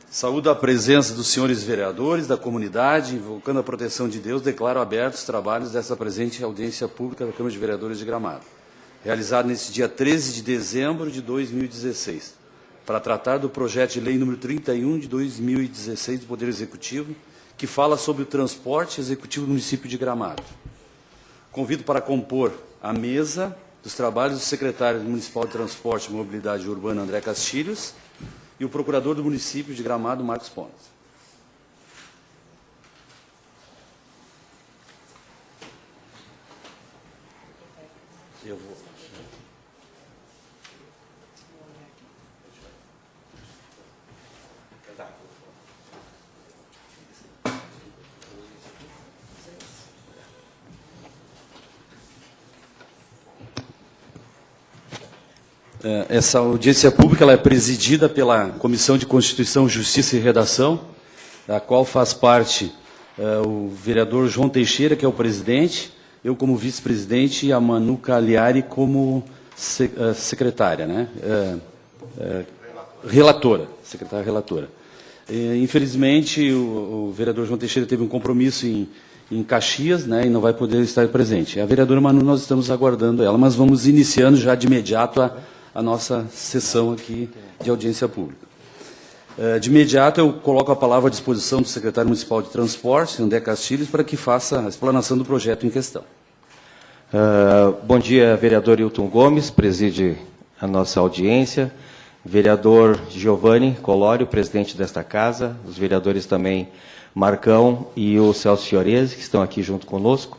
Saúdo a presença dos senhores vereadores, da comunidade, invocando a proteção de Deus, declaro abertos os trabalhos dessa presente audiência pública da Câmara de Vereadores de Gramado, realizada nesse dia 13 de dezembro de 2016, para tratar do projeto de lei número 31 de 2016 do Poder Executivo, que fala sobre o transporte executivo do município de Gramado. Convido para compor a mesa dos trabalhos do secretário municipal de Transporte e Mobilidade Urbana, André Castilhos, e o procurador do município de Gramado, Marcos Pontes. Eu vou. Essa audiência pública ela é presidida pela Comissão de Constituição, Justiça e Redação, da qual faz parte o vereador João Teixeira, que é o presidente, eu como vice-presidente e a Manu Cagliari como secretária, né? Relatora, secretária relatora. Infelizmente, o vereador João Teixeira teve um compromisso em Caxias, né, e não vai poder estar presente. A vereadora Manu, nós estamos aguardando ela, mas vamos iniciando já de imediato a nossa sessão aqui de audiência pública. De imediato, eu coloco a palavra à disposição do secretário municipal de Transporte, André Castilhos, para que faça a explanação do projeto em questão. Bom dia, vereador Hilton Gomes, preside a nossa audiência, vereador Giovanni Colório, presidente desta casa, os vereadores também Marcão e o Celso Fiorese, que estão aqui junto conosco,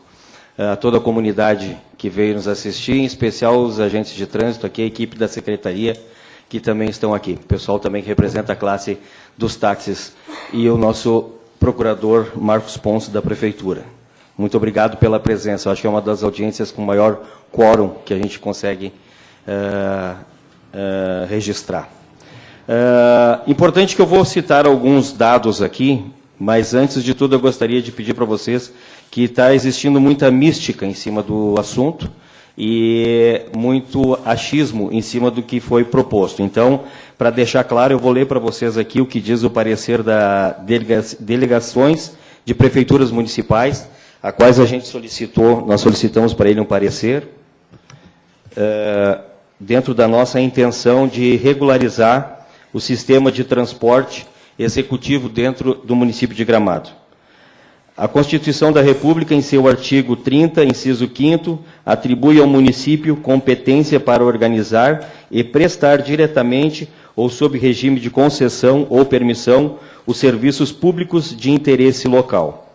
a toda a comunidade que veio nos assistir, em especial os agentes de trânsito aqui, a equipe da secretaria, que também estão aqui. O pessoal também que representa a classe dos táxis e o nosso procurador Marcos Pontes, da Prefeitura. Muito obrigado pela presença. Eu acho que é uma das audiências com maior quórum que a gente consegue registrar. Importante que eu vou citar alguns dados aqui, mas antes de tudo eu gostaria de pedir para vocês que está existindo muita mística em cima do assunto e muito achismo em cima do que foi proposto. Então, para deixar claro, eu vou ler para vocês aqui o que diz o parecer das delegações de prefeituras municipais, a quais a gente nós solicitamos para ele um parecer, dentro da nossa intenção de regularizar o sistema de transporte executivo dentro do município de Gramado. A Constituição da República, em seu artigo 30, inciso 5º, atribui ao município competência para organizar e prestar diretamente ou sob regime de concessão ou permissão os serviços públicos de interesse local.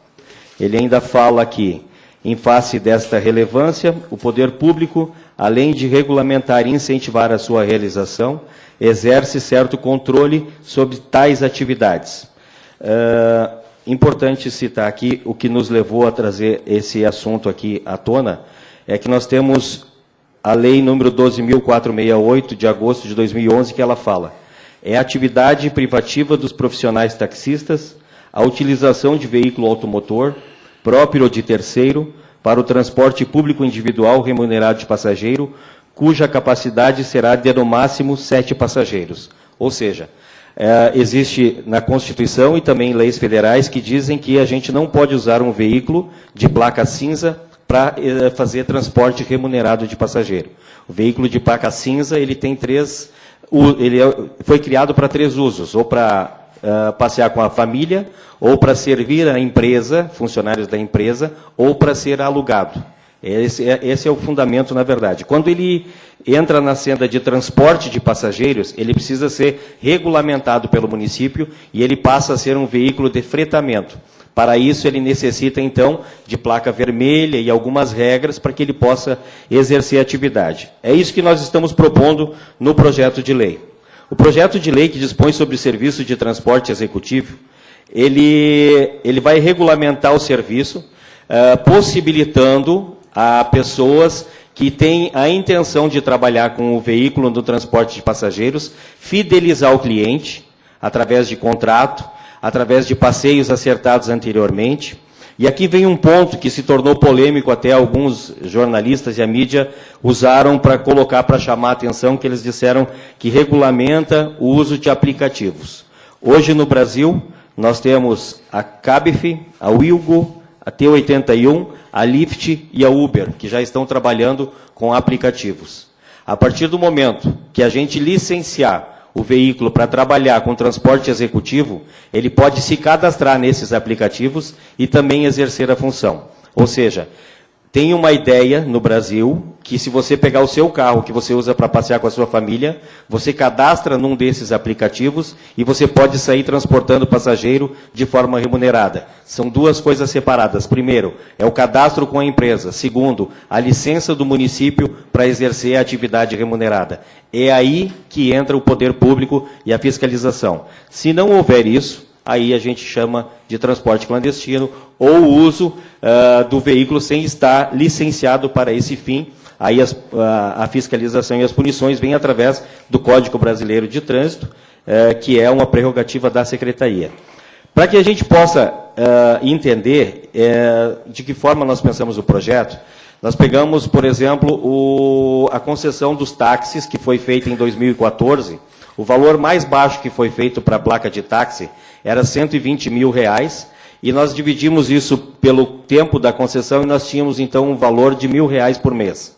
Ele ainda fala aqui, em face desta relevância, o poder público, além de regulamentar e incentivar a sua realização, exerce certo controle sobre tais atividades. Importante citar aqui, o que nos levou a trazer esse assunto aqui à tona, é que nós temos a lei número 12.468, de agosto de 2011, que ela fala, é atividade privativa dos profissionais taxistas, a utilização de veículo automotor, próprio ou de terceiro, para o transporte público individual remunerado de passageiro, cuja capacidade será de no máximo 7 passageiros. Ou seja, existe na Constituição e também em leis federais que dizem que a gente não pode usar um veículo de placa cinza para fazer transporte remunerado de passageiro. O veículo de placa cinza, ele tem foi criado para 3 usos, ou para passear com a família, ou para servir a empresa, funcionários da empresa, ou para ser alugado. Esse é o fundamento, na verdade. Quando ele entra na senda de transporte de passageiros, ele precisa ser regulamentado pelo município e ele passa a ser um veículo de fretamento. Para isso, ele necessita, então, de placa vermelha e algumas regras para que ele possa exercer a atividade. É isso que nós estamos propondo no projeto de lei. O projeto de lei que dispõe sobre o serviço de transporte executivo, ele vai regulamentar o serviço, possibilitando a pessoas que têm a intenção de trabalhar com o veículo no transporte de passageiros, fidelizar o cliente, através de contrato, através de passeios acertados anteriormente, E aqui vem um ponto que se tornou polêmico, até alguns jornalistas e a mídia usaram para colocar, para chamar a atenção, que eles disseram que regulamenta o uso de aplicativos. Hoje, no Brasil, nós temos a Cabify, a Wilgo, a T81, a Lyft e a Uber, que já estão trabalhando com aplicativos. A partir do momento que a gente licenciar o veículo para trabalhar com transporte executivo, ele pode se cadastrar nesses aplicativos e também exercer a função. Ou seja, tem uma ideia no Brasil que se você pegar o seu carro que você usa para passear com a sua família, você cadastra num desses aplicativos e você pode sair transportando passageiro de forma remunerada. São duas coisas separadas. Primeiro, é o cadastro com a empresa. Segundo, a licença do município para exercer a atividade remunerada. É aí que entra o poder público e a fiscalização. Se não houver isso, aí a gente chama de transporte clandestino ou o uso do veículo sem estar licenciado para esse fim. Aí a fiscalização e as punições vêm através do Código Brasileiro de Trânsito, que é uma prerrogativa da Secretaria. Para que a gente possa entender de que forma nós pensamos o projeto, nós pegamos, por exemplo, a concessão dos táxis, que foi feita em 2014. O valor mais baixo que foi feito para a placa de táxi era R$120 mil, e nós dividimos isso pelo tempo da concessão e nós tínhamos, então, um valor de R$1.000 por mês.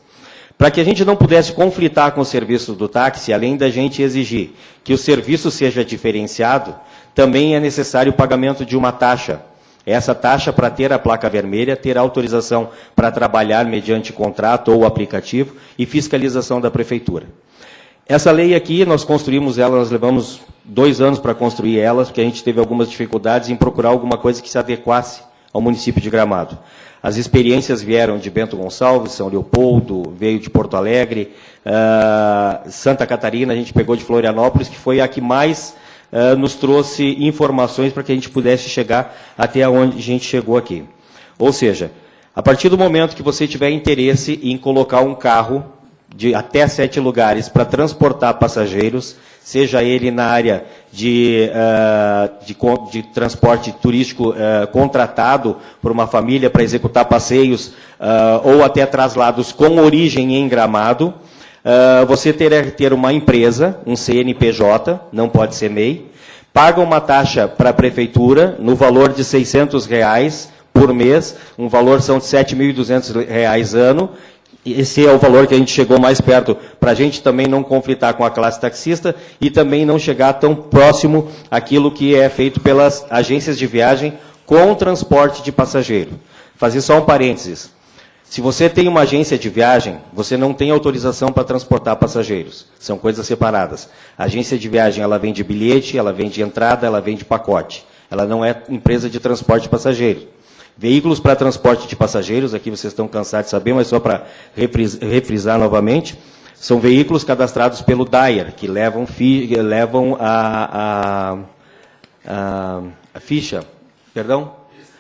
Para que a gente não pudesse conflitar com o serviço do táxi, além da gente exigir que o serviço seja diferenciado, também é necessário o pagamento de uma taxa. Essa taxa, para ter a placa vermelha, ter autorização para trabalhar mediante contrato ou aplicativo e fiscalização da Prefeitura. Essa lei aqui, nós construímos ela, nós levamos 2 anos para construir ela, porque a gente teve algumas dificuldades em procurar alguma coisa que se adequasse ao município de Gramado. As experiências vieram de Bento Gonçalves, São Leopoldo, veio de Porto Alegre, Santa Catarina, a gente pegou de Florianópolis, que foi a que mais nos trouxe informações para que a gente pudesse chegar até onde a gente chegou aqui. Ou seja, a partir do momento que você tiver interesse em colocar um carro de até 7 lugares para transportar passageiros, seja ele na área de transporte turístico contratado por uma família para executar passeios ou até traslados com origem em Gramado, você terá que ter uma empresa, um CNPJ, não pode ser MEI, paga uma taxa para a Prefeitura no valor de R$600 por mês, um valor são de R$7.200 ano. Esse é o valor que a gente chegou mais perto, para a gente também não conflitar com a classe taxista e também não chegar tão próximo àquilo que é feito pelas agências de viagem com transporte de passageiro. Fazer só um parênteses. Se você tem uma agência de viagem, você não tem autorização para transportar passageiros. São coisas separadas. A agência de viagem, ela vende bilhete, ela vende entrada, ela vende pacote. Ela não é empresa de transporte de passageiro. Veículos para transporte de passageiros, aqui vocês estão cansados de saber, mas só para refrisar novamente, são veículos cadastrados pelo DAIR, que levam a ficha,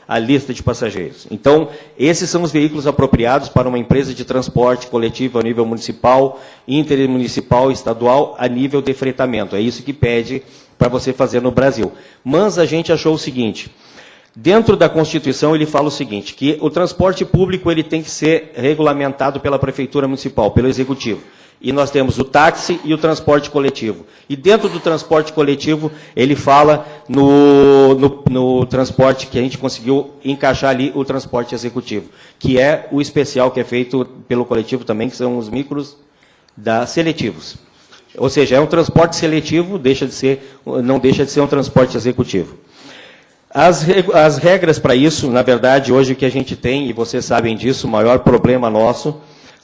a lista de passageiros. Então, esses são os veículos apropriados para uma empresa de transporte coletivo a nível municipal, intermunicipal, estadual, a nível de fretamento. É isso que pede para você fazer no Brasil. Mas a gente achou o seguinte: dentro da Constituição, ele fala o seguinte, que o transporte público ele tem que ser regulamentado pela Prefeitura Municipal, pelo Executivo. E nós temos o táxi e o transporte coletivo. E dentro do transporte coletivo, ele fala no transporte que a gente conseguiu encaixar ali, o transporte executivo, que é o especial que é feito pelo coletivo também, que são os micros seletivos. Ou seja, é um transporte seletivo, não deixa de ser um transporte executivo. As regras para isso, na verdade, hoje o que a gente tem, e vocês sabem disso, o maior problema nosso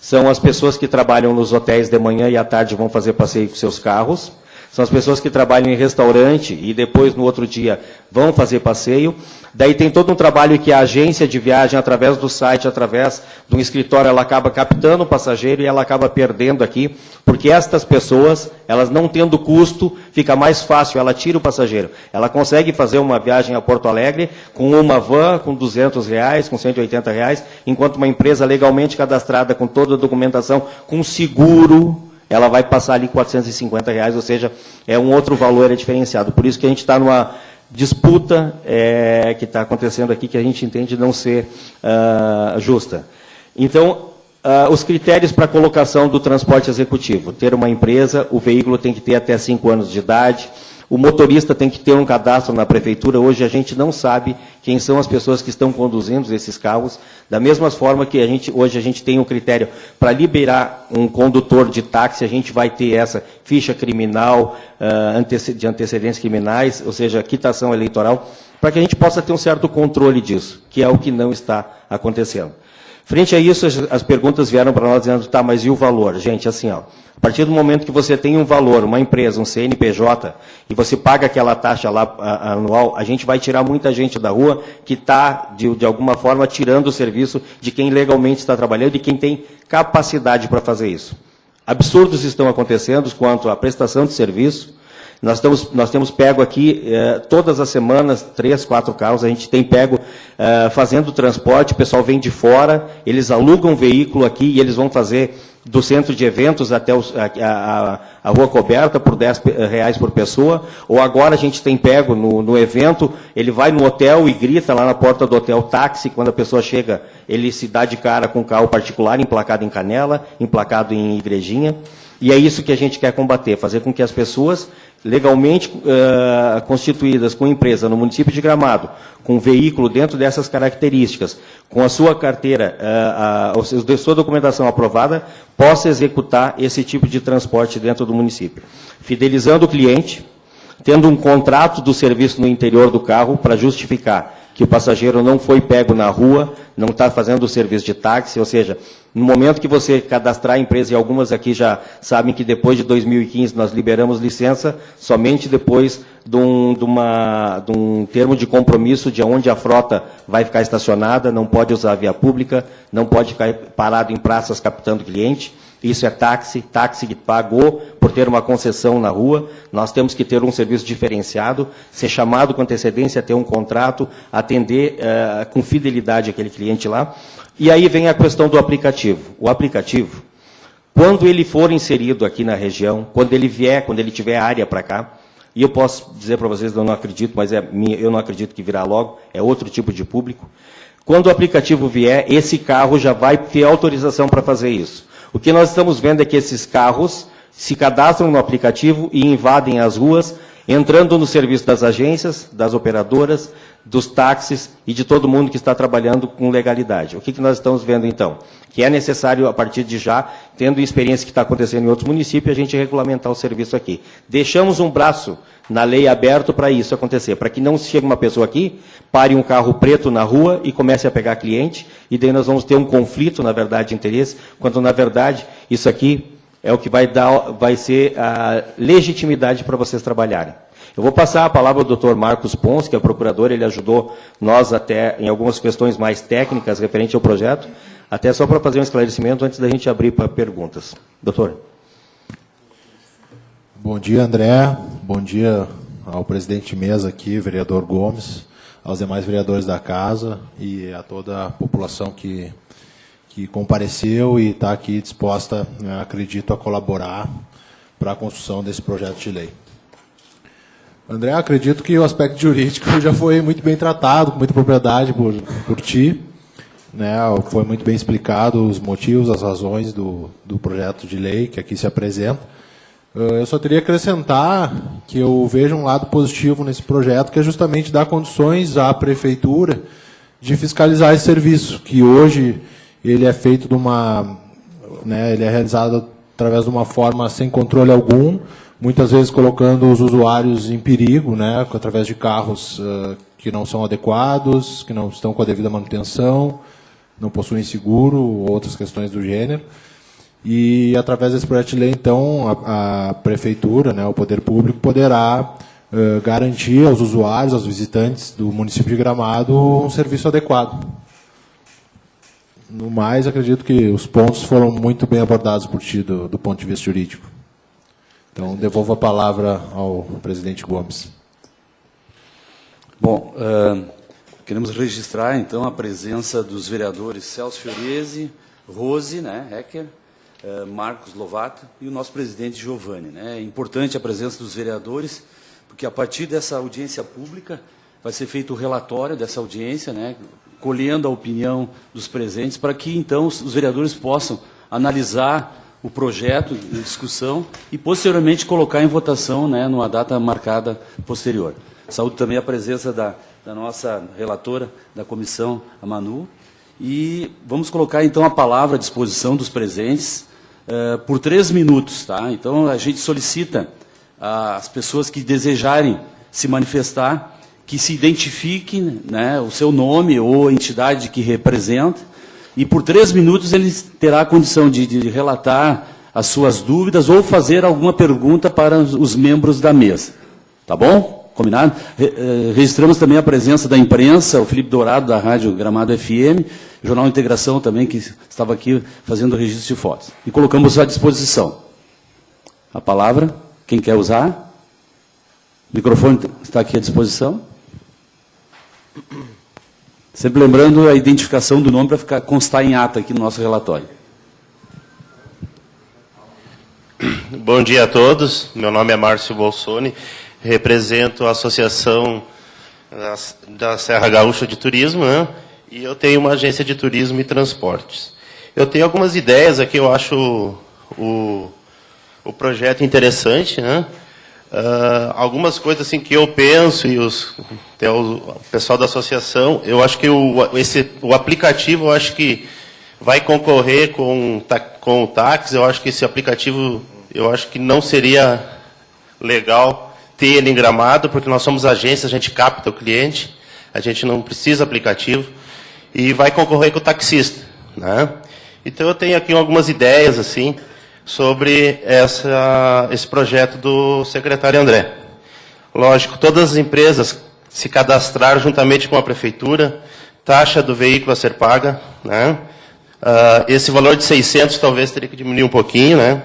são as pessoas que trabalham nos hotéis de manhã e à tarde vão fazer passeio com seus carros. São as pessoas que trabalham em restaurante e depois, no outro dia, vão fazer passeio. Daí tem todo um trabalho que a agência de viagem, através do site, através de um escritório, ela acaba captando o passageiro e ela acaba perdendo aqui, porque estas pessoas, elas não tendo custo, fica mais fácil, ela tira o passageiro. Ela consegue fazer uma viagem a Porto Alegre com uma van, com R$200, com R$180, enquanto uma empresa legalmente cadastrada, com toda a documentação, com seguro, ela vai passar ali R$450, ou seja, é um outro valor diferenciado. Por isso que a gente está disputa que está acontecendo aqui, que a gente entende não ser justa. Então, os critérios para a colocação do transporte executivo: ter uma empresa, o veículo tem que ter até 5 anos de idade, o motorista tem que ter um cadastro na prefeitura. Hoje a gente não sabe quem são as pessoas que estão conduzindo esses carros, da mesma forma que hoje a gente tem um critério para liberar um condutor de táxi, a gente vai ter essa ficha criminal, de antecedentes criminais, ou seja, quitação eleitoral, para que a gente possa ter um certo controle disso, que é o que não está acontecendo. Frente a isso, as perguntas vieram para nós dizendo: tá, mas e o valor? Gente, assim, ó, a partir do momento que você tem um valor, uma empresa, um CNPJ, e você paga aquela taxa lá anual, a gente vai tirar muita gente da rua que está, de alguma forma, tirando o serviço de quem legalmente está trabalhando e quem tem capacidade para fazer isso. Absurdos estão acontecendo quanto à prestação de serviço. Nós temos pego aqui, todas as semanas, 3, 4 carros, a gente tem pego fazendo transporte, o pessoal vem de fora, eles alugam um veículo aqui e eles vão fazer do centro de eventos até a rua coberta por R$10 por pessoa, ou agora a gente tem pego no evento, ele vai no hotel e grita lá na porta do hotel táxi, quando a pessoa chega, ele se dá de cara com um carro particular, emplacado em Canela, emplacado em Igrejinha, e é isso que a gente quer combater, fazer com que as pessoas legalmente constituídas com empresa no município de Gramado, com veículo dentro dessas características, com a sua carteira, sua documentação aprovada, possa executar esse tipo de transporte dentro do município. Fidelizando o cliente, tendo um contrato do serviço no interior do carro para justificar que o passageiro não foi pego na rua, não está fazendo o serviço de táxi, ou seja, no momento que você cadastrar a empresa, e algumas aqui já sabem que depois de 2015 nós liberamos licença, somente depois de um termo de compromisso de onde a frota vai ficar estacionada, não pode usar a via pública, não pode ficar parado em praças captando cliente. Isso é táxi que pagou por ter uma concessão na rua. Nós temos que ter um serviço diferenciado, ser chamado com antecedência, ter um contrato, atender com fidelidade aquele cliente lá. E aí vem a questão do aplicativo. O aplicativo, quando ele for inserido aqui na região, quando ele tiver área para cá, e eu posso dizer para vocês, eu não acredito, mas eu não acredito que virá logo, é outro tipo de público. Quando o aplicativo vier, esse carro já vai ter autorização para fazer isso. O que nós estamos vendo é que esses carros se cadastram no aplicativo e invadem as ruas, entrando no serviço das agências, das operadoras, dos táxis e de todo mundo que está trabalhando com legalidade. O que nós estamos vendo, então? Que é necessário, a partir de já, tendo experiência que está acontecendo em outros municípios, a gente regulamentar o serviço aqui. Deixamos um braço na lei aberto para isso acontecer, para que não chegue uma pessoa aqui, pare um carro preto na rua e comece a pegar cliente, e daí nós vamos ter um conflito, na verdade, de interesse, quando, na verdade, isso aqui é o que vai ser a legitimidade para vocês trabalharem. Eu vou passar a palavra ao doutor Marcos Pons, que é o procurador, ele ajudou nós até em algumas questões mais técnicas referente ao projeto, até só para fazer um esclarecimento antes da gente abrir para perguntas. Doutor. Bom dia, André. Bom dia ao presidente de mesa aqui, vereador Gomes, aos demais vereadores da casa e a toda a população que compareceu e está aqui disposta, acredito, a colaborar para a construção desse projeto de lei. André, acredito que o aspecto jurídico já foi muito bem tratado, com muita propriedade por ti. Né? Foi muito bem explicado os motivos, as razões do projeto de lei que aqui se apresenta. Eu só teria que acrescentar que eu vejo um lado positivo nesse projeto, que é justamente dar condições à prefeitura de fiscalizar esse serviço, que hoje ele é feito ele é realizado através de uma forma sem controle algum, muitas vezes colocando os usuários em perigo, né, através de carros que não são adequados, que não estão com a devida manutenção, não possuem seguro, ou outras questões do gênero. E, através desse projeto de lei, então, a prefeitura, né, o poder público, poderá garantir aos usuários, aos visitantes do município de Gramado, um serviço adequado. No mais, acredito que os pontos foram muito bem abordados por ti, do ponto de vista jurídico. Então, devolvo a palavra ao presidente Gomes. Bom, queremos registrar, então, a presença dos vereadores Celso Fiorese, Rose, né, Hecker, Marcos Lovato e o nosso presidente Giovanni. Né. É importante a presença dos vereadores porque a partir dessa audiência pública vai ser feito o relatório dessa audiência, né, colhendo a opinião dos presentes, para que, então, os vereadores possam analisar o projeto em discussão e, posteriormente, colocar em votação, né, numa data marcada posterior. Saúdo também a presença da nossa relatora da comissão, a Manu, e vamos colocar, então, a palavra à disposição dos presentes por 3 minutos. Tá? Então, a gente solicita às pessoas que desejarem se manifestar que se identifiquem, né, o seu nome ou a entidade que representa, e por 3 minutos ele terá a condição de relatar as suas dúvidas ou fazer alguma pergunta para os membros da mesa. Tá bom? Combinado? Registramos também a presença da imprensa, o Felipe Dourado, da Rádio Gramado FM, o Jornal Integração também, que estava aqui fazendo o registro de fotos. E colocamos à disposição. A palavra, quem quer usar? O microfone está aqui à disposição. Sempre lembrando a identificação do nome para constar em ata aqui no nosso relatório. Bom dia a todos. Meu nome é Márcio Bolsoni, represento a Associação da Serra Gaúcha de Turismo, né? E eu tenho uma agência de turismo e transportes. Eu tenho algumas ideias aqui, eu acho o projeto interessante, né? Algumas coisas assim que eu penso e o pessoal da associação, eu acho que o aplicativo, eu acho que vai concorrer com o táxi. Eu acho que esse aplicativo, eu acho que não seria legal ter ele em Gramado, porque nós somos agência, a gente capta o cliente, a gente não precisa aplicativo, e vai concorrer com o taxista, né? Então eu tenho aqui algumas ideias assim sobre esse projeto do secretário André. Lógico, todas as empresas se cadastraram juntamente com a prefeitura, taxa do veículo a ser paga, né? Esse valor de 600 talvez teria que diminuir um pouquinho, né?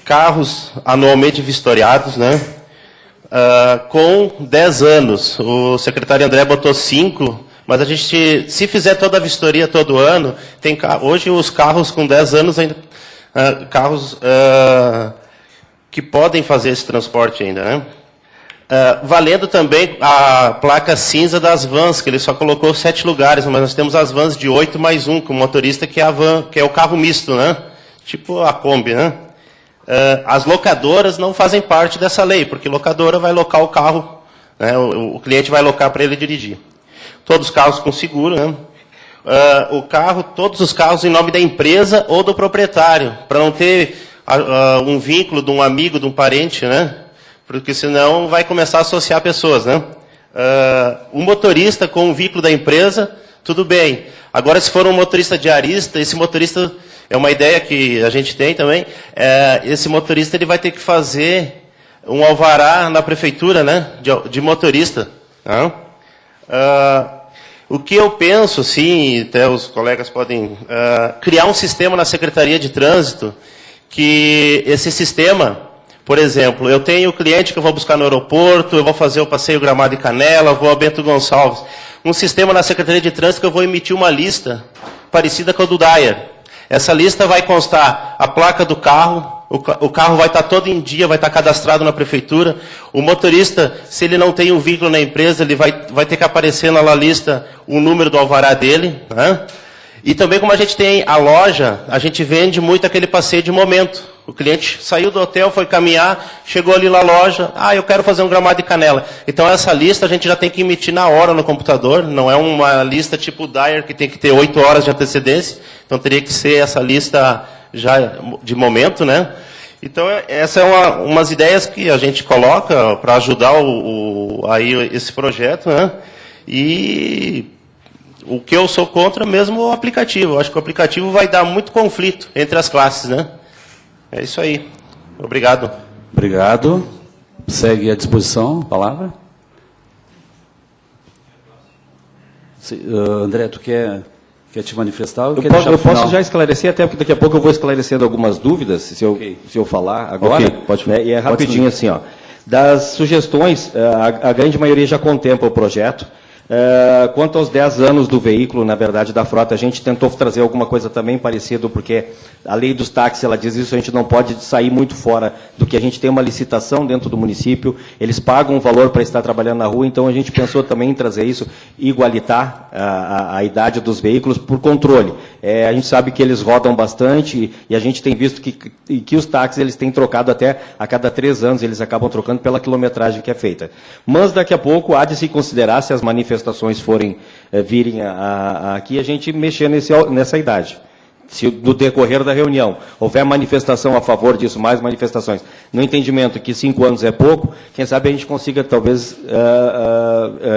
Carros anualmente vistoriados, né? Com 10 anos. O secretário André botou 5, mas a gente, se fizer toda a vistoria todo ano, hoje os carros com 10 anos ainda carros que podem fazer esse transporte ainda, né? Valendo também a placa cinza das vans, que ele só colocou 7 lugares, mas nós temos as vans de 8 mais 1, com motorista, que é a van, que é o carro misto, né? Tipo a Kombi, né? As locadoras não fazem parte dessa lei, porque locadora vai locar o carro, né? O cliente vai locar para ele dirigir. Todos os carros com seguro, né? Todos os carros em nome da empresa ou do proprietário, para não ter um vínculo de um amigo, de um parente, né? Porque senão vai começar a associar pessoas, né? Um motorista com o vínculo da empresa, tudo bem. Agora, se for um motorista diarista, esse motorista, é uma ideia que a gente tem também, esse motorista ele vai ter que fazer um alvará na prefeitura, né? De motorista. Né? O que eu penso, sim, até os colegas podem criar um sistema na Secretaria de Trânsito, que esse sistema, por exemplo, eu tenho o cliente que eu vou buscar no aeroporto, eu vou fazer o passeio Gramado e Canela, vou a Bento Gonçalves. Um sistema na Secretaria de Trânsito que eu vou emitir uma lista parecida com a do Dyer. Essa lista vai constar a placa do carro, o carro vai estar todo em dia, vai estar cadastrado na prefeitura. O motorista, se ele não tem um vínculo na empresa, ele vai ter que aparecer na lista o número do alvará dele. Né? E também, como a gente tem a loja, a gente vende muito aquele passeio de momento. O cliente saiu do hotel, foi caminhar, chegou ali na loja, eu quero fazer um Gramado e Canela. Então essa lista a gente já tem que emitir na hora no computador, não é uma lista tipo Dyer que tem que ter 8 horas de antecedência, então teria que ser essa lista já de momento, né? Então essa é umas ideias que a gente coloca para ajudar aí esse projeto, né? E o que eu sou contra mesmo é o aplicativo. Eu acho que o aplicativo vai dar muito conflito entre as classes, né? É isso aí. Obrigado. Obrigado. Segue à disposição a palavra. André, tu quer te manifestar? Eu posso já esclarecer, até porque daqui a pouco eu vou esclarecendo algumas dúvidas, se eu falar agora. Okay, pode e é rapidinho assim, ó. Das sugestões, a grande maioria já contempla o projeto. Quanto aos 10 anos do veículo, na verdade, da frota, a gente tentou trazer alguma coisa também parecido, porque a lei dos táxis, ela diz isso, a gente não pode sair muito fora do que a gente tem uma licitação dentro do município, eles pagam um valor para estar trabalhando na rua, então a gente pensou também em trazer isso, igualitar a idade dos veículos por controle. A gente sabe que eles rodam bastante e a gente tem visto que os táxis eles têm trocado até a cada 3 anos, eles acabam trocando pela quilometragem que é feita. Mas daqui a pouco há de se considerar, se as manifestações forem virem aqui, a gente mexer nessa idade. Se no decorrer da reunião houver manifestação a favor disso, mais manifestações, no entendimento que 5 anos é pouco, quem sabe a gente consiga talvez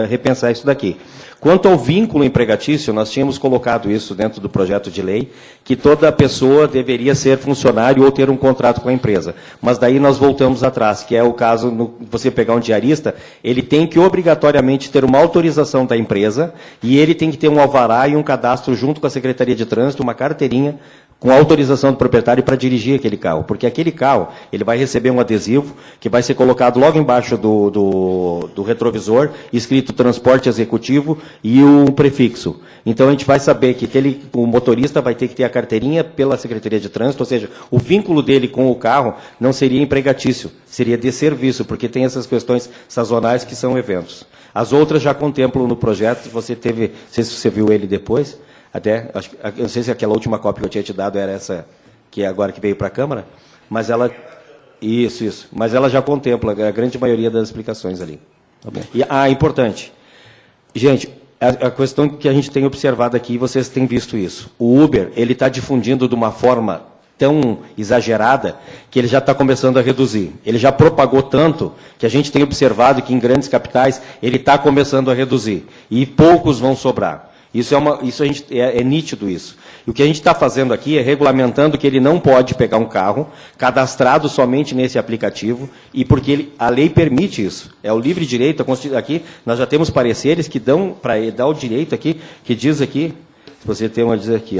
repensar isso daqui. Quanto ao vínculo empregatício, nós tínhamos colocado isso dentro do projeto de lei, que toda pessoa deveria ser funcionário ou ter um contrato com a empresa. Mas daí nós voltamos atrás, que é o caso, você pegar um diarista, ele tem que obrigatoriamente ter uma autorização da empresa e ele tem que ter um alvará e um cadastro junto com a Secretaria de Trânsito, uma carteirinha, com autorização do proprietário para dirigir aquele carro. Porque aquele carro, ele vai receber um adesivo que vai ser colocado logo embaixo do retrovisor, escrito transporte executivo e um prefixo. Então, a gente vai saber que o motorista vai ter que ter a carteirinha pela Secretaria de Trânsito, ou seja, o vínculo dele com o carro não seria empregatício, seria de serviço, porque tem essas questões sazonais que são eventos. As outras já contemplam no projeto, não sei se você viu ele depois, eu não sei se aquela última cópia que eu tinha te dado era essa que é agora que veio para a Câmara, mas ela... Isso. Mas ela já contempla a grande maioria das explicações ali. Tá bom. E, importante. Gente, a questão que a gente tem observado aqui, vocês têm visto isso. O Uber, ele está difundindo de uma forma tão exagerada que ele já está começando a reduzir. Ele já propagou tanto que a gente tem observado que em grandes capitais ele está começando a reduzir. E poucos vão sobrar. Isso é nítido isso. E o que a gente está fazendo aqui é regulamentando que ele não pode pegar um carro cadastrado somente nesse aplicativo, e porque a lei permite isso. É o livre direito, aqui nós já temos pareceres que dão para dar o direito aqui, que diz aqui, se você tem uma dizer aqui,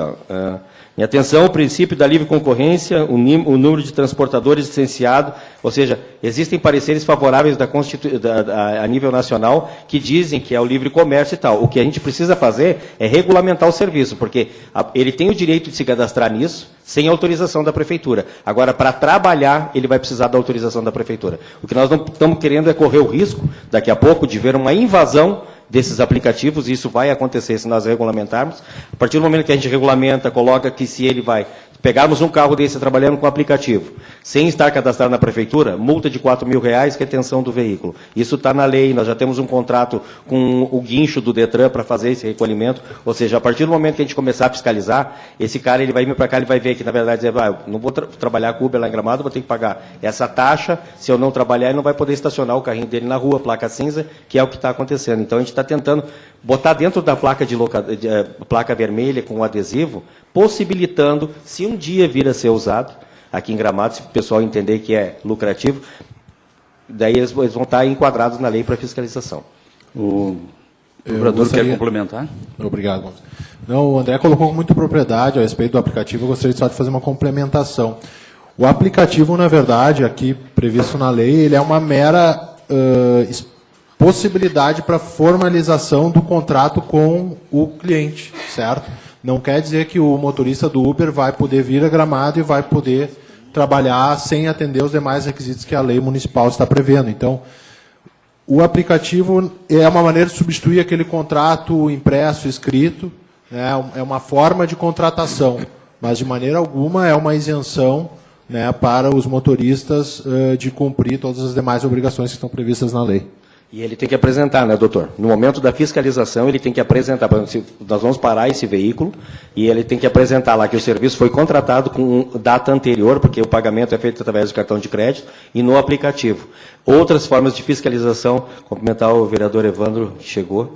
em atenção ao princípio da livre concorrência, o número de transportadores licenciados, ou seja, existem pareceres favoráveis a nível nacional que dizem que é o livre comércio e tal. O que a gente precisa fazer é regulamentar o serviço, porque ele tem o direito de se cadastrar nisso, sem autorização da Prefeitura. Agora, para trabalhar, ele vai precisar da autorização da Prefeitura. O que nós não estamos querendo é correr o risco, daqui a pouco, de ver uma invasão desses aplicativos, e isso vai acontecer se nós regulamentarmos. A partir do momento que a gente regulamenta, coloca que se ele vai pegarmos um carro desse trabalhando com aplicativo, sem estar cadastrado na Prefeitura, multa de R$4.000, retenção do veículo. Isso está na lei, nós já temos um contrato com o guincho do Detran para fazer esse recolhimento, ou seja, a partir do momento que a gente começar a fiscalizar, esse cara ele vai vir para cá, ele vai ver que, na verdade, eu não vou trabalhar com Uber lá em Gramado, vou ter que pagar essa taxa, se eu não trabalhar, ele não vai poder estacionar o carrinho dele na rua, placa cinza, que é o que está acontecendo. Então, a gente está tentando botar dentro da placa placa vermelha com o adesivo, possibilitando, se um dia vir a ser usado, aqui em Gramado, se o pessoal entender que é lucrativo, daí eles vão estar enquadrados na lei para fiscalização. O procurador quer complementar? Obrigado, Gomes. Não, o André colocou com muita propriedade a respeito do aplicativo, eu gostaria só de fazer uma complementação. O aplicativo, na verdade, aqui previsto na lei, ele é uma mera possibilidade para formalização do contrato com o cliente, certo? Não quer dizer que o motorista do Uber vai poder vir a Gramado e vai poder trabalhar sem atender os demais requisitos que a lei municipal está prevendo. Então, o aplicativo é uma maneira de substituir aquele contrato impresso, escrito, né? É uma forma de contratação, mas de maneira alguma é uma isenção, né, para os motoristas de cumprir todas as demais obrigações que estão previstas na lei. E ele tem que apresentar, né, doutor? No momento da fiscalização, ele tem que apresentar, por exemplo, nós vamos parar esse veículo e ele tem que apresentar lá que o serviço foi contratado com data anterior, porque o pagamento é feito através do cartão de crédito e no aplicativo. Outras formas de fiscalização, complementar o vereador Evandro, que chegou,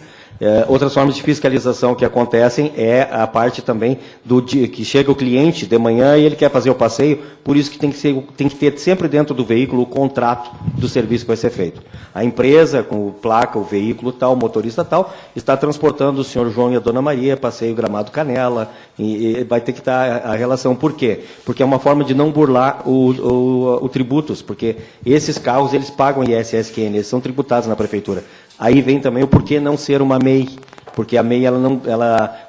outras formas de fiscalização que acontecem é a parte também do dia que chega o cliente de manhã e ele quer fazer o passeio, por isso que tem que ter sempre dentro do veículo o contrato do serviço que vai ser feito. A empresa, com placa, o veículo tal, o motorista tal, está transportando o senhor João e a dona Maria, passeio Gramado Canela, e vai ter que estar a relação. Por quê? Porque é uma forma de não burlar o tributos, porque esses carros eles pagam ISSQN, eles são tributados na Prefeitura. Aí vem também o porquê não ser uma MEI, porque a MEI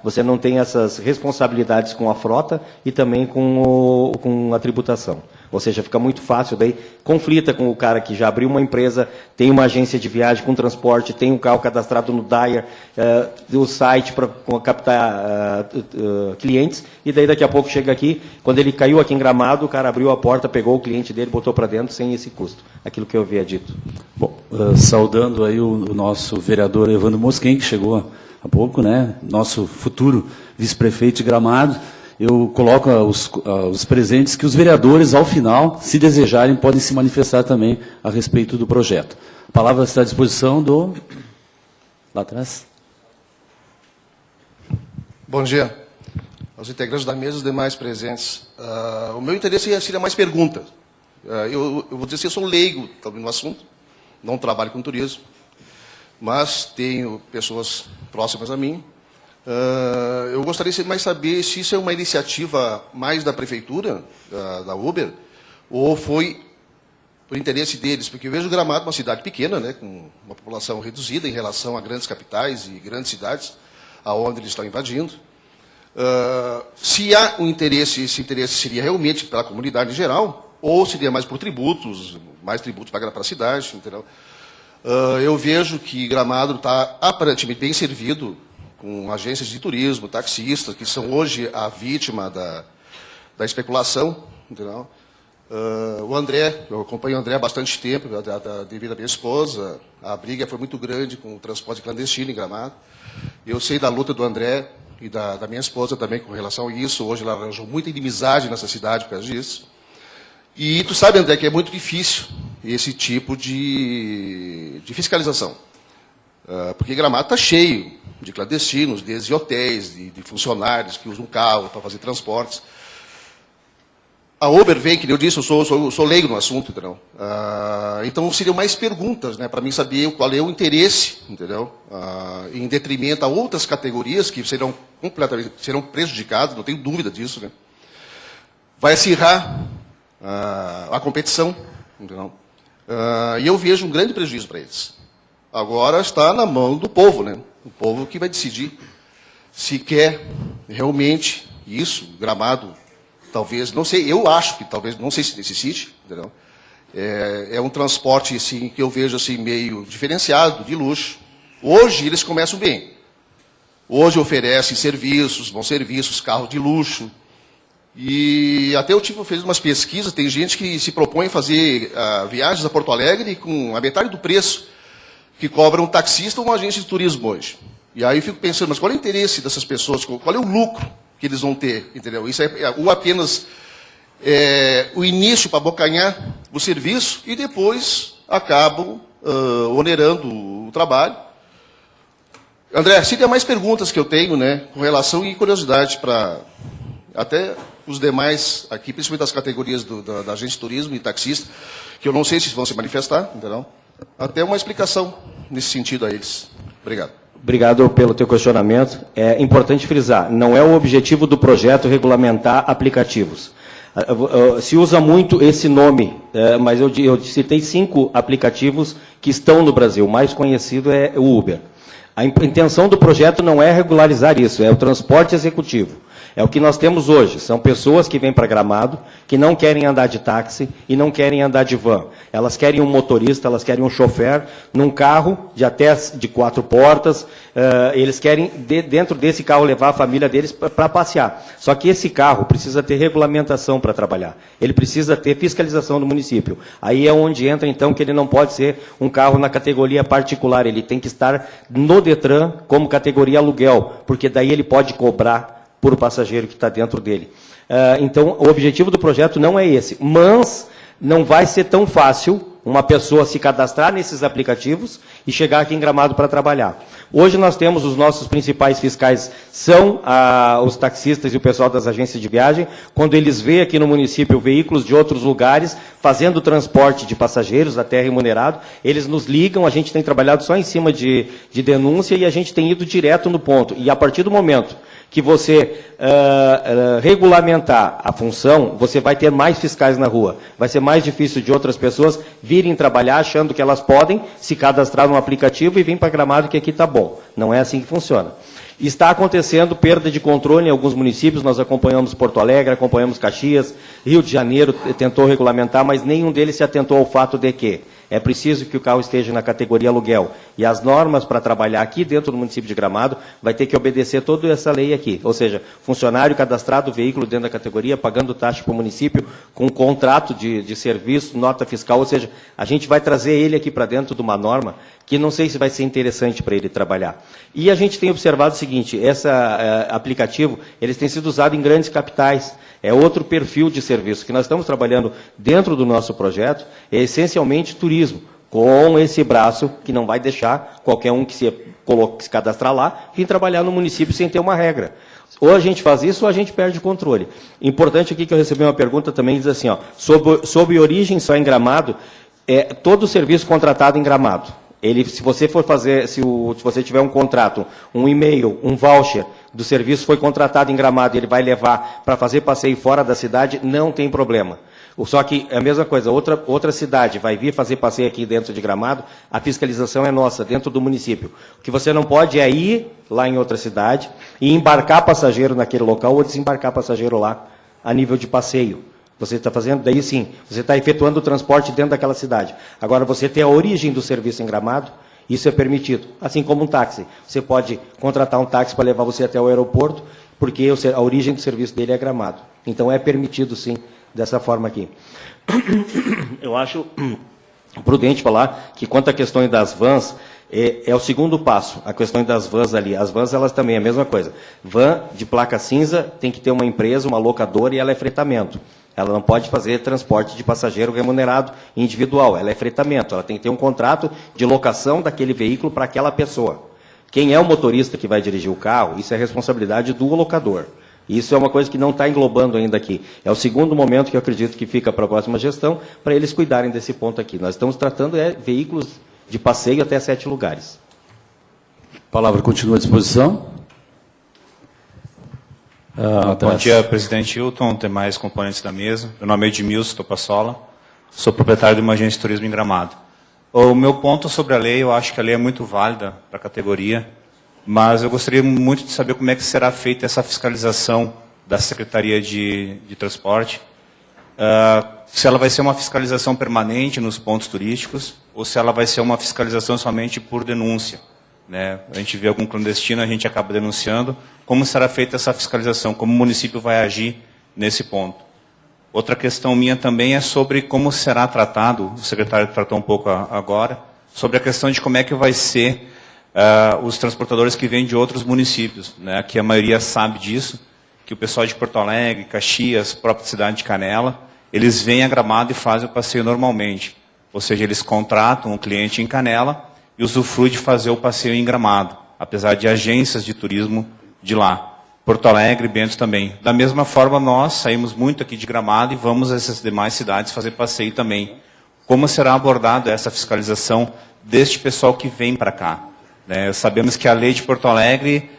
você não tem essas responsabilidades com a frota e também com a tributação. Ou seja, fica muito fácil, daí conflita com o cara que já abriu uma empresa, tem uma agência de viagem com transporte, tem um carro cadastrado no Dyer, o site para captar clientes, e daí daqui a pouco chega aqui, quando ele caiu aqui em Gramado, o cara abriu a porta, pegou o cliente dele, botou para dentro sem esse custo. Aquilo que eu havia dito. Bom, saudando aí o nosso vereador Evandro Mosquen, que chegou há pouco, né? Nosso futuro vice-prefeito de Gramado. Eu coloco os presentes que os vereadores, ao final, se desejarem, podem se manifestar também a respeito do projeto. A palavra está à disposição do... Lá atrás. Bom dia aos integrantes da mesa e os demais presentes. O meu interesse seria mais pergunta. Eu vou dizer assim, eu sou leigo também no assunto, não trabalho com turismo, mas tenho pessoas próximas a mim. Eu gostaria de mais saber se isso é uma iniciativa mais da prefeitura, da Uber, ou foi por interesse deles, porque eu vejo Gramado uma cidade pequena, né, com uma população reduzida em relação a grandes capitais e grandes cidades, aonde eles estão invadindo. Se há um interesse, esse interesse seria realmente pela comunidade em geral, ou seria mais por tributos, mais tributos para a cidade, entendeu? Eu vejo que Gramado está aparentemente bem servido, com agências de turismo, taxistas, que são hoje a vítima da especulação. Entendeu? O André, eu acompanho o André há bastante tempo, devido à minha esposa. A briga foi muito grande com o transporte clandestino em Gramado. Eu sei da luta do André e da minha esposa também com relação a isso. Hoje ela arranjou muita inimizade nessa cidade por causa disso. E tu sabe, André, que é muito difícil esse tipo de fiscalização. Porque Gramado está cheio de clandestinos, desde hotéis, de funcionários que usam carro para fazer transportes. A Uber vem, que eu disse, eu sou leigo no assunto, entendeu? Então seriam mais perguntas, né, para mim saber qual é o interesse, entendeu? Em detrimento a outras categorias que serão prejudicadas, não tenho dúvida disso, né? Vai acirrar a competição, entendeu? E eu vejo um grande prejuízo para eles. Agora está na mão do povo, né? O povo que vai decidir se quer realmente isso, Gramado, talvez, não sei, eu acho que talvez, não sei se necessite, entendeu? É um transporte assim, que eu vejo assim, meio diferenciado, de luxo. Hoje eles começam bem. Hoje oferecem bons serviços, carro de luxo. E até o tipo fez umas pesquisas, tem gente que se propõe a fazer viagens a Porto Alegre com a metade do preço que cobra um taxista ou uma agência de turismo hoje. E aí eu fico pensando, mas qual é o interesse dessas pessoas? Qual é o lucro que eles vão ter? Entendeu? Isso ou apenas o início para abocanhar o serviço e depois acabam onerando o trabalho. André, seria mais perguntas que eu tenho, né, com relação e curiosidade para até os demais aqui, principalmente das categorias da agência de turismo e taxista, que eu não sei se vão se manifestar, entendeu? Até uma explicação nesse sentido a eles. Obrigado. Obrigado pelo teu questionamento. É importante frisar, não é o objetivo do projeto regulamentar aplicativos. Se usa muito esse nome, mas eu citei 5 aplicativos que estão no Brasil. O mais conhecido é o Uber. A intenção do projeto não é regularizar isso, é o transporte executivo. É o que nós temos hoje. São pessoas que vêm para Gramado, que não querem andar de táxi e não querem andar de van. Elas querem um motorista, elas querem um chofer num carro de até de 4 portas. Eles querem, dentro desse carro, levar a família deles para passear. Só que esse carro precisa ter regulamentação para trabalhar. Ele precisa ter fiscalização do município. Aí é onde entra, então, que ele não pode ser um carro na categoria particular. Ele tem que estar no Detran como categoria aluguel, porque daí ele pode cobrar por o passageiro que está dentro dele. Então, o objetivo do projeto não é esse, mas não vai ser tão fácil uma pessoa se cadastrar nesses aplicativos e chegar aqui em Gramado para trabalhar. Hoje nós temos os nossos principais fiscais, são os taxistas e o pessoal das agências de viagem. Quando eles veem aqui no município veículos de outros lugares, fazendo transporte de passageiros até remunerado, eles nos ligam, a gente tem trabalhado só em cima de denúncia e a gente tem ido direto no ponto. E a partir do momento que você regulamentar a função, você vai ter mais fiscais na rua. Vai ser mais difícil de outras pessoas virem trabalhar achando que elas podem se cadastrar no aplicativo e vir para Gramado que aqui está bom. Não é assim que funciona. Está acontecendo perda de controle em alguns municípios, nós acompanhamos Porto Alegre, acompanhamos Caxias, Rio de Janeiro tentou regulamentar, mas nenhum deles se atentou ao fato de que é preciso que o carro esteja na categoria aluguel. E as normas para trabalhar aqui dentro do município de Gramado vai ter que obedecer toda essa lei aqui. Ou seja, funcionário cadastrado, veículo dentro da categoria, pagando taxa para o município, com contrato de serviço, nota fiscal. Ou seja, a gente vai trazer ele aqui para dentro de uma norma que não sei se vai ser interessante para ele trabalhar. E a gente tem observado o seguinte, esse aplicativo, eles têm sido usados em grandes capitais. É outro perfil de serviço que nós estamos trabalhando dentro do nosso projeto, é essencialmente turismo, com esse braço que não vai deixar qualquer um que se cadastrar lá vir trabalhar no município sem ter uma regra. Ou a gente faz isso ou a gente perde o controle. Importante aqui que eu recebi uma pergunta também, diz assim, ó, sob origem só em Gramado, todo o serviço contratado em Gramado. Se você for fazer, se você tiver um contrato, um e-mail, um voucher do serviço foi contratado em Gramado e ele vai levar para fazer passeio fora da cidade, não tem problema. Só que é a mesma coisa, outra cidade vai vir fazer passeio aqui dentro de Gramado, a fiscalização é nossa, dentro do município. O que você não pode é ir lá em outra cidade e embarcar passageiro naquele local ou desembarcar passageiro lá a nível de passeio. Você está fazendo, daí sim, você está efetuando o transporte dentro daquela cidade. Agora, você tem a origem do serviço em Gramado, isso é permitido. Assim como um táxi. Você pode contratar um táxi para levar você até o aeroporto, porque a origem do serviço dele é Gramado. Então, é permitido, sim, dessa forma aqui. Eu acho prudente falar que, quanto à questão das vans, é o segundo passo, a questão das vans ali. As vans, elas também é a mesma coisa. Van de placa cinza tem que ter uma empresa, uma locadora, e ela é fretamento. Ela não pode fazer transporte de passageiro remunerado individual, ela é fretamento, ela tem que ter um contrato de locação daquele veículo para aquela pessoa. Quem é o motorista que vai dirigir o carro, isso é responsabilidade do locador. Isso é uma coisa que não está englobando ainda aqui. É o segundo momento que eu acredito que fica para a próxima gestão, para eles cuidarem desse ponto aqui. Nós estamos tratando veículos de passeio até 7 lugares. A palavra continua à disposição. Bom dia, presidente Hilton, demais componentes da mesa. Meu nome é Edmilson Topassola, sou proprietário de uma agência de turismo em Gramado. O meu ponto sobre a lei, eu acho que a lei é muito válida para a categoria, mas eu gostaria muito de saber como é que será feita essa fiscalização da Secretaria de Transporte. Se ela vai ser uma fiscalização permanente nos pontos turísticos, ou se ela vai ser uma fiscalização somente por denúncia. Né? A gente vê algum clandestino, a gente acaba denunciando. Como será feita essa fiscalização? Como o município vai agir nesse ponto? Outra questão minha também é sobre como será tratado, o secretário tratou um pouco agora, sobre a questão de como é que vai ser os transportadores que vêm de outros municípios. Né? Que a maioria sabe disso, que o pessoal de Porto Alegre, Caxias, própria cidade de Canela, eles vêm a Gramado e fazem o passeio normalmente. Ou seja, eles contratam um cliente em Canela e usufrui de fazer o passeio em Gramado, apesar de agências de turismo de lá. Porto Alegre e Bento também. Da mesma forma, nós saímos muito aqui de Gramado e vamos a essas demais cidades fazer passeio também. Como será abordada essa fiscalização deste pessoal que vem para cá? Né? Sabemos que a lei de Porto Alegre,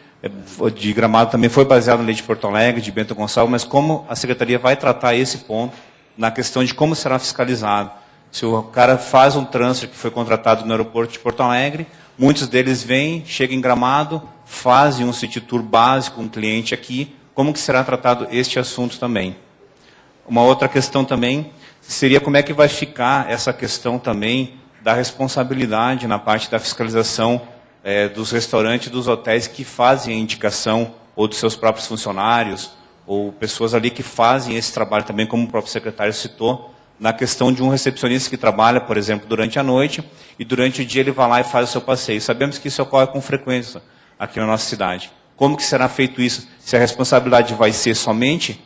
de Gramado também foi baseada na lei de Porto Alegre, de Bento Gonçalves, mas como a Secretaria vai tratar esse ponto na questão de como será fiscalizado? Se o cara faz um transfer que foi contratado no aeroporto de Porto Alegre, muitos deles vêm, chegam em Gramado, fazem um city tour básico, um cliente aqui, como que será tratado este assunto também? Uma outra questão também seria como é que vai ficar essa questão também da responsabilidade na parte da fiscalização dos restaurantes e dos hotéis que fazem a indicação, ou dos seus próprios funcionários, ou pessoas ali que fazem esse trabalho também, como o próprio secretário citou, na questão de um recepcionista que trabalha, por exemplo, durante a noite, e durante o dia ele vai lá e faz o seu passeio. Sabemos que isso ocorre com frequência aqui na nossa cidade. Como que será feito isso? Se a responsabilidade vai ser somente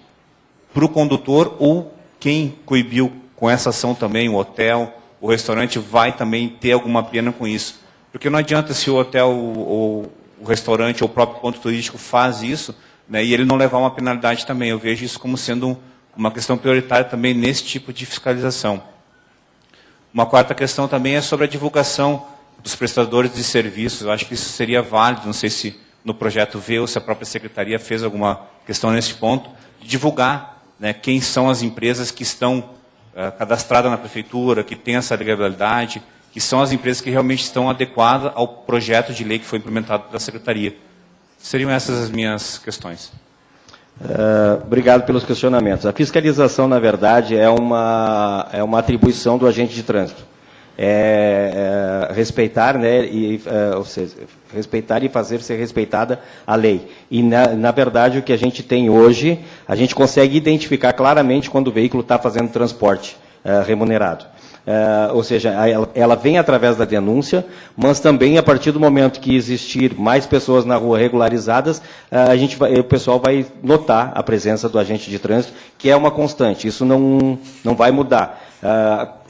para o condutor, ou quem coibiu com essa ação também, o hotel, o restaurante, vai também ter alguma pena com isso? Porque não adianta se o hotel, ou o restaurante, ou o próprio ponto turístico faz isso, né, e ele não levar uma penalidade também. Eu vejo isso como sendo uma questão prioritária também nesse tipo de fiscalização. Uma quarta questão também é sobre a divulgação dos prestadores de serviços. Eu acho que isso seria válido, não sei se no projeto V, ou se a própria secretaria fez alguma questão nesse ponto, de divulgar, né, quem são as empresas que estão cadastradas na prefeitura, que têm essa legalidade, que são as empresas que realmente estão adequadas ao projeto de lei que foi implementado pela secretaria. Seriam essas as minhas questões. Obrigado pelos questionamentos. A fiscalização, na verdade, é uma atribuição do agente de trânsito. Respeitar, né, ou seja, respeitar e fazer ser respeitada a lei. E, na verdade, o que a gente tem hoje, a gente consegue identificar claramente quando o veículo está fazendo transporte remunerado. Ou seja, ela vem através da denúncia, mas também a partir do momento que existir mais pessoas na rua regularizadas, o pessoal vai notar a presença do agente de trânsito, que é uma constante, isso não vai mudar.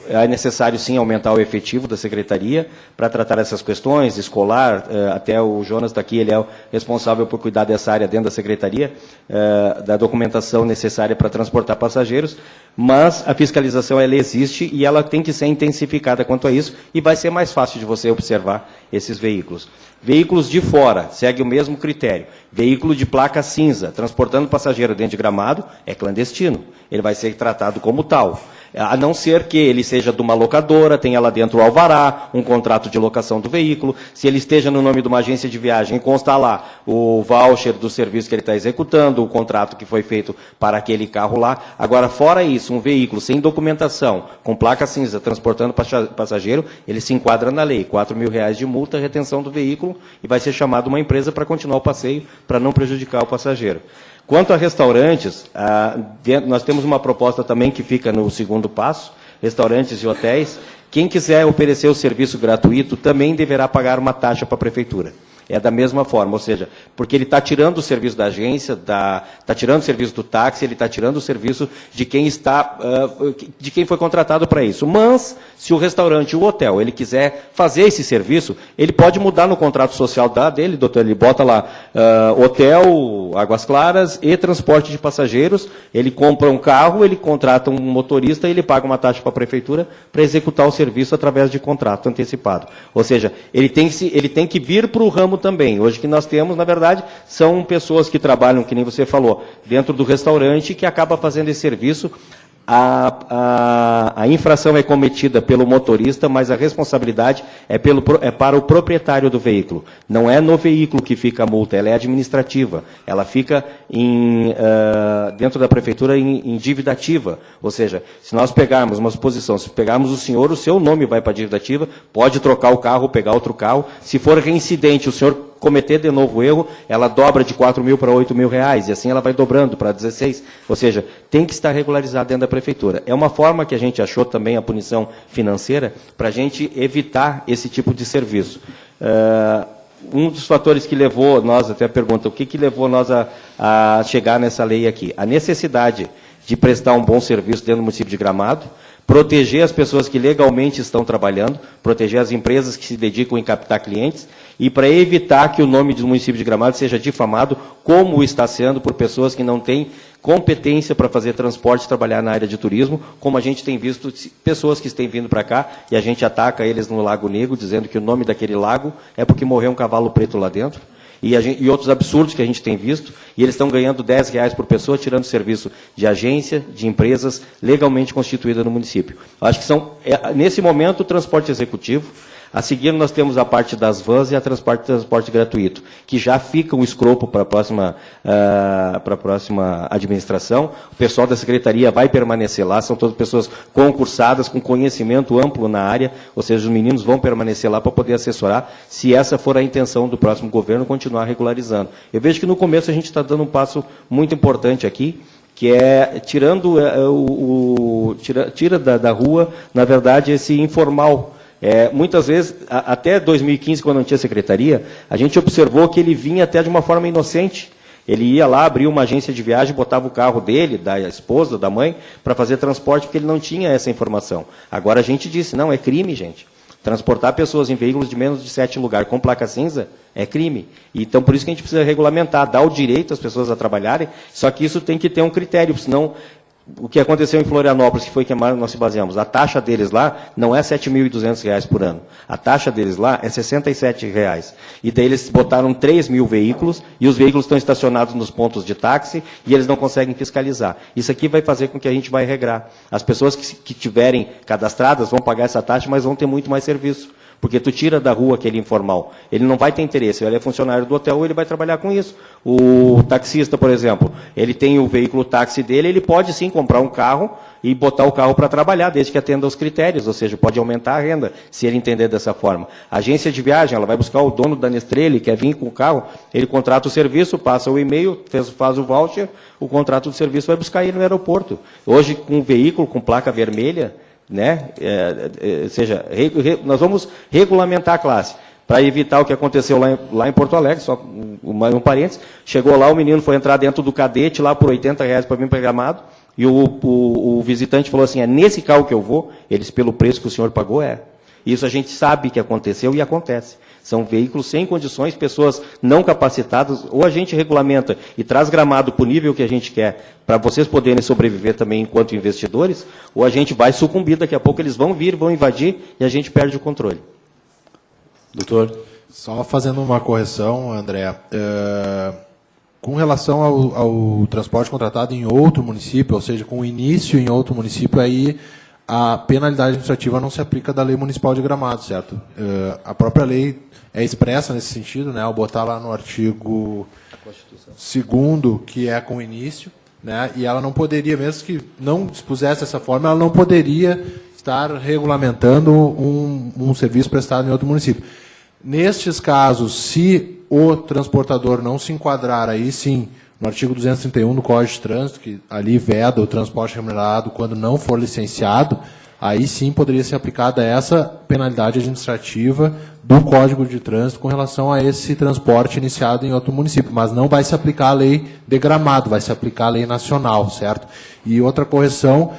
É necessário, sim, aumentar o efetivo da secretaria para tratar essas questões, escolar, até o Jonas está aqui, ele é o responsável por cuidar dessa área dentro da secretaria, da documentação necessária para transportar passageiros, mas a fiscalização ela existe e ela tem que ser intensificada quanto a isso e vai ser mais fácil de você observar esses veículos. Veículos de fora, segue o mesmo critério. Veículo de placa cinza, transportando passageiro dentro de Gramado, é clandestino. Ele vai ser tratado como tal. A não ser que ele seja de uma locadora, tenha lá dentro o alvará, um contrato de locação do veículo. Se ele esteja no nome de uma agência de viagem, consta lá o voucher do serviço que ele está executando, o contrato que foi feito para aquele carro lá. Agora, fora isso, um veículo sem documentação, com placa cinza, transportando passageiro, ele se enquadra na lei. R$4.000 de multa, retenção do veículo, e vai ser chamado uma empresa para continuar o passeio, para não prejudicar o passageiro. Quanto a restaurantes, nós temos uma proposta também que fica no segundo passo, restaurantes e hotéis. Quem quiser oferecer o serviço gratuito também deverá pagar uma taxa para a prefeitura. É da mesma forma, ou seja, porque ele está tirando o serviço da agência, está tirando o serviço do táxi, ele está tirando o serviço de quem de quem foi contratado para isso. Mas, se o restaurante, o hotel, ele quiser fazer esse serviço, ele pode mudar no contrato social dele, doutor, ele bota lá hotel, Águas Claras e transporte de passageiros, ele compra um carro, ele contrata um motorista e ele paga uma taxa para a prefeitura para executar o serviço através de contrato antecipado. Ou seja, ele tem que vir para o ramo também. Hoje que nós temos, na verdade, são pessoas que trabalham, que nem você falou, dentro do restaurante, que acaba fazendo esse serviço. A infração é cometida pelo motorista, mas a responsabilidade é para o proprietário do veículo. Não é no veículo que fica a multa, ela é administrativa. Ela fica dentro da prefeitura em dívida ativa. Ou seja, se nós pegarmos uma suposição, se pegarmos o senhor, o seu nome vai para a dívida ativa, pode trocar o carro, pegar outro carro. Se for reincidente, o senhor cometer de novo o erro, ela dobra de R$4.000 para R$8.000, e assim ela vai dobrando para 16. Ou seja, tem que estar regularizado dentro da prefeitura. É uma forma que a gente achou também a punição financeira para a gente evitar esse tipo de serviço. Um dos fatores que levou nós, até a pergunta, o que levou nós a chegar nessa lei aqui? A necessidade de prestar um bom serviço dentro do município de Gramado, proteger as pessoas que legalmente estão trabalhando, proteger as empresas que se dedicam em captar clientes, e para evitar que o nome do município de Gramado seja difamado, como está sendo por pessoas que não têm competência para fazer transporte e trabalhar na área de turismo, como a gente tem visto pessoas que têm vindo para cá e a gente ataca eles no Lago Negro, dizendo que o nome daquele lago é porque morreu um cavalo preto lá dentro. E outros absurdos que a gente tem visto, e eles estão ganhando R$10 por pessoa, tirando serviço de agência, de empresas legalmente constituídas no município. Acho que nesse momento, o transporte executivo. A seguir, nós temos a parte das vans e a transporte gratuito, que já fica um escopo para a próxima administração. O pessoal da secretaria vai permanecer lá, são todas pessoas concursadas, com conhecimento amplo na área, ou seja, os meninos vão permanecer lá para poder assessorar, se essa for a intenção do próximo governo, continuar regularizando. Eu vejo que no começo a gente está dando um passo muito importante aqui, que é tirando tira da rua, na verdade, esse informal. Muitas vezes, até 2015, quando não tinha secretaria, a gente observou que ele vinha até de uma forma inocente. Ele ia lá, abria uma agência de viagem, botava o carro dele, da esposa, da mãe, para fazer transporte, porque ele não tinha essa informação. Agora a gente disse, não, é crime, gente. Transportar pessoas em veículos de menos de 7 lugares com placa cinza é crime. Então, por isso que a gente precisa regulamentar, dar o direito às pessoas a trabalharem, só que isso tem que ter um critério, senão o que aconteceu em Florianópolis, que foi que nós se baseamos, a taxa deles lá não é R$ 7.200 por ano. A taxa deles lá é R$ 67. E daí eles botaram 3 mil veículos, e os veículos estão estacionados nos pontos de táxi, e eles não conseguem fiscalizar. Isso aqui vai fazer com que a gente vai regrar. As pessoas que tiverem cadastradas vão pagar essa taxa, mas vão ter muito mais serviço. Porque tu tira da rua aquele informal. Ele não vai ter interesse, ele é funcionário do hotel, ele vai trabalhar com isso. O taxista, por exemplo, ele tem o veículo táxi dele, ele pode sim comprar um carro e botar o carro para trabalhar, desde que atenda aos critérios, ou seja, pode aumentar a renda, se ele entender dessa forma. A agência de viagem, ela vai buscar o dono da Nestlé, ele quer vir com o carro, ele contrata o serviço, passa o e-mail, faz o voucher, o contrato de serviço vai buscar ele no aeroporto. Hoje, com um veículo com placa vermelha, né? Ou seja, nós vamos regulamentar a classe, para evitar o que aconteceu lá em Porto Alegre, só um parênteses, chegou lá, o menino foi entrar dentro do cadete, lá por R$80 para vir para Gramado, e o visitante falou assim, é nesse carro que eu vou? Eles, pelo preço que o senhor pagou, é. Isso a gente sabe que aconteceu e acontece. São veículos sem condições, pessoas não capacitadas, ou a gente regulamenta e traz Gramado para o nível que a gente quer, para vocês poderem sobreviver também enquanto investidores, ou a gente vai sucumbir, daqui a pouco eles vão vir, vão invadir, e a gente perde o controle. Doutor? Só fazendo uma correção, André, com relação ao transporte contratado em outro município, ou seja, com início em outro município, aí a penalidade administrativa não se aplica da Lei Municipal de Gramado, certo? A própria lei é expressa nesse sentido, né, ao botar lá no artigo 2º, que é com início, né, e ela não poderia, mesmo que não dispusesse dessa forma, ela não poderia estar regulamentando um serviço prestado em outro município. Nestes casos, se o transportador não se enquadrar, aí sim, no artigo 231 do Código de Trânsito, que ali veda o transporte remunerado quando não for licenciado, aí sim poderia ser aplicada essa penalidade administrativa do Código de Trânsito com relação a esse transporte iniciado em outro município, mas não vai se aplicar a lei de Gramado, vai se aplicar a lei nacional, certo? E outra correção,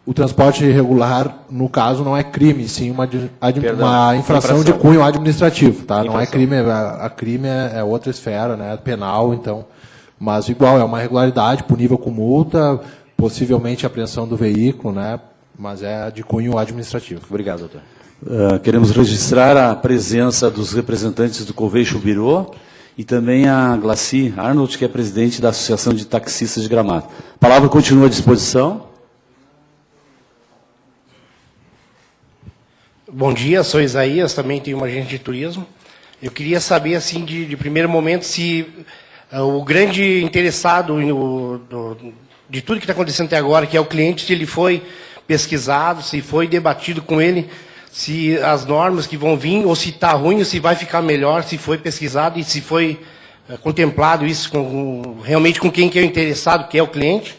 o transporte irregular, no caso, não é crime, sim uma infração de cunho administrativo, tá? Não é crime, a crime é outra esfera, né, penal, então, mas igual, é uma irregularidade punível com multa, possivelmente apreensão do veículo, né, mas é de cunho administrativo. Obrigado, doutor. Queremos registrar a presença dos representantes do Coveixo Bureau e também a Glaci Arnold, que é presidente da Associação de Taxistas de Gramado. A palavra continua à disposição. Bom dia, sou Isaías, também tenho uma agência de turismo. Eu queria saber, assim, de primeiro momento, se o grande interessado de tudo que está acontecendo até agora, que é o cliente, se ele foi pesquisado, se foi debatido com ele, se as normas que vão vir, ou se está ruim, ou se vai ficar melhor, se foi pesquisado e se foi contemplado isso realmente com quem que é o interessado, que é o cliente.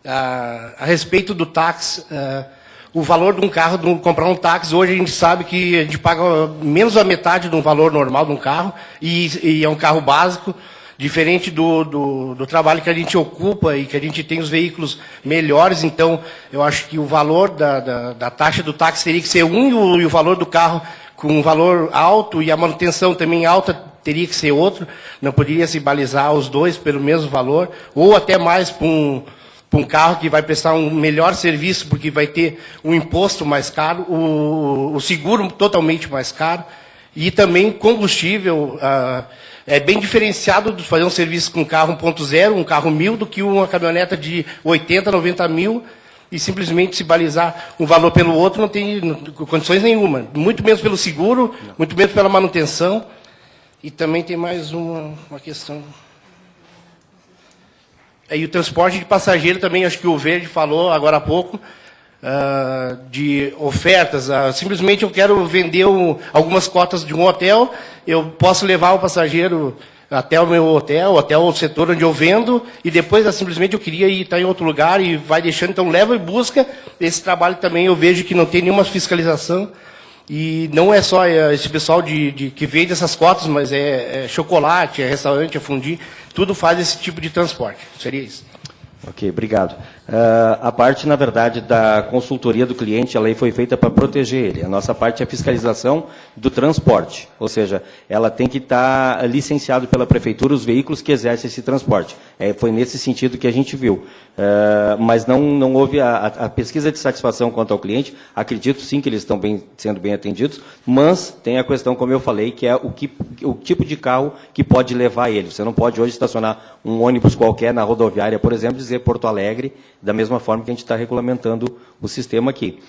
A respeito do táxi, o valor de um carro, comprar um táxi, hoje a gente sabe que a gente paga menos da metade de um valor normal de um carro, e é um carro básico, diferente do trabalho que a gente ocupa e que a gente tem os veículos melhores. Então, eu acho que o valor da taxa do táxi teria que ser um, e o valor do carro com um valor alto, e a manutenção também alta teria que ser outro. Não poderia se balizar os dois pelo mesmo valor, ou até mais para um carro que vai prestar um melhor serviço, porque vai ter um imposto mais caro, o seguro totalmente mais caro, e também combustível. É bem diferenciado de fazer um serviço com um carro 1.0, um carro 1000, do que uma caminhoneta de 80, 90 mil, e simplesmente se balizar um valor pelo outro não tem condições nenhuma. Muito menos pelo seguro, muito menos pela manutenção. E também tem mais uma questão. E o transporte de passageiro também, acho que o Verde falou agora há pouco, de ofertas. Simplesmente eu quero vender algumas cotas de um hotel, eu posso levar o passageiro até o meu hotel, até o setor onde eu vendo, e depois simplesmente eu queria estar em outro lugar, e vai deixando, então leva e busca. Esse trabalho também eu vejo que não tem nenhuma fiscalização, e não é só esse pessoal que vende essas cotas, mas é chocolate, é restaurante, é fundi, tudo faz esse tipo de transporte. Seria isso. Ok, obrigado. A parte, na verdade, da consultoria do cliente, a lei foi feita para proteger ele. A nossa parte é a fiscalização do transporte, ou seja, ela tem que estar licenciado pela prefeitura os veículos que exercem esse transporte. Foi nesse sentido que a gente viu. Mas não houve a pesquisa de satisfação quanto ao cliente. Acredito sim que eles estão sendo bem atendidos, mas tem a questão, como eu falei, que é o tipo de carro que pode levar ele. Você não pode hoje estacionar um ônibus qualquer na rodoviária, por exemplo, dizer Porto Alegre, da mesma forma que a gente está regulamentando o sistema aqui.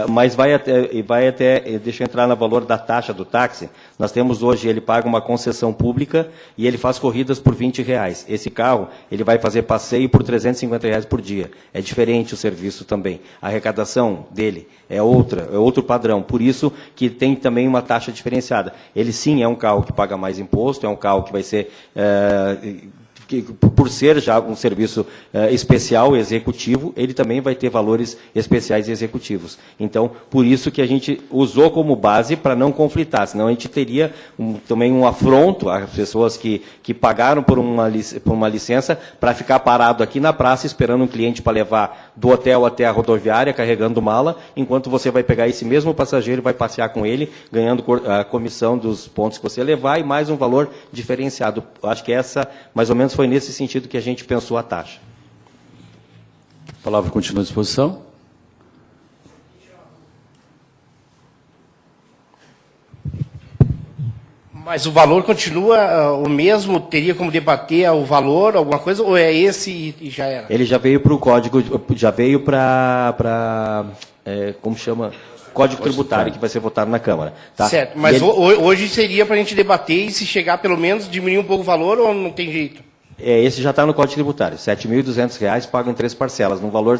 Mas vai até, deixa eu entrar no valor da taxa do táxi. Nós temos hoje, ele paga uma concessão pública e ele faz corridas por R$20. Esse carro, ele vai fazer passeio por R$350 por dia. É diferente o serviço também. A arrecadação dele é outro padrão. Por isso que tem também uma taxa diferenciada. Ele sim é um carro que paga mais imposto, é um carro que vai ser... por ser já um serviço especial e executivo, ele também vai ter valores especiais e executivos. Então, por isso que a gente usou como base para não conflitar, senão a gente teria também um afronto às pessoas que pagaram por uma licença para ficar parado aqui na praça esperando um cliente para levar do hotel até a rodoviária, carregando mala, enquanto você vai pegar esse mesmo passageiro e vai passear com ele, ganhando a comissão dos pontos que você levar e mais um valor diferenciado. Acho que essa, mais ou menos, foi nesse sentido que a gente pensou a taxa. A palavra continua à disposição. Mas o valor continua o mesmo? Teria como debater o valor, alguma coisa, ou é esse e já era? Ele já veio para o código, já veio para como chama? Código tributário, que vai ser votado na Câmara. Tá? Certo, mas hoje seria para a gente debater e se chegar pelo menos diminuir um pouco o valor ou não tem jeito? Esse já está no Código Tributário, R$ 7.200 pagam em 3 parcelas, num valor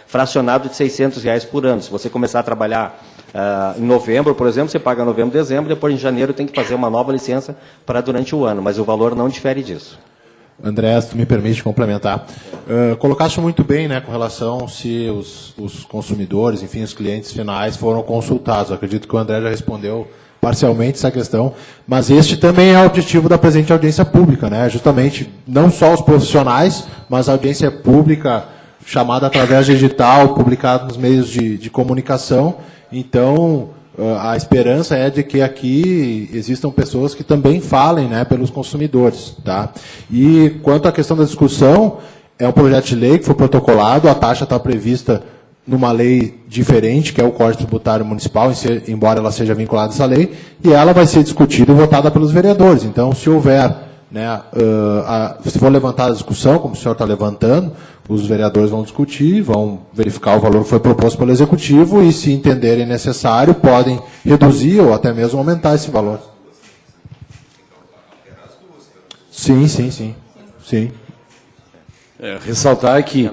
fracionado de R$ 600 por ano. Se você começar a trabalhar em novembro, por exemplo, você paga novembro, dezembro, depois em janeiro tem que fazer uma nova licença para durante o ano, mas o valor não difere disso. André, se tu me permite complementar. Colocaste muito bem, né, com relação se os consumidores, enfim, os clientes finais foram consultados. Eu acredito que o André já respondeu parcialmente essa questão, mas este também é o objetivo da presente audiência pública, né? Justamente não só os profissionais, mas a audiência pública chamada através digital, publicada nos meios de comunicação. Então, a esperança é de que aqui existam pessoas que também falem, né, pelos consumidores, tá? E quanto à questão da discussão, é um projeto de lei que foi protocolado, a taxa está prevista numa lei diferente, que é o Código Tributário Municipal, embora ela seja vinculada a essa lei, e ela vai ser discutida e votada pelos vereadores. Então, se houver, né, se for levantada a discussão, como o senhor está levantando, os vereadores vão discutir, vão verificar o valor que foi proposto pelo Executivo e, se entenderem necessário, podem reduzir ou até mesmo aumentar esse valor. Sim. Ressaltar que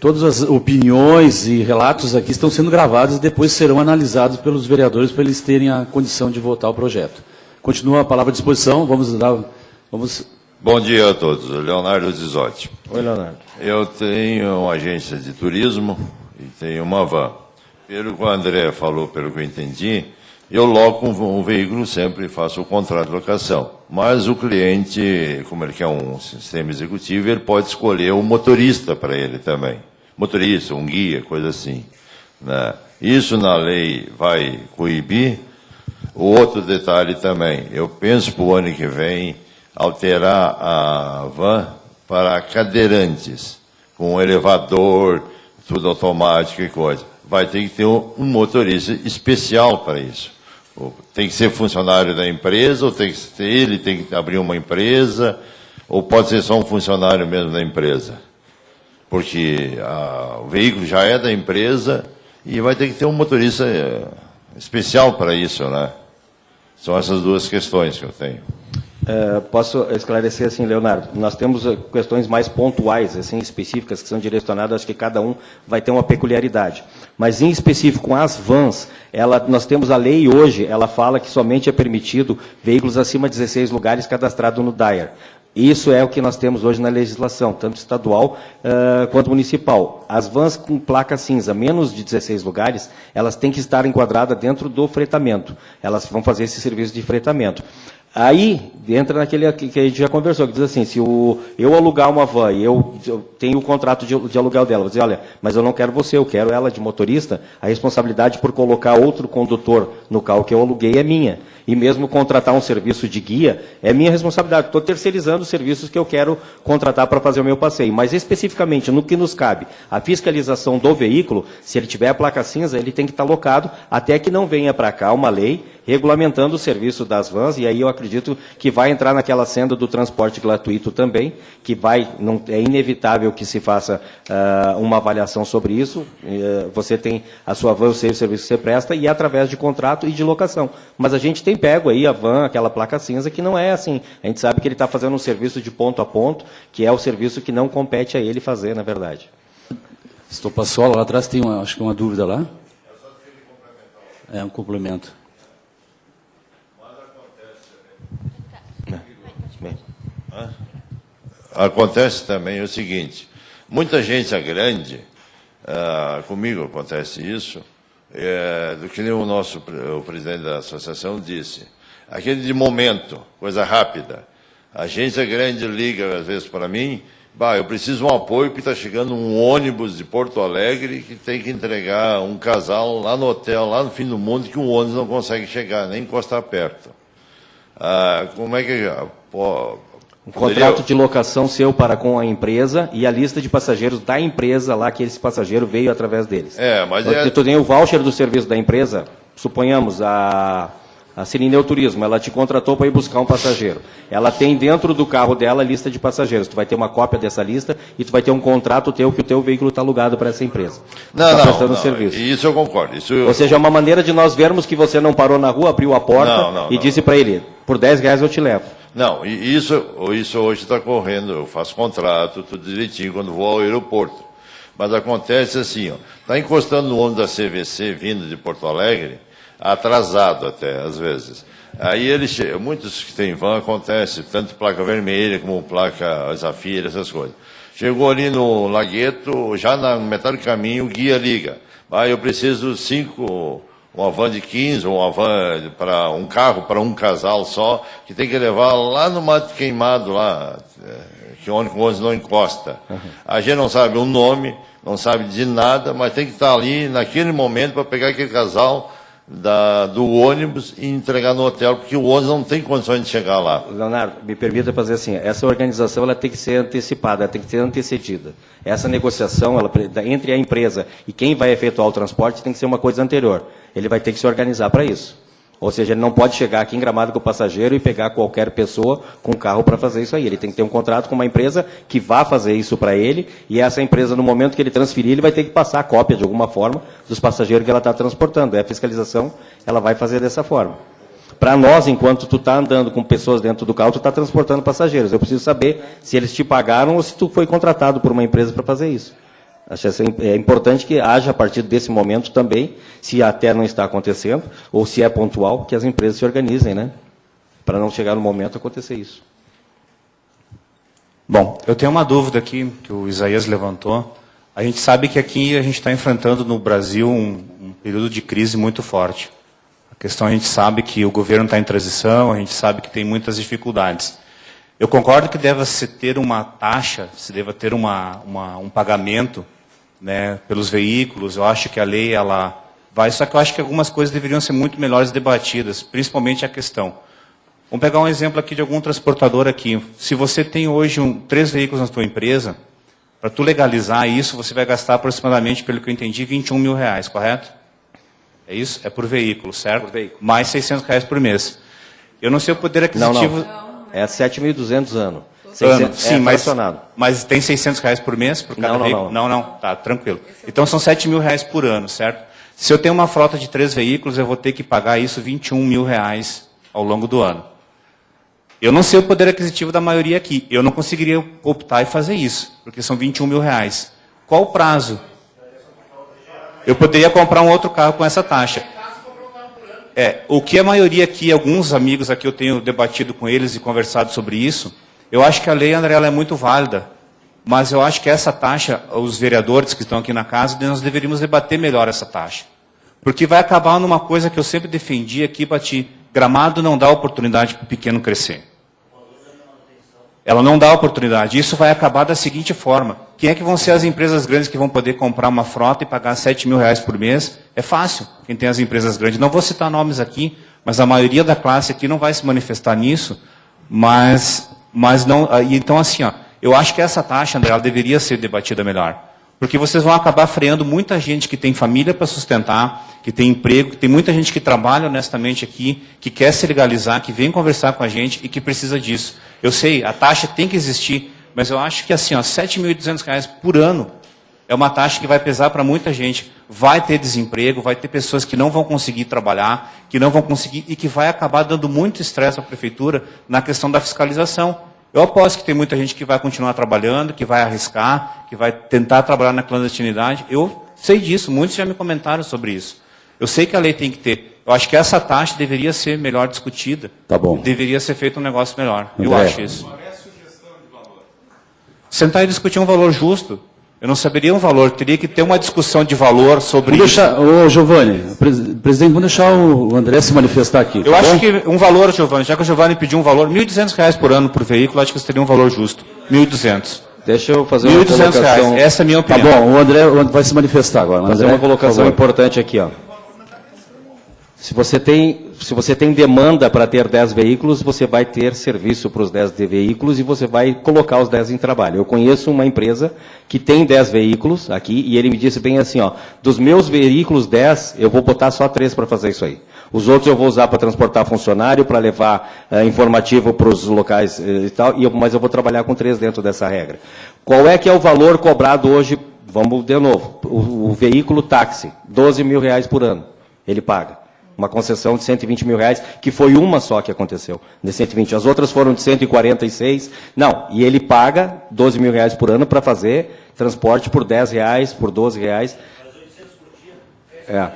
todas as opiniões e relatos aqui estão sendo gravados e depois serão analisados pelos vereadores para eles terem a condição de votar o projeto. Continua a palavra à disposição. Vamos. Bom dia a todos. Leonardo Zizotti. Oi, Leonardo. Eu tenho uma agência de turismo e tenho uma van. Pelo que o André falou, pelo que eu entendi, eu loco um veículo sempre e faço o contrato de locação. Mas o cliente, como ele quer um sistema executivo, ele pode escolher um motorista para ele também. Motorista, um guia, coisa assim, né? Isso na lei vai coibir. O outro detalhe também, eu penso para o ano que vem alterar a van para cadeirantes, com elevador, tudo automático e coisa. Vai ter que ter um motorista especial para isso. Tem que ser funcionário da empresa, ou ele tem que abrir uma empresa, ou pode ser só um funcionário mesmo da empresa. Porque o veículo já é da empresa e vai ter que ter um motorista especial para isso, né? São essas duas questões que eu tenho. Posso esclarecer assim, Leonardo? Nós temos questões mais pontuais, assim, específicas, que são direcionadas, acho que cada um vai ter uma peculiaridade. Mas, em específico, com as vans, nós temos a lei hoje, ela fala que somente é permitido veículos acima de 16 lugares cadastrados no DAER. Isso é o que nós temos hoje na legislação, tanto estadual quanto municipal. As vans com placa cinza, menos de 16 lugares, elas têm que estar enquadradas dentro do fretamento. Elas vão fazer esse serviço de fretamento. Aí entra naquele que a gente já conversou, que diz assim, se eu alugar uma van e eu tenho o contrato de aluguel dela, vou dizer, olha, mas eu não quero você, eu quero ela de motorista, a responsabilidade por colocar outro condutor no carro que eu aluguei é minha. E mesmo contratar um serviço de guia é minha responsabilidade. Estou terceirizando os serviços que eu quero contratar para fazer o meu passeio. Mas especificamente no que nos cabe, a fiscalização do veículo, se ele tiver a placa cinza, ele tem que estar locado até que não venha para cá uma lei regulamentando o serviço das vans, e aí eu acredito que vai entrar naquela senda do transporte gratuito também, que é inevitável que se faça uma avaliação sobre isso. Você tem a sua van, o serviço que você presta, e é através de contrato e de locação. Mas a gente tem pego aí a van, aquela placa cinza, que não é assim. A gente sabe que ele está fazendo um serviço de ponto a ponto, que é o serviço que não compete a ele fazer, na verdade. Estou Passola, lá atrás tem acho que uma dúvida lá. É um complemento. Acontece também o seguinte, muita agência grande, comigo acontece isso, do que nem o presidente da associação disse, aquele de momento, coisa rápida. A agência grande liga às vezes para mim, eu preciso de um apoio porque está chegando um ônibus de Porto Alegre que tem que entregar um casal lá no hotel, lá no fim do mundo, que o ônibus não consegue chegar, nem encostar perto. Como é que... Um contrato de locação seu para com a empresa e a lista de passageiros da empresa lá, que esse passageiro veio através deles. Tu tem o voucher do serviço da empresa, suponhamos, a Cirineu Turismo, ela te contratou para ir buscar um passageiro. Ela tem dentro do carro dela a lista de passageiros. Tu vai ter uma cópia dessa lista e tu vai ter um contrato teu que o teu veículo está alugado para essa empresa. Não, serviço. Isso eu concordo. Ou seja, é uma maneira de nós vermos que você não parou na rua, abriu a porta e disse para ele, por R$10 eu te levo. Não, isso hoje está correndo, eu faço contrato, tudo direitinho, quando vou ao aeroporto. Mas acontece assim, está encostando no ônibus da CVC vindo de Porto Alegre, atrasado até, às vezes. Aí muitos que têm van acontece, tanto placa vermelha como placa Zafira, essas coisas. Chegou ali no Lagueto, já na metade do caminho, o guia liga. Eu preciso uma van de 15, uma van para um carro, para um casal só, que tem que levar lá no Mato Queimado, lá, que o ônibus não encosta. A gente não sabe o nome, não sabe de nada, mas tem que estar ali naquele momento para pegar aquele casal do ônibus e entregar no hotel, porque o ônibus não tem condições de chegar lá. Leonardo, me permita fazer assim, essa organização ela tem que ser antecipada, ela tem que ser antecedida. Essa negociação entre a empresa e quem vai efetuar o transporte tem que ser uma coisa anterior. Ele vai ter que se organizar para isso. Ou seja, ele não pode chegar aqui em Gramado com o passageiro e pegar qualquer pessoa com carro para fazer isso aí. Ele tem que ter um contrato com uma empresa que vá fazer isso para ele, e essa empresa, no momento que ele transferir, ele vai ter que passar a cópia, de alguma forma, dos passageiros que ela está transportando. A fiscalização, ela vai fazer dessa forma. Para nós, enquanto tu está andando com pessoas dentro do carro, tu está transportando passageiros. Eu preciso saber se eles te pagaram ou se tu foi contratado por uma empresa para fazer isso. Acho que é importante que haja, a partir desse momento também, se até não está acontecendo, ou se é pontual, que as empresas se organizem, né? Para não chegar no momento acontecer isso. Bom, eu tenho uma dúvida aqui, que o Isaías levantou. A gente sabe que aqui a gente está enfrentando no Brasil um período de crise muito forte. A questão, a gente sabe que o governo está em transição, a gente sabe que tem muitas dificuldades. Eu concordo que deva-se ter uma taxa, se deva ter um pagamento, né, pelos veículos. Eu acho que a lei ela vai, só que eu acho que algumas coisas deveriam ser muito melhores debatidas, principalmente a questão. Vamos pegar um exemplo aqui de algum transportador aqui. Se você tem hoje 3 veículos na sua empresa, para tu legalizar isso, você vai gastar aproximadamente, pelo que eu entendi, R$21 mil, correto? É isso? É por veículo, certo? Por veículo. Mais R$600 por mês. Eu não sei o poder aquisitivo... Não. É 7.200 ano. Sim, mas tem R$600 por mês por cada veículo? Não, tá, tranquilo. Então são R$7 mil por ano, certo? Se eu tenho uma frota de 3 veículos, eu vou ter que pagar isso R$21 mil ao longo do ano. Eu não sei o poder aquisitivo da maioria aqui. Eu não conseguiria optar e fazer isso, porque são R$21 mil. Qual o prazo? Eu poderia comprar um outro carro com essa taxa. O que a maioria aqui, alguns amigos aqui, eu tenho debatido com eles e conversado sobre isso, eu acho que a lei, André, ela é muito válida, mas eu acho que essa taxa, os vereadores que estão aqui na casa, nós deveríamos debater melhor essa taxa. Porque vai acabar numa coisa que eu sempre defendi aqui, bati, Gramado não dá oportunidade para o pequeno crescer. Ela não dá oportunidade. Isso vai acabar da seguinte forma. Quem é que vão ser as empresas grandes que vão poder comprar uma frota e pagar R$7.000 por mês? É fácil, quem tem as empresas grandes. Não vou citar nomes aqui, mas a maioria da classe aqui não vai se manifestar nisso. Mas não. Então, assim, ó, eu acho que essa taxa, André, ela deveria ser debatida melhor. Porque vocês vão acabar freando muita gente que tem família para sustentar, que tem emprego, que tem muita gente que trabalha honestamente aqui, que quer se legalizar, que vem conversar com a gente e que precisa disso. Eu sei, a taxa tem que existir, mas eu acho que assim, ó, R$7.200 por ano é uma taxa que vai pesar para muita gente. Vai ter desemprego, vai ter pessoas que não vão conseguir trabalhar, que não vão conseguir e que vai acabar dando muito estresse à prefeitura na questão da fiscalização. Eu aposto que tem muita gente que vai continuar trabalhando, que vai arriscar, que vai tentar trabalhar na clandestinidade. Eu sei disso, muitos já me comentaram sobre isso. Eu sei que a lei tem que ter. Eu acho que essa taxa deveria ser melhor discutida. Tá bom. Deveria ser feito um negócio melhor. Eu André. acho isso. Sentar e discutir um valor justo. Eu não saberia um valor. Teria que ter uma discussão de valor sobre Vamos isso. deixar, ô Giovanni, presidente, vamos deixar o André se manifestar aqui. Eu tá acho bom? que um valor, Giovanni, já que o Giovanni pediu um valor, R$1.200 por ano por veículo, acho que isso teria um valor justo. 1.200. Deixa eu fazer uma R$1.200. colocação. Essa é a minha Tá opinião. bom, o André vai se manifestar agora. Fazer André, uma colocação por favor. importante aqui, ó. Se você tem demanda para ter 10 veículos, você vai ter serviço para os 10 veículos e você vai colocar os 10 em trabalho. Eu conheço uma empresa que tem 10 veículos aqui e ele me disse bem assim, ó, dos meus veículos 10, eu vou botar só 3 para fazer isso aí. Os outros eu vou usar para transportar funcionário, para levar informativo para os locais e tal, mas eu vou trabalhar com 3 dentro dessa regra. Qual é que é o valor cobrado hoje? Vamos de novo. O veículo táxi, R$12.000 por ano, ele paga. Uma concessão de R$120.000, que foi uma só que aconteceu, de 120. As outras foram de 146. Não, e ele paga R$12.000 por ano para fazer transporte por R$10, por R$12. É.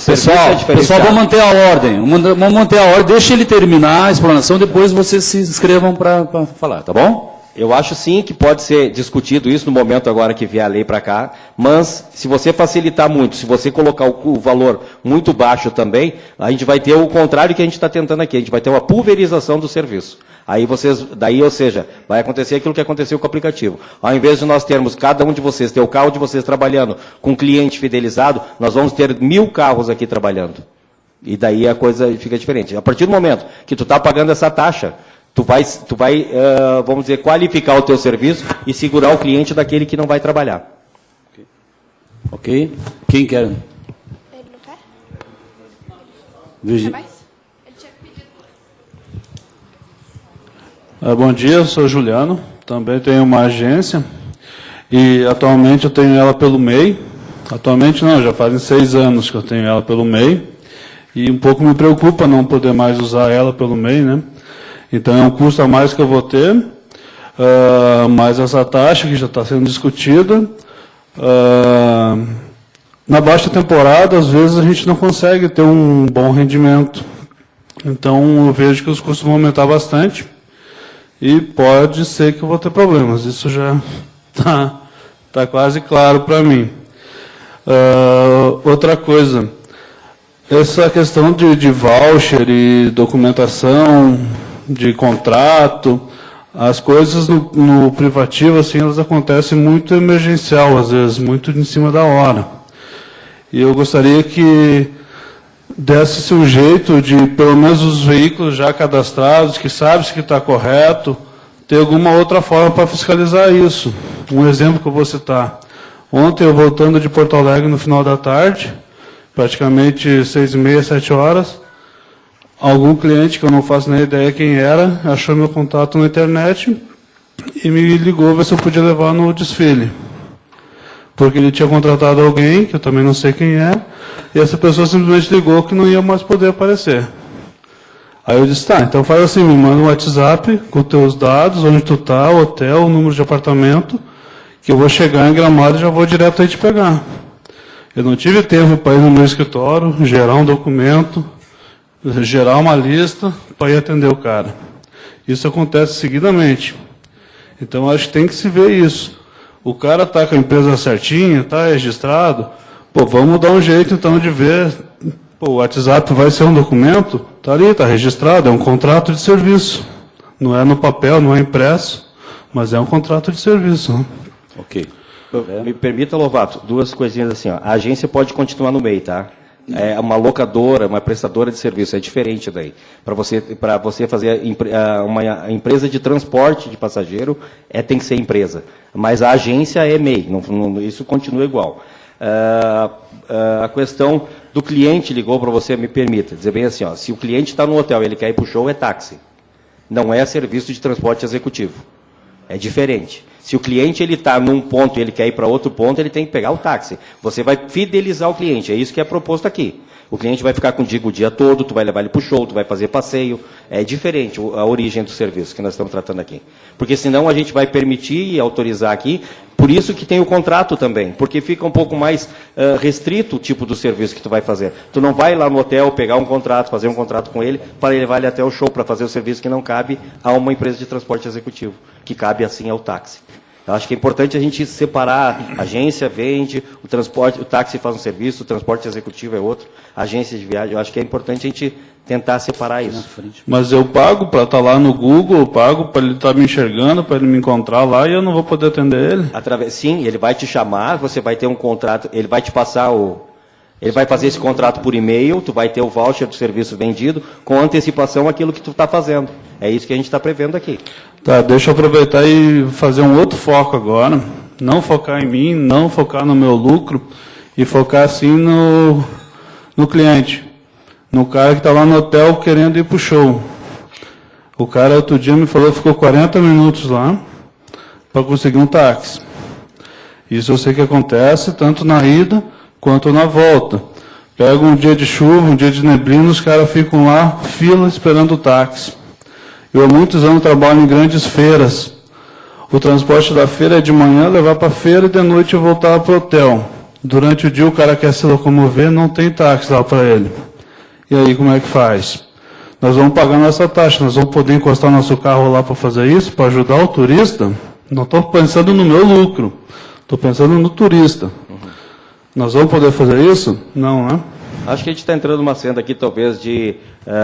Pessoal, vamos manter a ordem. Vamos manter a ordem. Deixa ele terminar a explanação, depois vocês se inscrevam para falar, tá bom? Eu acho sim que pode ser discutido isso no momento agora que vier a lei para cá, mas se você facilitar muito, se você colocar o valor muito baixo também, a gente vai ter o contrário que a gente está tentando aqui, a gente vai ter uma pulverização do serviço. Aí ou seja, vai acontecer aquilo que aconteceu com o aplicativo. Ao invés de nós termos, cada um de vocês, ter o carro de vocês trabalhando com cliente fidelizado, nós vamos ter 1.000 carros aqui trabalhando. E daí a coisa fica diferente. A partir do momento que tu está pagando essa taxa, tu vai, vamos dizer, qualificar o teu serviço e segurar o cliente daquele que não vai trabalhar. Ok? Quem quer? Ele não quer? Virgínia. Quer mais? Ele tinha pedido. Bom dia, eu sou Juliano, também tenho uma agência e atualmente eu tenho ela pelo MEI. Atualmente não, já fazem 6 anos que eu tenho ela pelo MEI e um pouco me preocupa não poder mais usar ela pelo MEI, né? Então é um custo a mais que eu vou ter, mais essa taxa que já está sendo discutida. Na baixa temporada, às vezes, a gente não consegue ter um bom rendimento. Então eu vejo que os custos vão aumentar bastante e pode ser que eu vou ter problemas. Isso já está quase claro para mim. Outra coisa, essa questão de voucher e documentação de contrato, as coisas no privativo, assim, elas acontecem muito emergencial, às vezes, muito em cima da hora. E eu gostaria que desse-se um jeito de, pelo menos os veículos já cadastrados, que sabe-se que está correto, ter alguma outra forma para fiscalizar isso. Um exemplo que eu vou citar. Ontem, eu voltando de Porto Alegre no final da tarde, praticamente 6h30, 7 horas, algum cliente, que eu não faço nem ideia quem era, achou meu contato na internet e me ligou ver se eu podia levar no desfile. Porque ele tinha contratado alguém, que eu também não sei quem é, e essa pessoa simplesmente ligou que não ia mais poder aparecer. Aí eu disse, tá, então faz assim, me manda um WhatsApp com os teus dados, onde tu tá, hotel, o número de apartamento, que eu vou chegar em Gramado e já vou direto aí te pegar. Eu não tive tempo para ir no meu escritório, gerar um documento, gerar uma lista para ir atender o cara. Isso acontece seguidamente. Então, acho que tem que se ver isso. O cara está com a empresa certinha, está registrado, pô, vamos dar um jeito, então, de ver Pô, o WhatsApp vai ser um documento? Está ali, está registrado, é um contrato de serviço. Não é no papel, não é impresso, mas é um contrato de serviço. Né? Ok. Me permita, Lovato, duas coisinhas assim. Ó. A agência pode continuar no MEI, tá? É uma locadora, uma prestadora de serviço, é diferente daí. Para você fazer uma empresa de transporte de passageiro, tem que ser empresa. Mas a agência é MEI, isso continua igual. A questão do cliente ligou para você, me permita dizer bem assim, ó, se o cliente está no hotel e ele quer ir para o show, é táxi. Não é serviço de transporte executivo. É diferente. Se o cliente está num ponto e ele quer ir para outro ponto, ele tem que pegar o táxi. Você vai fidelizar o cliente, é isso que é proposto aqui. O cliente vai ficar contigo o dia todo, tu vai levar ele para o show, tu vai fazer passeio. É diferente a origem do serviço que nós estamos tratando aqui. Porque senão a gente vai permitir e autorizar aqui, por isso que tem o contrato também, porque fica um pouco mais restrito o tipo do serviço que tu vai fazer. Tu não vai lá no hotel pegar um contrato, fazer um contrato com ele, para levar ele até o show, para fazer o serviço que não cabe a uma empresa de transporte executivo, que cabe assim ao táxi. Eu acho que é importante a gente separar. A agência vende, o táxi faz um serviço, o transporte executivo é outro, a agência de viagem. Eu acho que é importante a gente tentar separar isso. Mas eu pago para estar lá no Google, eu pago para ele estar me enxergando, para ele me encontrar lá e eu não vou poder atender ele? Sim, ele vai te chamar, você vai ter um contrato, ele vai te passar ele vai fazer esse contrato por e-mail, tu vai ter o voucher do serviço vendido, com antecipação aquilo que tu está fazendo. É isso que a gente está prevendo aqui. Tá, deixa eu aproveitar e fazer um outro foco agora. Não focar em mim, não focar no meu lucro, e focar assim no cliente. No cara que está lá no hotel querendo ir para o show. O cara outro dia me falou que ficou 40 minutos lá para conseguir um táxi. Isso eu sei que acontece tanto na ida quanto na volta. Pega um dia de chuva, um dia de neblina, os caras ficam lá, fila, esperando o táxi. Eu há muitos anos trabalho em grandes feiras. O transporte da feira é de manhã, levar para a feira e de noite eu voltar para o hotel. Durante o dia o cara quer se locomover, não tem táxi lá para ele. E aí como é que faz? Nós vamos pagar nossa taxa, nós vamos poder encostar nosso carro lá para fazer isso, para ajudar o turista? Não estou pensando no meu lucro, estou pensando no turista. Nós vamos poder fazer isso? Não, né? Acho que a gente está entrando numa senda aqui, talvez, de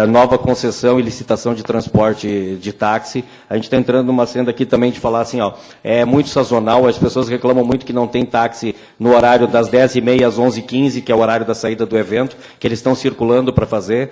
nova concessão e licitação de transporte de táxi. A gente está entrando numa senda aqui também de falar assim, ó, é muito sazonal, as pessoas reclamam muito que não tem táxi no horário das 10h30 às 11h15, que é o horário da saída do evento, que eles estão circulando para fazer,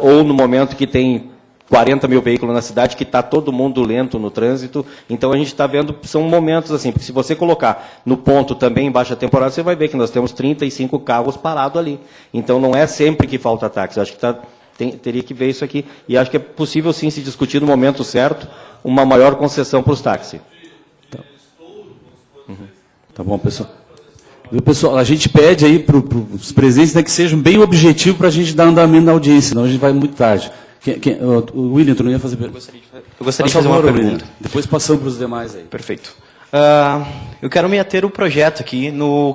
ou no momento que tem 40 mil veículos na cidade, que está todo mundo lento no trânsito. Então, a gente está vendo, são momentos assim, porque se você colocar no ponto também, em baixa temporada, você vai ver que nós temos 35 carros parados ali. Então, não é sempre que falta táxi. Acho que teria que ver isso aqui. E acho que é possível, sim, se discutir no momento certo, uma maior concessão para os táxis. Tá bom, pessoal. Viu, pessoal, a gente pede aí para os presentes, né, que sejam bem objetivos para a gente dar andamento na audiência, senão a gente vai muito tarde. O William, tu não ia fazer pergunta? Eu gostaria de fazer uma pergunta. Depois passamos para os demais aí. Perfeito. Eu quero me ater o projeto aqui no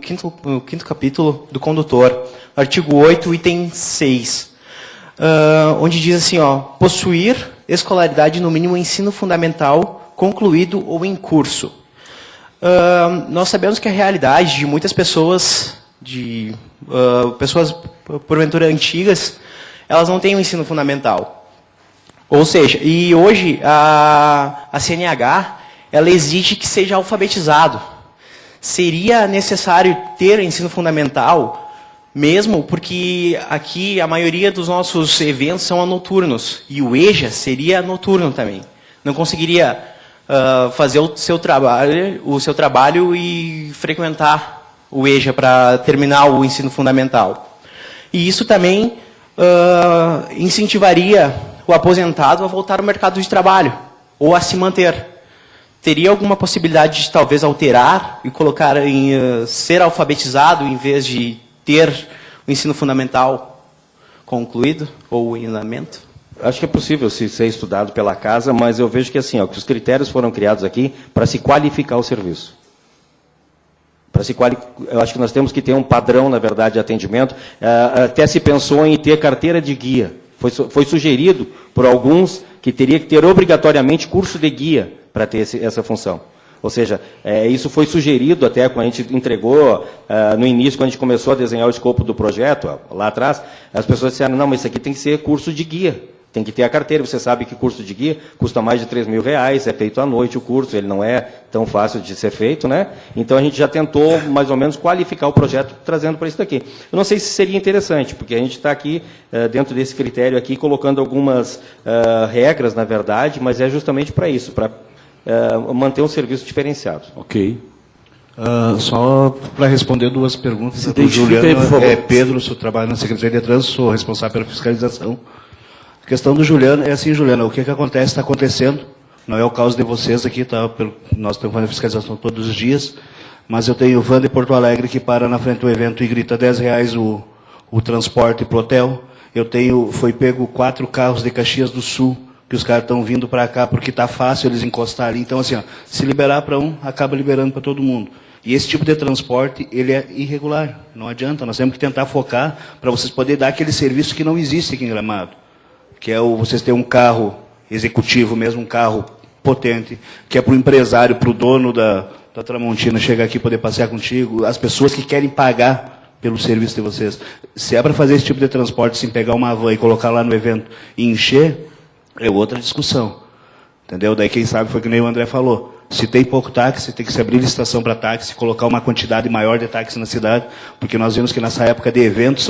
quinto capítulo do condutor, artigo 8, item 6, onde diz assim, ó, possuir escolaridade no mínimo ensino fundamental concluído ou em curso. Nós sabemos que a realidade de muitas pessoas, pessoas porventura antigas, elas não têm o ensino fundamental. Ou seja, e hoje a CNH, ela exige que seja alfabetizado. Seria necessário ter ensino fundamental, mesmo porque aqui a maioria dos nossos eventos são noturnos, e o EJA seria noturno também. Não conseguiria fazer o seu trabalho e frequentar o EJA para terminar o ensino fundamental. E isso também incentivaria o aposentado a voltar ao mercado de trabalho, ou a se manter. Teria alguma possibilidade de talvez alterar e colocar em ser alfabetizado em vez de ter o ensino fundamental concluído ou em andamento? Acho que é possível ser estudado pela casa, mas eu vejo que assim, ó, que os critérios foram criados aqui para se qualificar o serviço. Eu acho que nós temos que ter um padrão, na verdade, de atendimento. Até se pensou em ter carteira de guia. Foi sugerido por alguns que teria que ter obrigatoriamente curso de guia para ter essa função. Ou seja, isso foi sugerido até quando a gente entregou, no início, quando a gente começou a desenhar o escopo do projeto, lá atrás, as pessoas disseram, não, mas isso aqui tem que ser curso de guia, tem que ter a carteira. Você sabe que curso de guia custa mais de R$3.000, é feito à noite o curso, ele não é tão fácil de ser feito, né? Então a gente já tentou, mais ou menos, qualificar o projeto trazendo para isso daqui. Eu não sei se seria interessante, porque a gente está aqui, dentro desse critério aqui, colocando algumas regras, na verdade, mas é justamente para isso, para manter um serviço diferenciado. Ok. Só para responder duas perguntas. Se identifica aí, por favor. Pedro, sou trabalho na Secretaria de Trânsito, sou responsável pela fiscalização. A questão do Juliano é assim, Juliana, o que acontece, está acontecendo, não é o caso de vocês aqui, tá? Nós estamos fazendo fiscalização todos os dias, mas eu tenho o Van de Porto Alegre que para na frente do evento e grita R$10 o transporte pro hotel. Foi pego 4 carros de Caxias do Sul, que os caras estão vindo para cá porque está fácil eles encostar ali. Então, assim, ó, se liberar para um, acaba liberando para todo mundo. E esse tipo de transporte, ele é irregular, não adianta, nós temos que tentar focar para vocês poderem dar aquele serviço que não existe aqui em Gramado. Que é vocês terem um carro executivo mesmo, um carro potente, que é para o empresário, para o dono da Tramontina chegar aqui e poder passear contigo, as pessoas que querem pagar pelo serviço de vocês. Se é para fazer esse tipo de transporte, sem pegar uma van e colocar lá no evento e encher, é outra discussão. Entendeu? Daí quem sabe foi que nem o André falou. Se tem pouco táxi, tem que se abrir licitação para táxi, colocar uma quantidade maior de táxi na cidade, porque nós vimos que nessa época de eventos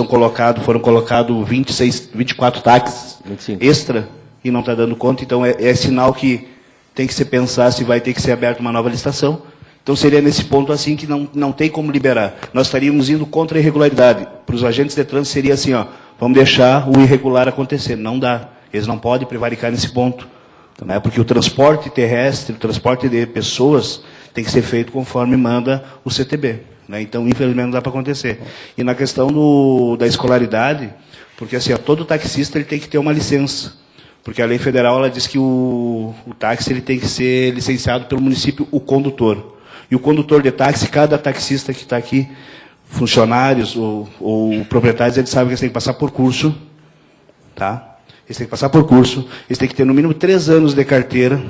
foram colocados 24 táxis 25. extra e não está dando conta. Então é sinal que tem que se pensar se vai ter que ser aberta uma nova licitação. Então seria nesse ponto assim que não tem como liberar. Nós estaríamos indo contra a irregularidade. Para os agentes de trânsito seria assim, ó, vamos deixar o irregular acontecer. Não dá. Eles não podem prevaricar nesse ponto. Né? Porque o transporte terrestre, o transporte de pessoas, tem que ser feito conforme manda o CTB. Né? Então, infelizmente, não dá para acontecer. E na questão da escolaridade, porque assim, ó, todo taxista ele tem que ter uma licença. Porque a lei federal ela diz que o táxi ele tem que ser licenciado pelo município, o condutor. E o condutor de táxi, cada taxista que está aqui, funcionários ou proprietários, eles sabem que eles têm que passar por curso, tá? Eles têm que passar por curso, eles têm que ter no mínimo 3 anos de carteira,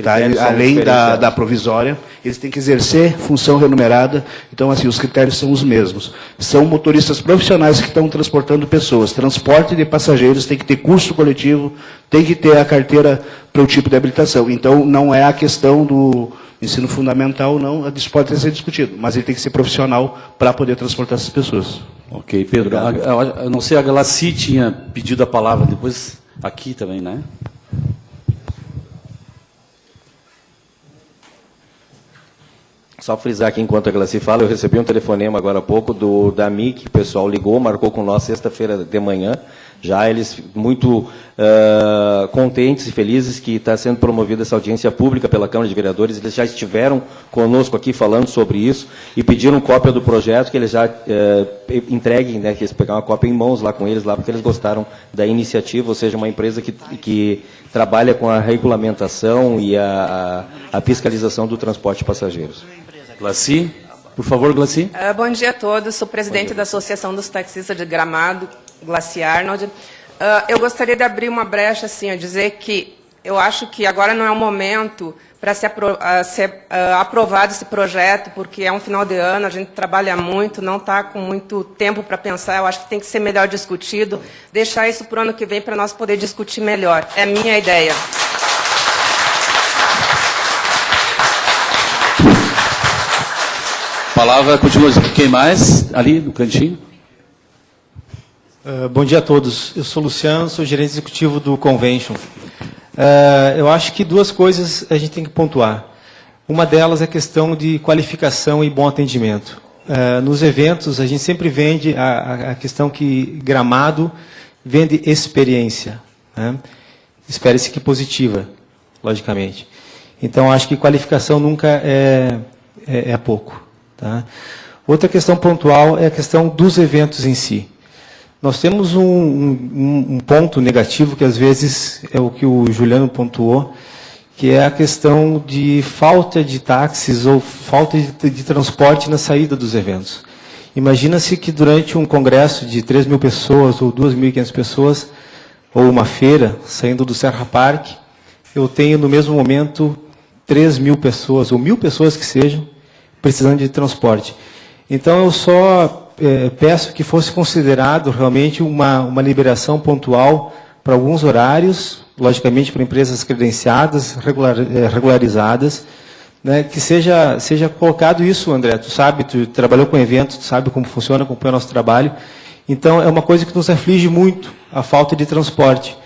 tá? Além da provisória, eles têm que exercer função remunerada. Então, assim, os critérios são os mesmos. São motoristas profissionais que estão transportando pessoas. Transporte de passageiros tem que ter curso coletivo, tem que ter a carteira para o tipo de habilitação. Então, não é a questão do ensino fundamental, não, isso pode ser discutido, mas ele tem que ser profissional para poder transportar essas pessoas. Ok, Pedro. Eu não sei, a Glaci tinha pedido a palavra, depois aqui também, né? Só frisar aqui, enquanto a Glaci fala, eu recebi um telefonema agora há pouco da MIC, o pessoal ligou, marcou com nós sexta-feira de manhã, já eles muito contentes e felizes que está sendo promovida essa audiência pública pela Câmara de Vereadores. Eles já estiveram conosco aqui falando sobre isso e pediram cópia do projeto, que eles já entreguem, né, que eles pegaram uma cópia em mãos lá com eles, lá, porque eles gostaram da iniciativa, ou seja, uma empresa que trabalha com a regulamentação e a fiscalização do transporte de passageiros. Glaci, por favor, Glaci. Bom dia a todos, sou presidente da Associação dos Taxistas de Gramado, Glaci Arnold. Eu gostaria de abrir uma brecha, assim, a dizer que eu acho que agora não é o momento para ser aprovado esse projeto, porque é um final de ano, a gente trabalha muito, não está com muito tempo para pensar, eu acho que tem que ser melhor discutido, deixar isso para o ano que vem para nós poder discutir melhor. É a minha ideia. Palavra continua. Quem mais? Ali no cantinho. Bom dia a todos. Eu sou Luciano, sou gerente executivo do Convention. Eu acho que 2 coisas a gente tem que pontuar. Uma delas é a questão de qualificação e bom atendimento. Nos eventos, a gente sempre vende a questão que Gramado vende experiência, né? Espere-se que positiva, logicamente. Então, acho que qualificação nunca é pouco. Tá? Outra questão pontual é a questão dos eventos em si. Nós temos um ponto negativo, que às vezes é o que o Juliano pontuou, que é a questão de falta de táxis ou falta de transporte na saída dos eventos. Imagina-se que durante um congresso de 3.000 pessoas ou 2.500 pessoas, ou uma feira, saindo do Serra Park, eu tenho no mesmo momento 3.000 pessoas, ou 1.000 pessoas que sejam, precisando de transporte. Então, eu só peço que fosse considerado realmente uma liberação pontual para alguns horários, logicamente para empresas credenciadas, regularizadas, né, que seja colocado isso, André. Tu sabe, tu trabalhou com eventos, tu sabe como funciona, acompanha o nosso trabalho. Então, é uma coisa que nos aflige muito, a falta de transporte.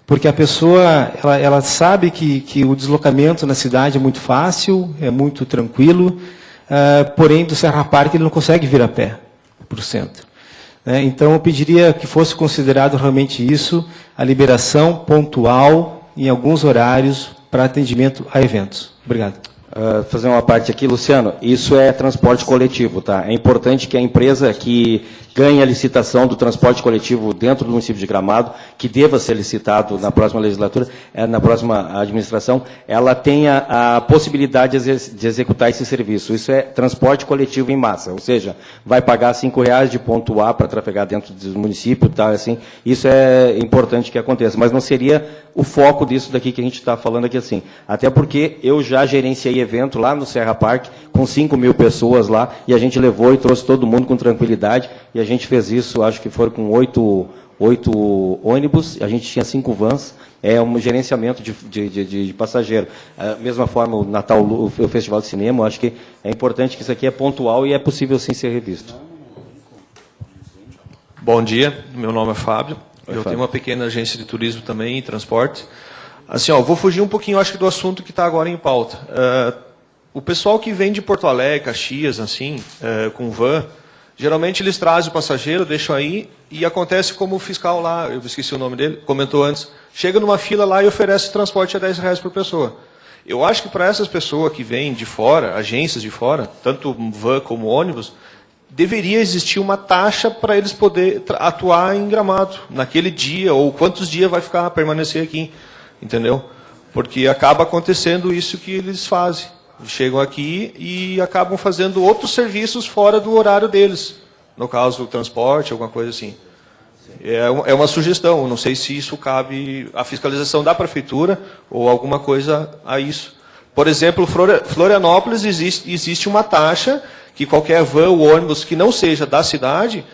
Porque a pessoa, ela sabe que o deslocamento na cidade é muito fácil, é muito tranquilo, porém, do Serra Parque ele não consegue vir a pé para o centro. Então, eu pediria que fosse considerado realmente isso, a liberação pontual em alguns horários para atendimento a eventos. Obrigado. Fazer uma parte aqui, Luciano, isso é transporte coletivo, tá? É importante que a empresa que ganha a licitação do transporte coletivo dentro do município de Gramado, que deva ser licitado na próxima legislatura, na próxima administração, ela tenha a possibilidade de executar esse serviço. Isso é transporte coletivo em massa, ou seja, vai pagar R$5 de ponto A para trafegar dentro do município, tá? Assim, isso é importante que aconteça, mas não seria o foco disso daqui que a gente está falando aqui assim. Até porque eu já gerenciei evento lá no Serra Parque, com 5.000 pessoas lá, e a gente levou e trouxe todo mundo com tranquilidade, e a gente fez isso, acho que foram com 8 ônibus, a gente tinha 5 vans, é um gerenciamento de passageiro. Da mesma forma, o Natal, o Festival de Cinema, eu acho que é importante que isso aqui é pontual e é possível sim ser revisto. Bom dia, meu nome é Fábio. Oi, eu Fábio. tenho uma pequena agência de turismo também e transporte. Assim, vou fugir um pouquinho, acho que do assunto que está agora em pauta. O pessoal que vem de Porto Alegre, Caxias, assim, com van, geralmente eles trazem o passageiro, deixam aí, e acontece como o fiscal lá, eu esqueci o nome dele, comentou antes, chega numa fila lá e oferece transporte a R$10 por pessoa. Eu acho que para essas pessoas que vêm de fora, agências de fora, tanto van como ônibus, deveria existir uma taxa para eles poderem atuar em Gramado, naquele dia, ou quantos dias vai ficar, permanecer aqui, entendeu? Porque acaba acontecendo isso que eles fazem. Chegam aqui e acabam fazendo outros serviços fora do horário deles. No caso, o transporte, alguma coisa assim. É uma sugestão, não sei se isso cabe à fiscalização da prefeitura ou alguma coisa a isso. Por exemplo, Florianópolis existe uma taxa que qualquer van ou ônibus que não seja da cidade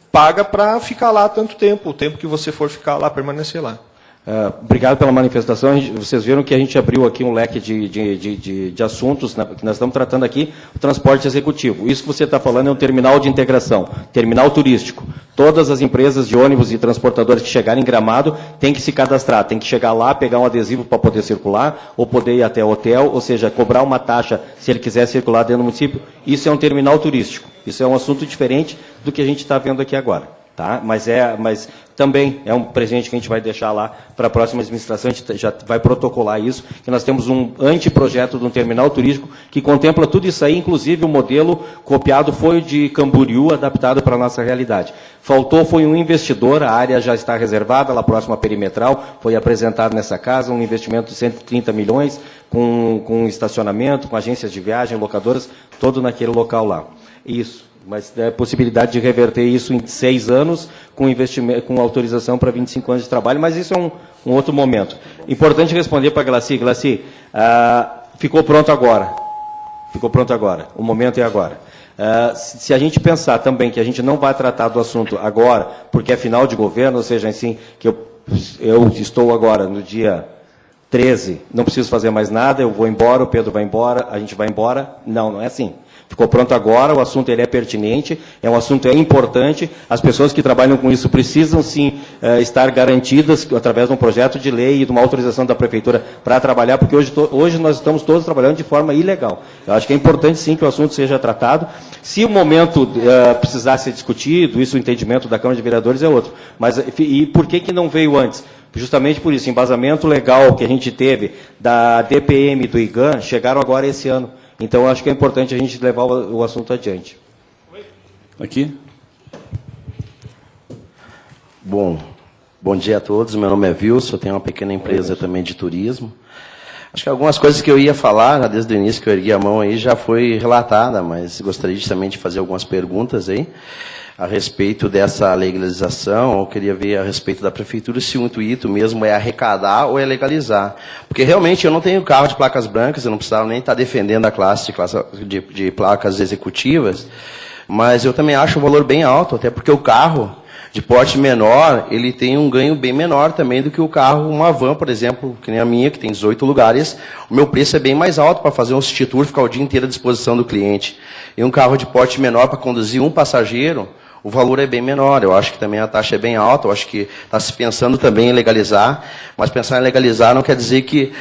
paga para ficar lá tanto tempo, o tempo que você for ficar lá, permanecer lá. Obrigado pela manifestação. Vocês viram que a gente abriu aqui um leque de assuntos, né, que nós estamos tratando aqui, o transporte executivo. Isso que você está falando é um terminal de integração, terminal turístico. Todas as empresas de ônibus e transportadores que chegarem em Gramado têm que se cadastrar, têm que chegar lá, pegar um adesivo para poder circular, ou poder ir até o hotel, ou seja, cobrar uma taxa se ele quiser circular dentro do município. Isso é um terminal turístico. Isso é um assunto diferente do que a gente está vendo aqui agora. Tá? Mas também é um presente que a gente vai deixar lá para a próxima administração, a gente já vai protocolar isso, que nós temos um anteprojeto de um terminal turístico que contempla tudo isso aí, inclusive o modelo copiado foi de Camboriú, adaptado para a nossa realidade. Faltou foi um investidor, a área já está reservada, lá próxima à perimetral, foi apresentado nessa casa, um investimento de 130 milhões, com estacionamento, com agências de viagem, locadoras, todo naquele local lá. Isso. Mas é possibilidade de reverter isso em 6 anos, com investimento, com autorização para 25 anos de trabalho, mas isso é um outro momento. Importante responder para a Glaci. Glaci, ficou pronto agora. Ficou pronto agora. O momento é agora. Se a gente pensar também que a gente não vai tratar do assunto agora, porque é final de governo, ou seja, assim, que eu estou agora no dia 13, não preciso fazer mais nada, eu vou embora, o Pedro vai embora, a gente vai embora. Não é assim. Ficou pronto agora, o assunto ele é pertinente, é um assunto importante, as pessoas que trabalham com isso precisam sim estar garantidas através de um projeto de lei e de uma autorização da prefeitura para trabalhar, porque hoje nós estamos todos trabalhando de forma ilegal. Eu acho que é importante sim que o assunto seja tratado. Se o momento precisar ser discutido, isso o entendimento da Câmara de Vereadores é outro. Mas e por que não veio antes? Justamente por isso, embasamento legal que a gente teve da DPM e do IGAN chegaram agora esse ano. Então, eu acho que é importante a gente levar o assunto adiante. Aqui. Bom dia a todos. Meu nome é Wilson, eu tenho uma pequena empresa também de turismo. Acho que algumas coisas que eu ia falar, desde o início que eu ergui a mão aí, já foi relatada, mas gostaria também de fazer algumas perguntas aí. a respeito dessa legalização, eu queria ver a respeito da prefeitura se o intuito mesmo é arrecadar ou é legalizar. Porque realmente eu não tenho carro de placas brancas, eu não precisava nem estar defendendo a classe de placas executivas, mas eu também acho o valor bem alto, até porque o carro de porte menor, ele tem um ganho bem menor também do que o carro, uma van, por exemplo, que nem a minha, que tem 18 lugares, o meu preço é bem mais alto para fazer um city tour, ficar o dia inteiro à disposição do cliente. E um carro de porte menor para conduzir um passageiro, o valor é bem menor. Eu acho que também a taxa é bem alta, eu acho que está se pensando também em legalizar, mas pensar em legalizar não quer dizer que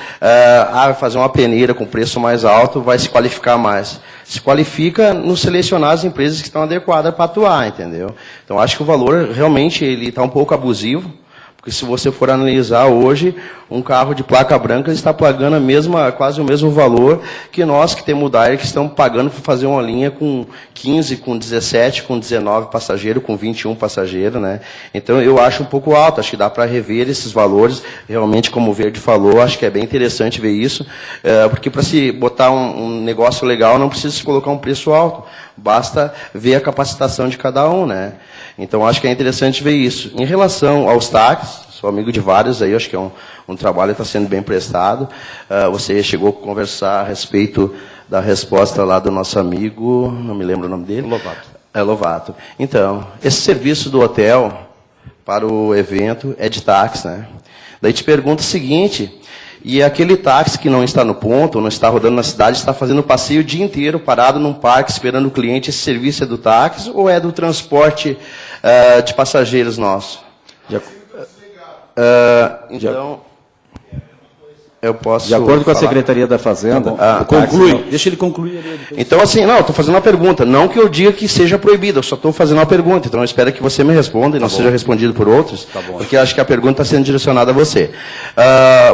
fazer uma peneira com preço mais alto vai se qualificar mais. Se qualifica no selecionar as empresas que estão adequadas para atuar, entendeu? Então, acho que o valor realmente ele está um pouco abusivo, porque se você for analisar hoje, um carro de placa branca está pagando quase o mesmo valor que nós que temos o Dair, que estamos pagando para fazer uma linha com 15, com 17, com 19 passageiros, com 21 passageiros, né? Então, eu acho um pouco alto, acho que dá para rever esses valores, realmente, como o Verde falou, acho que é bem interessante ver isso, porque para se botar um negócio legal, não precisa se colocar um preço alto, basta ver a capacitação de cada um, né? Então, acho que é interessante ver isso. Em relação aos táxis, sou amigo de vários aí, acho que é um trabalho que está sendo bem prestado. Você chegou a conversar a respeito da resposta lá do nosso amigo, não me lembro o nome dele. Lovato. Lovato. Então, esse serviço do hotel para o evento é de táxi, né? Daí te pergunto o seguinte, e aquele táxi que não está no ponto, ou não está rodando na cidade, está fazendo o passeio o dia inteiro, parado num parque, esperando o cliente, esse serviço é do táxi ou é do transporte de passageiros nosso? Então, eu posso... De acordo com a falar? Secretaria da Fazenda... Conclui, deixa ele concluir. Então, assim, não, eu estou fazendo uma pergunta. Não que eu diga que seja proibido, eu só estou fazendo uma pergunta. Então, eu espero que você me responda e não seja respondido por outros, porque acho que a pergunta está sendo direcionada a você.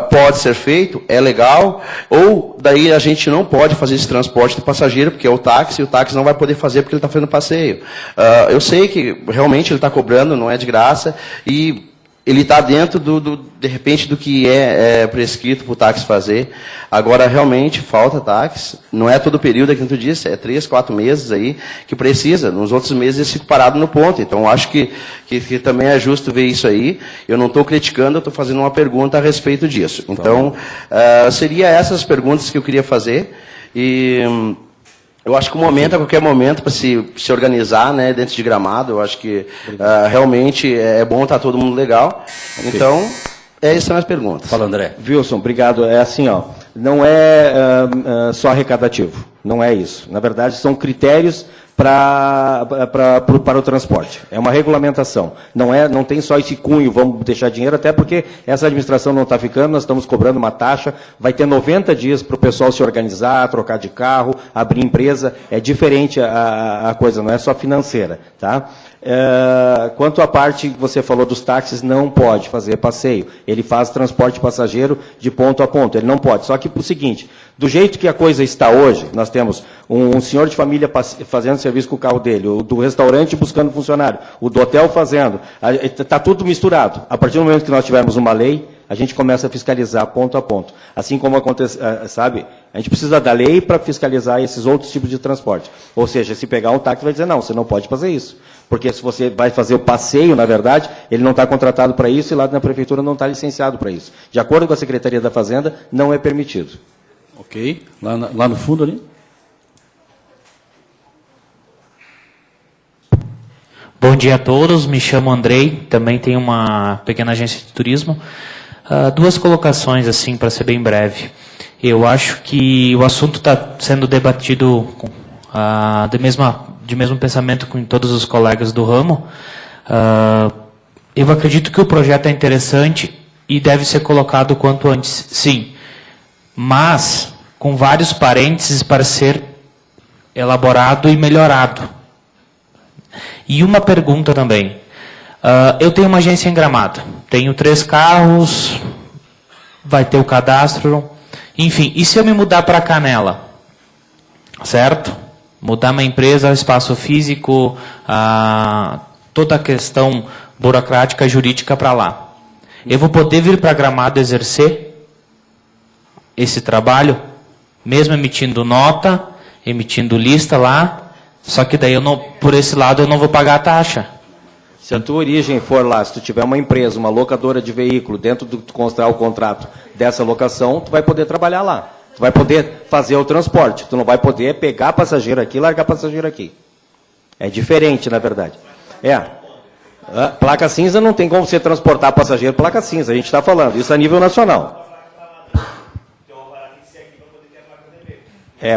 Pode ser feito, é legal, ou daí a gente não pode fazer esse transporte de passageiro, porque é o táxi, e o táxi não vai poder fazer porque ele está fazendo passeio. Eu sei que realmente ele está cobrando, não é de graça, e ele está dentro, de repente, do que é prescrito para o táxi fazer. Agora, realmente, falta táxi. Não é todo o período, que tu disse, é 3, 4 meses aí que precisa. Nos outros meses, eles ficam parados no ponto. Então, acho que também é justo ver isso aí. Eu não estou criticando, eu estou fazendo uma pergunta a respeito disso. Então, seria essas perguntas que eu queria fazer. E... eu acho que o momento, a qualquer momento, para se organizar, né, dentro de Gramado, eu acho que realmente é bom estar todo mundo legal. Okay. Então, essas são as perguntas. Fala, André. Wilson, obrigado. É assim, ó, não é só arrecadativo, não é isso. Na verdade, são critérios para o transporte. É uma regulamentação. Não tem só esse cunho, vamos deixar dinheiro, até porque essa administração não está ficando, nós estamos cobrando uma taxa, vai ter 90 dias para o pessoal se organizar, trocar de carro, abrir empresa, é diferente a coisa, não é só financeira. Tá? Quanto à parte que você falou dos táxis, não pode fazer passeio. Ele faz transporte passageiro de ponto a ponto, ele não pode. Só que o seguinte, do jeito que a coisa está hoje, nós temos um senhor de família fazendo serviço com o carro dele, o do restaurante buscando funcionário, o do hotel fazendo, está tudo misturado. A partir do momento que nós tivermos uma lei, a gente começa a fiscalizar ponto a ponto. Assim como acontece, sabe, a gente precisa da lei para fiscalizar esses outros tipos de transporte. Ou seja, se pegar um táxi, vai dizer, não, você não pode fazer isso. Porque se você vai fazer o passeio, na verdade, ele não está contratado para isso e lá na prefeitura não está licenciado para isso. De acordo com a Secretaria da Fazenda, não é permitido. Ok. Lá no fundo ali. Bom dia a todos, me chamo Andrei, também tenho uma pequena agência de turismo. Duas colocações, assim, para ser bem breve. Eu acho que o assunto está sendo debatido de mesmo pensamento com todos os colegas do ramo. Eu acredito que o projeto é interessante e deve ser colocado o quanto antes, sim. Mas com vários parênteses para ser elaborado e melhorado. E uma pergunta também. Eu tenho uma agência em Gramado. Tenho 3 carros, vai ter o cadastro. Enfim, e se eu me mudar para Canela? Certo? Mudar minha empresa, o espaço físico, toda a questão burocrática, jurídica para lá. Eu vou poder vir para Gramado exercer esse trabalho, mesmo emitindo nota, emitindo lista lá, Só que daí, por esse lado, eu não vou pagar a taxa. Se a tua origem for lá, se tu tiver uma empresa, uma locadora de veículo, dentro do tu constar o contrato dessa locação, tu vai poder trabalhar lá. Tu vai poder fazer o transporte. Tu não vai poder pegar passageiro aqui e largar passageiro aqui. É diferente, na verdade. Placa cinza não tem como você transportar passageiro placa cinza. A gente está falando. Isso a nível nacional.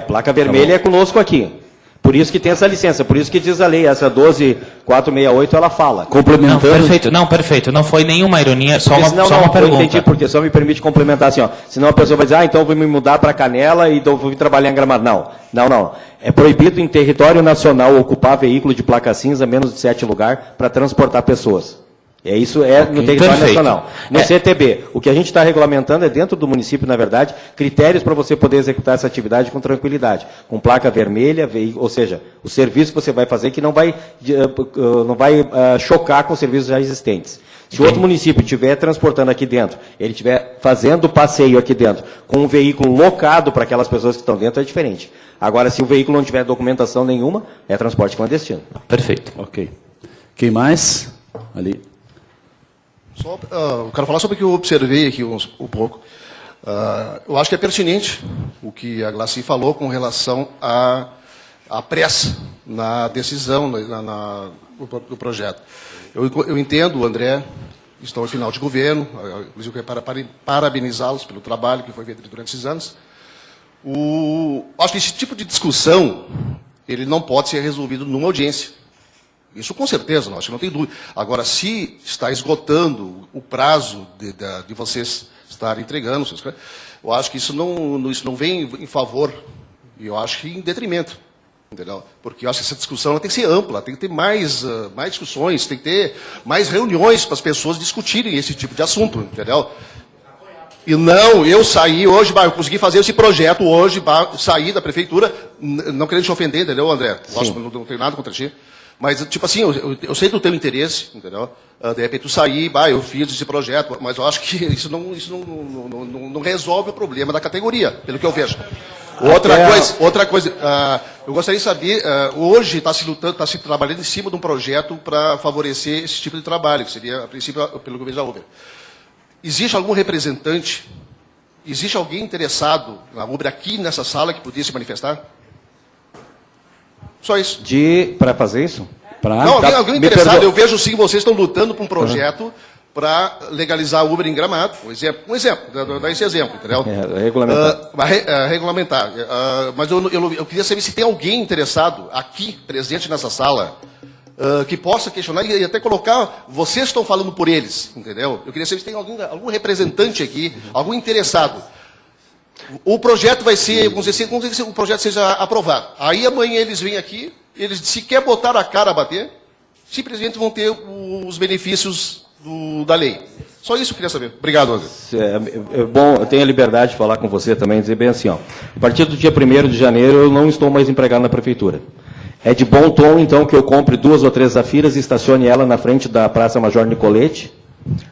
Placa vermelha é conosco aqui. Por isso que tem essa licença, por isso que diz a lei, essa 12468, ela fala. Complementando. Não, perfeito. Não foi nenhuma ironia, só uma pergunta. Eu entendi, porque só me permite complementar assim, ó. Senão a pessoa vai dizer, então eu vou me mudar para Canela e vou vir trabalhar em Gramado. Não. É proibido em território nacional ocupar veículo de placa cinza menos de 7 lugares para transportar pessoas. Isso no território nacional. No CTB, o que a gente está regulamentando é dentro do município, na verdade, critérios para você poder executar essa atividade com tranquilidade. Com placa vermelha, ou seja, o serviço que você vai fazer que não vai chocar com os serviços já existentes. Se o outro município estiver transportando aqui dentro, ele estiver fazendo passeio aqui dentro, com um veículo locado para aquelas pessoas que estão dentro, é diferente. Agora, se o veículo não tiver documentação nenhuma, é transporte clandestino. Perfeito. Ok. Quem mais? Ali. Eu quero falar sobre o que eu observei aqui um pouco. Eu acho que é pertinente o que a Glaci falou com relação à pressa na decisão do projeto. Eu entendo, André, estão em final de governo, inclusive para parabenizá-los pelo trabalho que foi feito durante esses anos. Acho que esse tipo de discussão ele não pode ser resolvido numa audiência. Isso com certeza, acho que não tem dúvida. Agora, se está esgotando o prazo de vocês estarem entregando, eu acho que isso não vem em favor, e eu acho que em detrimento. Entendeu? Porque eu acho que essa discussão ela tem que ser ampla, tem que ter mais discussões, tem que ter mais reuniões para as pessoas discutirem esse tipo de assunto. Entendeu? E não, eu saí hoje, eu consegui fazer esse projeto hoje, saí da prefeitura, não querendo te ofender, entendeu, André? Não tenho nada contra ti. Mas, tipo assim, eu sei do teu interesse, entendeu? De repente tu sair, eu fiz esse projeto, mas eu acho que isso não resolve o problema da categoria, pelo que eu vejo. Outra coisa, eu gostaria de saber, hoje está se trabalhando em cima de um projeto para favorecer esse tipo de trabalho, que seria, a princípio, pelo que eu vejo, a Uber. Existe algum representante, existe alguém interessado na Uber aqui nessa sala que podia se manifestar? Só isso. Para fazer isso? Alguém interessado. Eu vejo sim, vocês estão lutando por um projeto para legalizar o Uber em Gramado. Um exemplo, dá esse exemplo, entendeu? Regulamentar. Regulamentar. Mas eu queria saber se tem alguém interessado aqui, presente nessa sala, que possa questionar e até colocar, vocês estão falando por eles, entendeu? Eu queria saber se tem algum representante aqui, algum interessado. O projeto vai ser, vamos dizer que o projeto seja aprovado. Aí amanhã eles vêm aqui, eles sequer botaram a cara a bater, simplesmente vão ter os benefícios da lei. Só isso eu queria saber. Obrigado, André. Bom, eu tenho a liberdade de falar com você também, dizer bem assim, a partir do dia 1º de janeiro eu não estou mais empregado na prefeitura. É de bom tom, então, que eu compre 2 ou 3 Zafiras e estacione ela na frente da Praça Major Nicolete,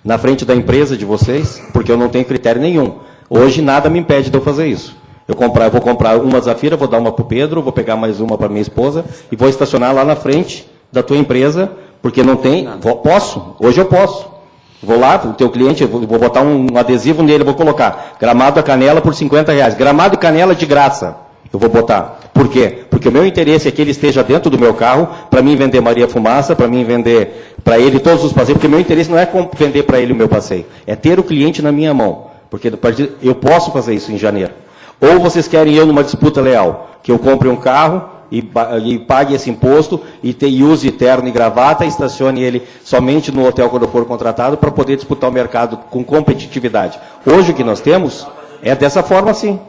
na frente da empresa de vocês, porque eu não tenho critério nenhum. Hoje nada me impede de eu fazer isso. Eu vou comprar uma Zafira, vou dar uma para o Pedro, vou pegar mais uma para minha esposa e vou estacionar lá na frente da tua empresa, porque não tem... Hoje eu posso. Vou lá, o teu cliente, vou botar um adesivo nele, vou colocar Gramado a Canela por R$50. Gramado e Canela de graça. Eu vou botar. Por quê? Porque o meu interesse é que ele esteja dentro do meu carro, para mim vender Maria Fumaça, para mim vender para ele todos os passeios, porque o meu interesse não é vender para ele o meu passeio, é ter o cliente na minha mão. Porque eu posso fazer isso em janeiro. Ou vocês querem eu numa disputa leal, que eu compre um carro e pague esse imposto e use terno e gravata e estacione ele somente no hotel quando eu for contratado para poder disputar o mercado com competitividade. Hoje o que nós temos é dessa forma sim.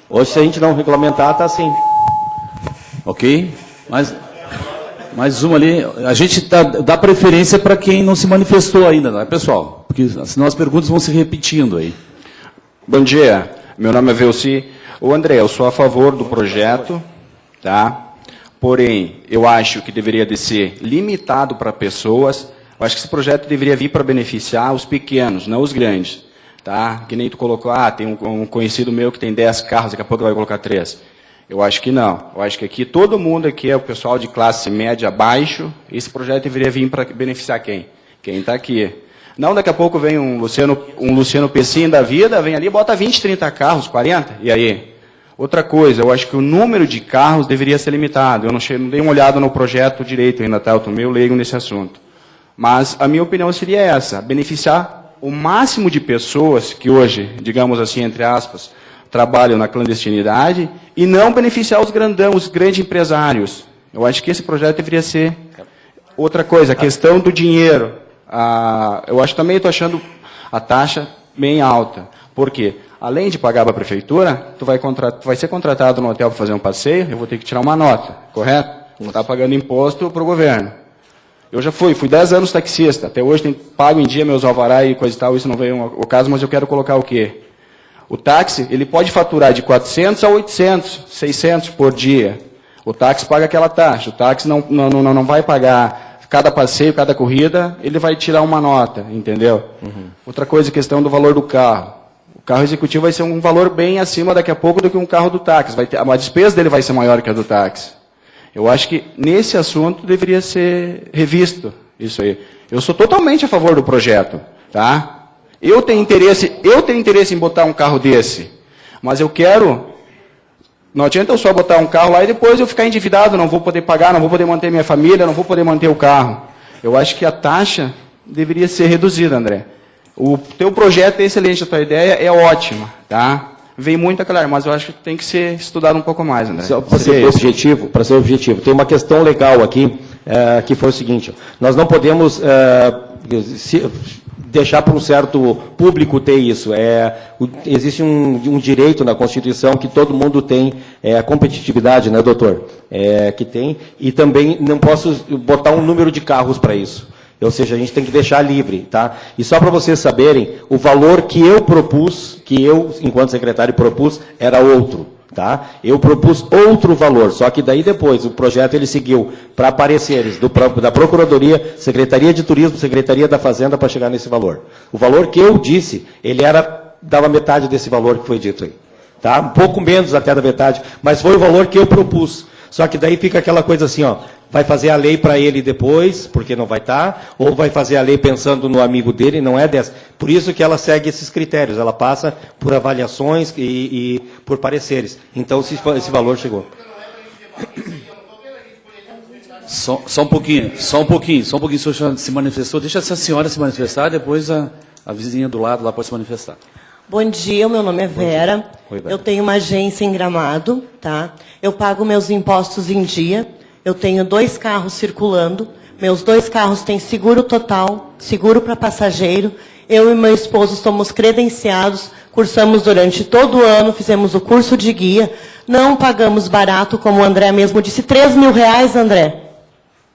Hoje se a gente não regulamentar, está assim. Ok? Mais uma ali. A gente dá preferência para quem não se manifestou ainda, não é, pessoal? Porque senão as perguntas vão se repetindo aí. Bom dia, meu nome é Velci. André, eu sou a favor do projeto, tá? Porém, eu acho que deveria de ser limitado para pessoas. Eu acho que esse projeto deveria vir para beneficiar os pequenos, não os grandes, tá? Que nem tu colocou, tem um conhecido meu que tem 10 carros, daqui a pouco vai colocar 3. Eu acho que não. Eu acho que aqui todo mundo aqui é o pessoal de classe média abaixo. Esse projeto deveria vir para beneficiar quem? Quem está aqui. Não, daqui a pouco vem um Luciano Pessim da vida, vem ali e bota 20, 30 carros, 40, e aí? Outra coisa, eu acho que o número de carros deveria ser limitado. Eu não dei uma olhada no projeto direito ainda, tá? Eu estou meio leigo nesse assunto. Mas a minha opinião seria essa, beneficiar o máximo de pessoas que hoje, digamos assim, entre aspas, trabalham na clandestinidade e não beneficiar os grandes empresários. Eu acho que esse projeto deveria ser... Outra coisa, a questão do dinheiro. Eu acho também, estou achando a taxa bem alta. Por quê? Além de pagar para a prefeitura, tu vai ser contratado no hotel para fazer um passeio, eu vou ter que tirar uma nota, correto? Não está pagando imposto para o governo. Eu já fui 10 anos taxista, até hoje pago em dia meus alvará e coisa e tal, isso não veio ao caso, mas eu quero colocar o quê? O táxi, ele pode faturar de 400 a 800, 600 por dia. O táxi paga aquela taxa, o táxi não vai pagar cada passeio, cada corrida, ele vai tirar uma nota, entendeu? Outra coisa, questão do valor do carro. O carro executivo vai ser um valor bem acima daqui a pouco do que um carro do táxi. A despesa dele vai ser maior que a do táxi. Eu acho que nesse assunto deveria ser revisto isso aí. Eu sou totalmente a favor do projeto, tá? Eu tenho interesse em botar um carro desse, mas eu quero... Não adianta eu só botar um carro lá e depois eu ficar endividado, não vou poder pagar, não vou poder manter minha família, não vou poder manter o carro. Eu acho que a taxa deveria ser reduzida, André. O teu projeto é excelente, a tua ideia é ótima, tá? Vem muito a claro, mas eu acho que tem que ser estudado um pouco mais, André. Para ser objetivo, tem uma questão legal aqui, que foi o seguinte, nós não podemos deixar para um certo público ter isso. Existe um direito na Constituição que todo mundo tem, a competitividade, né, doutor? Que tem, e também não posso botar um número de carros para isso. Ou seja, a gente tem que deixar livre, tá? E só para vocês saberem, o valor que eu propus, que eu, enquanto secretário, propus, era outro, tá? Eu propus outro valor, só que daí depois o projeto ele seguiu para pareceres da Procuradoria, Secretaria de Turismo, Secretaria da Fazenda para chegar nesse valor. O valor que eu disse, ele dava metade desse valor que foi dito aí, tá? Um pouco menos até da metade, mas foi o valor que eu propus. Só que daí fica aquela coisa assim, ó, vai fazer a lei para ele depois, porque não vai estar, ou vai fazer a lei pensando no amigo dele, não é dessa. Por isso que ela segue esses critérios, ela passa por avaliações e por pareceres. Então, esse valor chegou. Só um pouquinho, o senhor se manifestou. Deixa essa senhora se manifestar, depois a vizinha do lado lá pode se manifestar. Bom dia, meu nome é Vera. Oi, Vera. Eu tenho uma agência em Gramado, tá? Eu pago meus impostos em dia. Eu tenho 2 carros circulando. Meus 2 carros têm seguro total, seguro para passageiro. Eu e meu esposo somos credenciados, cursamos durante todo o ano, fizemos o curso de guia. Não pagamos barato, como o André mesmo disse. R$3.000, André.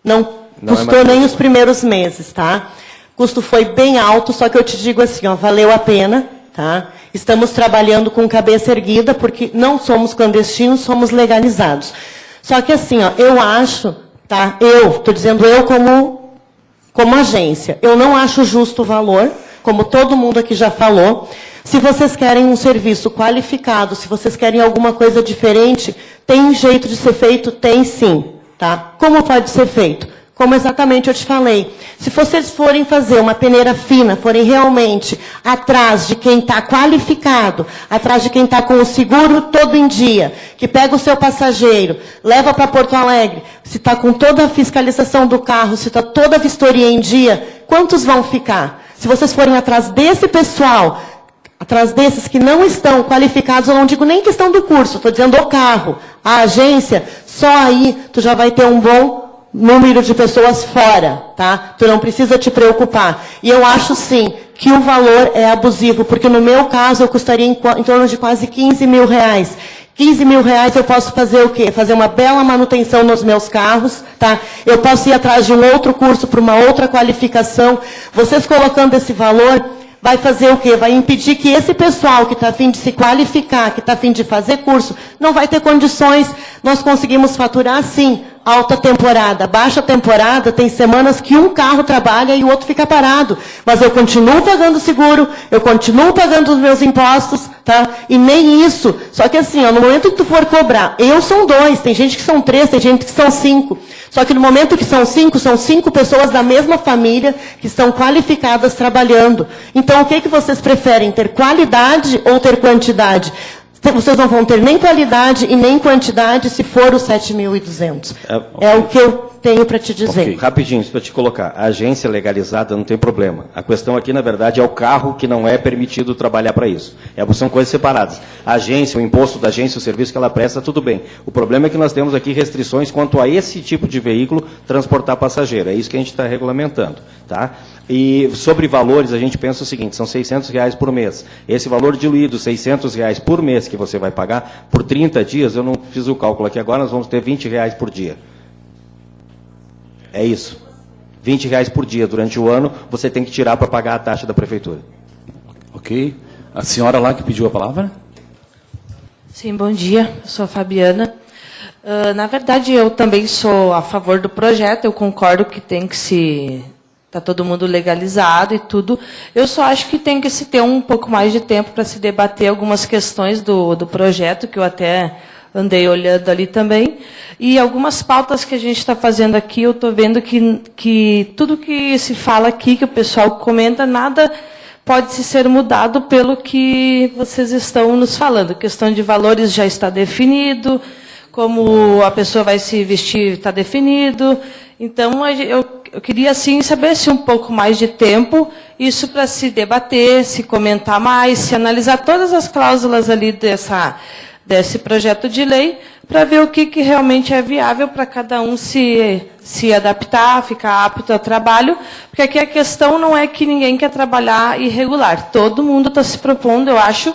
Não custou nem os primeiros meses, tá? O custo foi bem alto, só que eu te digo assim, ó, valeu a pena. Tá? Estamos trabalhando com cabeça erguida, porque não somos clandestinos, somos legalizados. Só que assim, ó, eu acho, tá? Estou dizendo eu como agência, eu não acho justo o valor, como todo mundo aqui já falou. Se vocês querem um serviço qualificado, se vocês querem alguma coisa diferente, tem jeito de ser feito? Tem sim. Tá? Como pode ser feito? Como exatamente eu te falei, se vocês forem fazer uma peneira fina, forem realmente atrás de quem está qualificado, atrás de quem está com o seguro todo em dia, que pega o seu passageiro, leva para Porto Alegre, se está com toda a fiscalização do carro, se está toda a vistoria em dia, quantos vão ficar? Se vocês forem atrás desse pessoal, atrás desses que não estão qualificados, eu não digo nem questão do curso, estou dizendo o carro, a agência, só aí tu já vai ter um bom número de pessoas fora, tá? Tu não precisa te preocupar. E eu acho, sim, que o valor é abusivo, porque no meu caso eu custaria em torno de quase R$15.000. R$15.000 eu posso fazer o quê? Fazer uma bela manutenção nos meus carros, tá? Eu posso ir atrás de um outro curso para uma outra qualificação. Vocês colocando esse valor, vai fazer o quê? Vai impedir que esse pessoal que está a fim de se qualificar, que está a fim de fazer curso, não vai ter condições. Nós conseguimos faturar, sim, alta temporada, baixa temporada, tem semanas que um carro trabalha e o outro fica parado. Mas eu continuo pagando seguro, eu continuo pagando os meus impostos, tá? E nem isso. Só que assim, ó, no momento que tu for cobrar, são 2, tem gente que são 3, tem gente que são 5. Só que no momento que são 5 pessoas da mesma família que estão qualificadas trabalhando. Então, o que vocês preferem? Ter qualidade ou ter quantidade? Vocês não vão ter nem qualidade e nem quantidade se for os 7.200. É o que eu tenho para te dizer. Okay. Rapidinho, para te colocar. A agência legalizada não tem problema. A questão aqui, na verdade, é o carro que não é permitido trabalhar para isso. São coisas separadas. A agência, o imposto da agência, o serviço que ela presta, tudo bem. O problema é que nós temos aqui restrições quanto a esse tipo de veículo transportar passageiro. É isso que a gente está regulamentando. Tá? E sobre valores, a gente pensa o seguinte, são R$600 por mês. Esse valor diluído, R$600 por mês que você vai pagar, por 30 dias, eu não fiz o cálculo aqui agora, nós vamos ter R$20 por dia. É isso. R$20 por dia durante o ano, você tem que tirar para pagar a taxa da prefeitura. Ok. A senhora lá que pediu a palavra? Sim, bom dia. Eu sou a Fabiana. Na verdade, eu também sou a favor do projeto, eu concordo que tem que se... Está todo mundo legalizado e tudo. Eu só acho que tem que se ter um pouco mais de tempo para se debater algumas questões do projeto, que eu até andei olhando ali também. E algumas pautas que a gente está fazendo aqui, eu estou vendo que tudo que se fala aqui, que o pessoal comenta, nada pode ser mudado pelo que vocês estão nos falando. A questão de valores já está definido, como a pessoa vai se vestir está definido. Então, eu queria, assim, saber se um pouco mais de tempo, isso para se debater, se comentar mais, se analisar todas as cláusulas ali desse projeto de lei, para ver o que realmente é viável para cada um se adaptar, ficar apto ao trabalho, porque aqui a questão não é que ninguém quer trabalhar irregular. Todo mundo está se propondo, eu acho,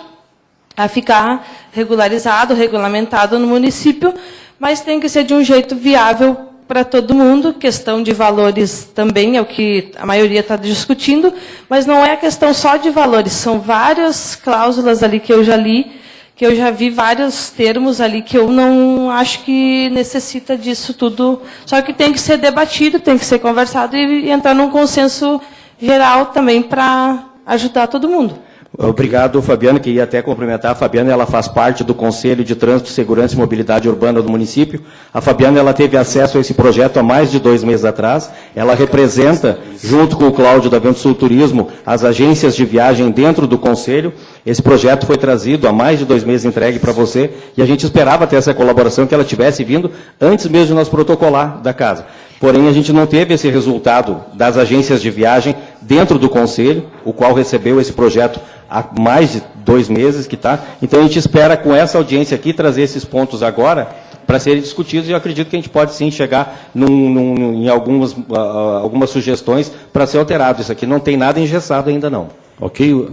a ficar regularizado, regulamentado no município, mas tem que ser de um jeito viável para todo mundo. Questão de valores também é o que a maioria está discutindo, mas não é a questão só de valores, são várias cláusulas ali que eu já li, que eu já vi vários termos ali que eu não acho que necessita disso tudo, só que tem que ser debatido, tem que ser conversado e entrar num consenso geral também para ajudar todo mundo. Obrigado, Fabiana. Queria até cumprimentar a Fabiana, ela faz parte do Conselho de Trânsito, Segurança e Mobilidade Urbana do município. A Fabiana, ela teve acesso a esse projeto há mais de 2 meses atrás. Ela representa, junto com o Cláudio da Vento Sul Turismo, as agências de viagem dentro do Conselho. Esse projeto foi trazido há mais de 2 meses entregue para você e a gente esperava ter essa colaboração, que ela tivesse vindo antes mesmo de nós protocolar da casa. Porém, a gente não teve esse resultado das agências de viagem dentro do Conselho, o qual recebeu esse projeto há mais de 2 meses que está. Então, a gente espera, com essa audiência aqui, trazer esses pontos agora para serem discutidos, e eu acredito que a gente pode, sim, chegar em algumas sugestões para ser alterado. Isso aqui não tem nada engessado ainda, não. Ok.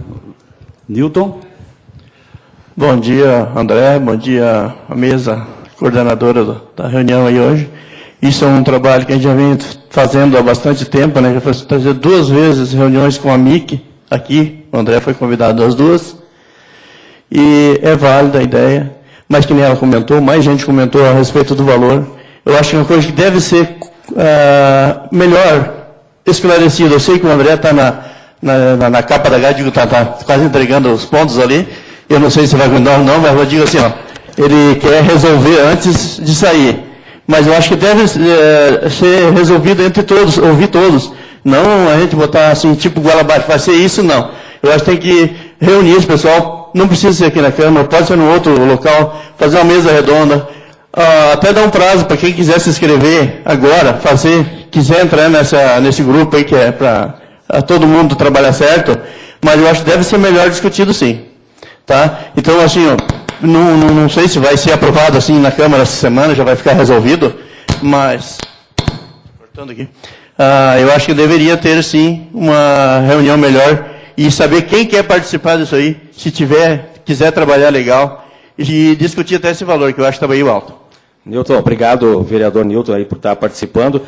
Newton? Bom dia, André. Bom dia, a mesa coordenadora da reunião aí hoje. Isso é um trabalho que a gente já vem fazendo há bastante tempo, né? Já foi fazer 2 vezes reuniões com a MIC aqui. O André foi convidado às 2. E é válida a ideia. Mas que nem ela comentou, mais gente comentou a respeito do valor. Eu acho que é uma coisa que deve ser melhor esclarecida. Eu sei que o André está na capa da grade, está quase entregando os pontos ali. Eu não sei se vai continuar ou não, mas eu digo assim, ó, ele quer resolver antes de sair. Mas eu acho que deve ser resolvido entre todos, ouvir todos. Não a gente botar assim, tipo goela abaixo, vai ser isso, não. Eu acho que tem que reunir esse pessoal, não precisa ser aqui na Câmara, pode ser no outro local, fazer uma mesa redonda, até dar um prazo para quem quiser se inscrever agora, quiser entrar nesse grupo aí que é para todo mundo trabalhar certo, mas eu acho que deve ser melhor discutido sim. Tá? Então, assim, ó, não sei se vai ser aprovado assim na Câmara essa semana, já vai ficar resolvido, mas, cortando aqui, eu acho que deveria ter sim uma reunião melhor e saber quem quer participar disso aí, se quiser trabalhar legal, e discutir até esse valor, que eu acho que está meio alto. Nilton, obrigado, vereador Nilton, aí, por estar participando.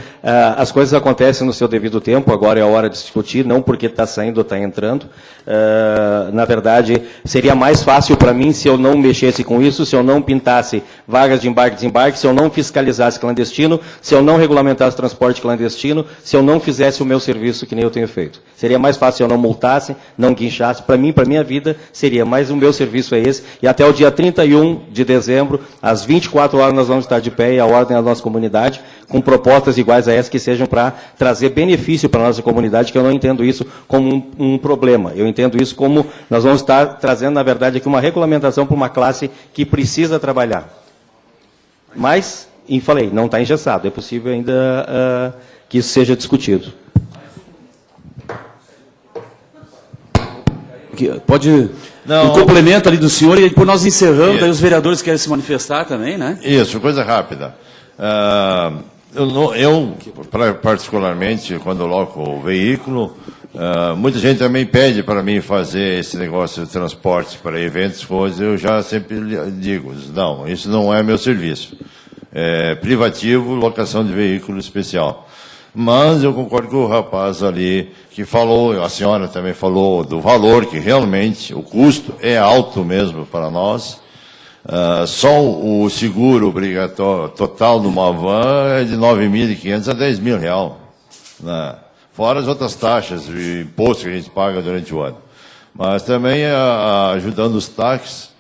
As coisas acontecem no seu devido tempo, agora é a hora de discutir, não porque está saindo ou está entrando. Na verdade, seria mais fácil para mim se eu não mexesse com isso, se eu não pintasse vagas de embarque e desembarque, se eu não fiscalizasse clandestino, se eu não regulamentasse transporte clandestino, se eu não fizesse o meu serviço que nem eu tenho feito. Seria mais fácil se eu não multasse, não guinchasse. Para mim, para minha vida, seria. Mas o meu serviço é esse. E até o dia 31 de dezembro, às 24 horas, nós vamos estar de pé e a ordem da nossa comunidade, com propostas iguais a essa que sejam para trazer benefício para a nossa comunidade, que eu não entendo isso como um problema. Eu entendo isso como nós vamos estar trazendo, na verdade, aqui uma regulamentação para uma classe que precisa trabalhar. Mas, e falei, não está engessado. É possível ainda que isso seja discutido. Pode... Não, um complemento ali do senhor, e depois nós encerramos, daí os vereadores querem se manifestar também, né? Isso, coisa rápida. Eu, particularmente, quando eu loco o veículo, muita gente também pede para mim fazer esse negócio de transporte para eventos, coisas, eu já sempre digo, não, isso não é meu serviço. É privativo, locação de veículo especial. Mas eu concordo com o rapaz ali que falou, a senhora também falou do valor, que realmente o custo é alto mesmo para nós. Só o seguro obrigatório total de uma van é de R$ 9.500 a R$ 10.000, né? Fora as outras taxas e impostos que a gente paga durante o ano. Mas também ajudando os táxis,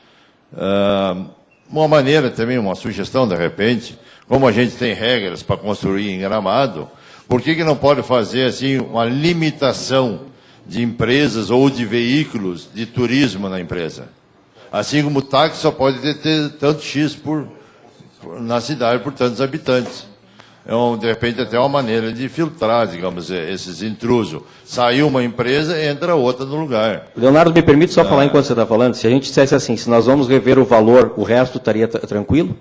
uma maneira também, uma sugestão de repente, como a gente tem regras para construir em Gramado, por que não pode fazer assim uma limitação de empresas ou de veículos de turismo na empresa? Assim como o táxi só pode ter tanto X na cidade por tantos habitantes. Então, de repente, até uma maneira de filtrar, digamos, esses intrusos. Saiu uma empresa, entra outra no lugar. Leonardo, me permite só falar enquanto você está falando? Se a gente dissesse assim, se nós vamos rever o valor, o resto estaria tranquilo?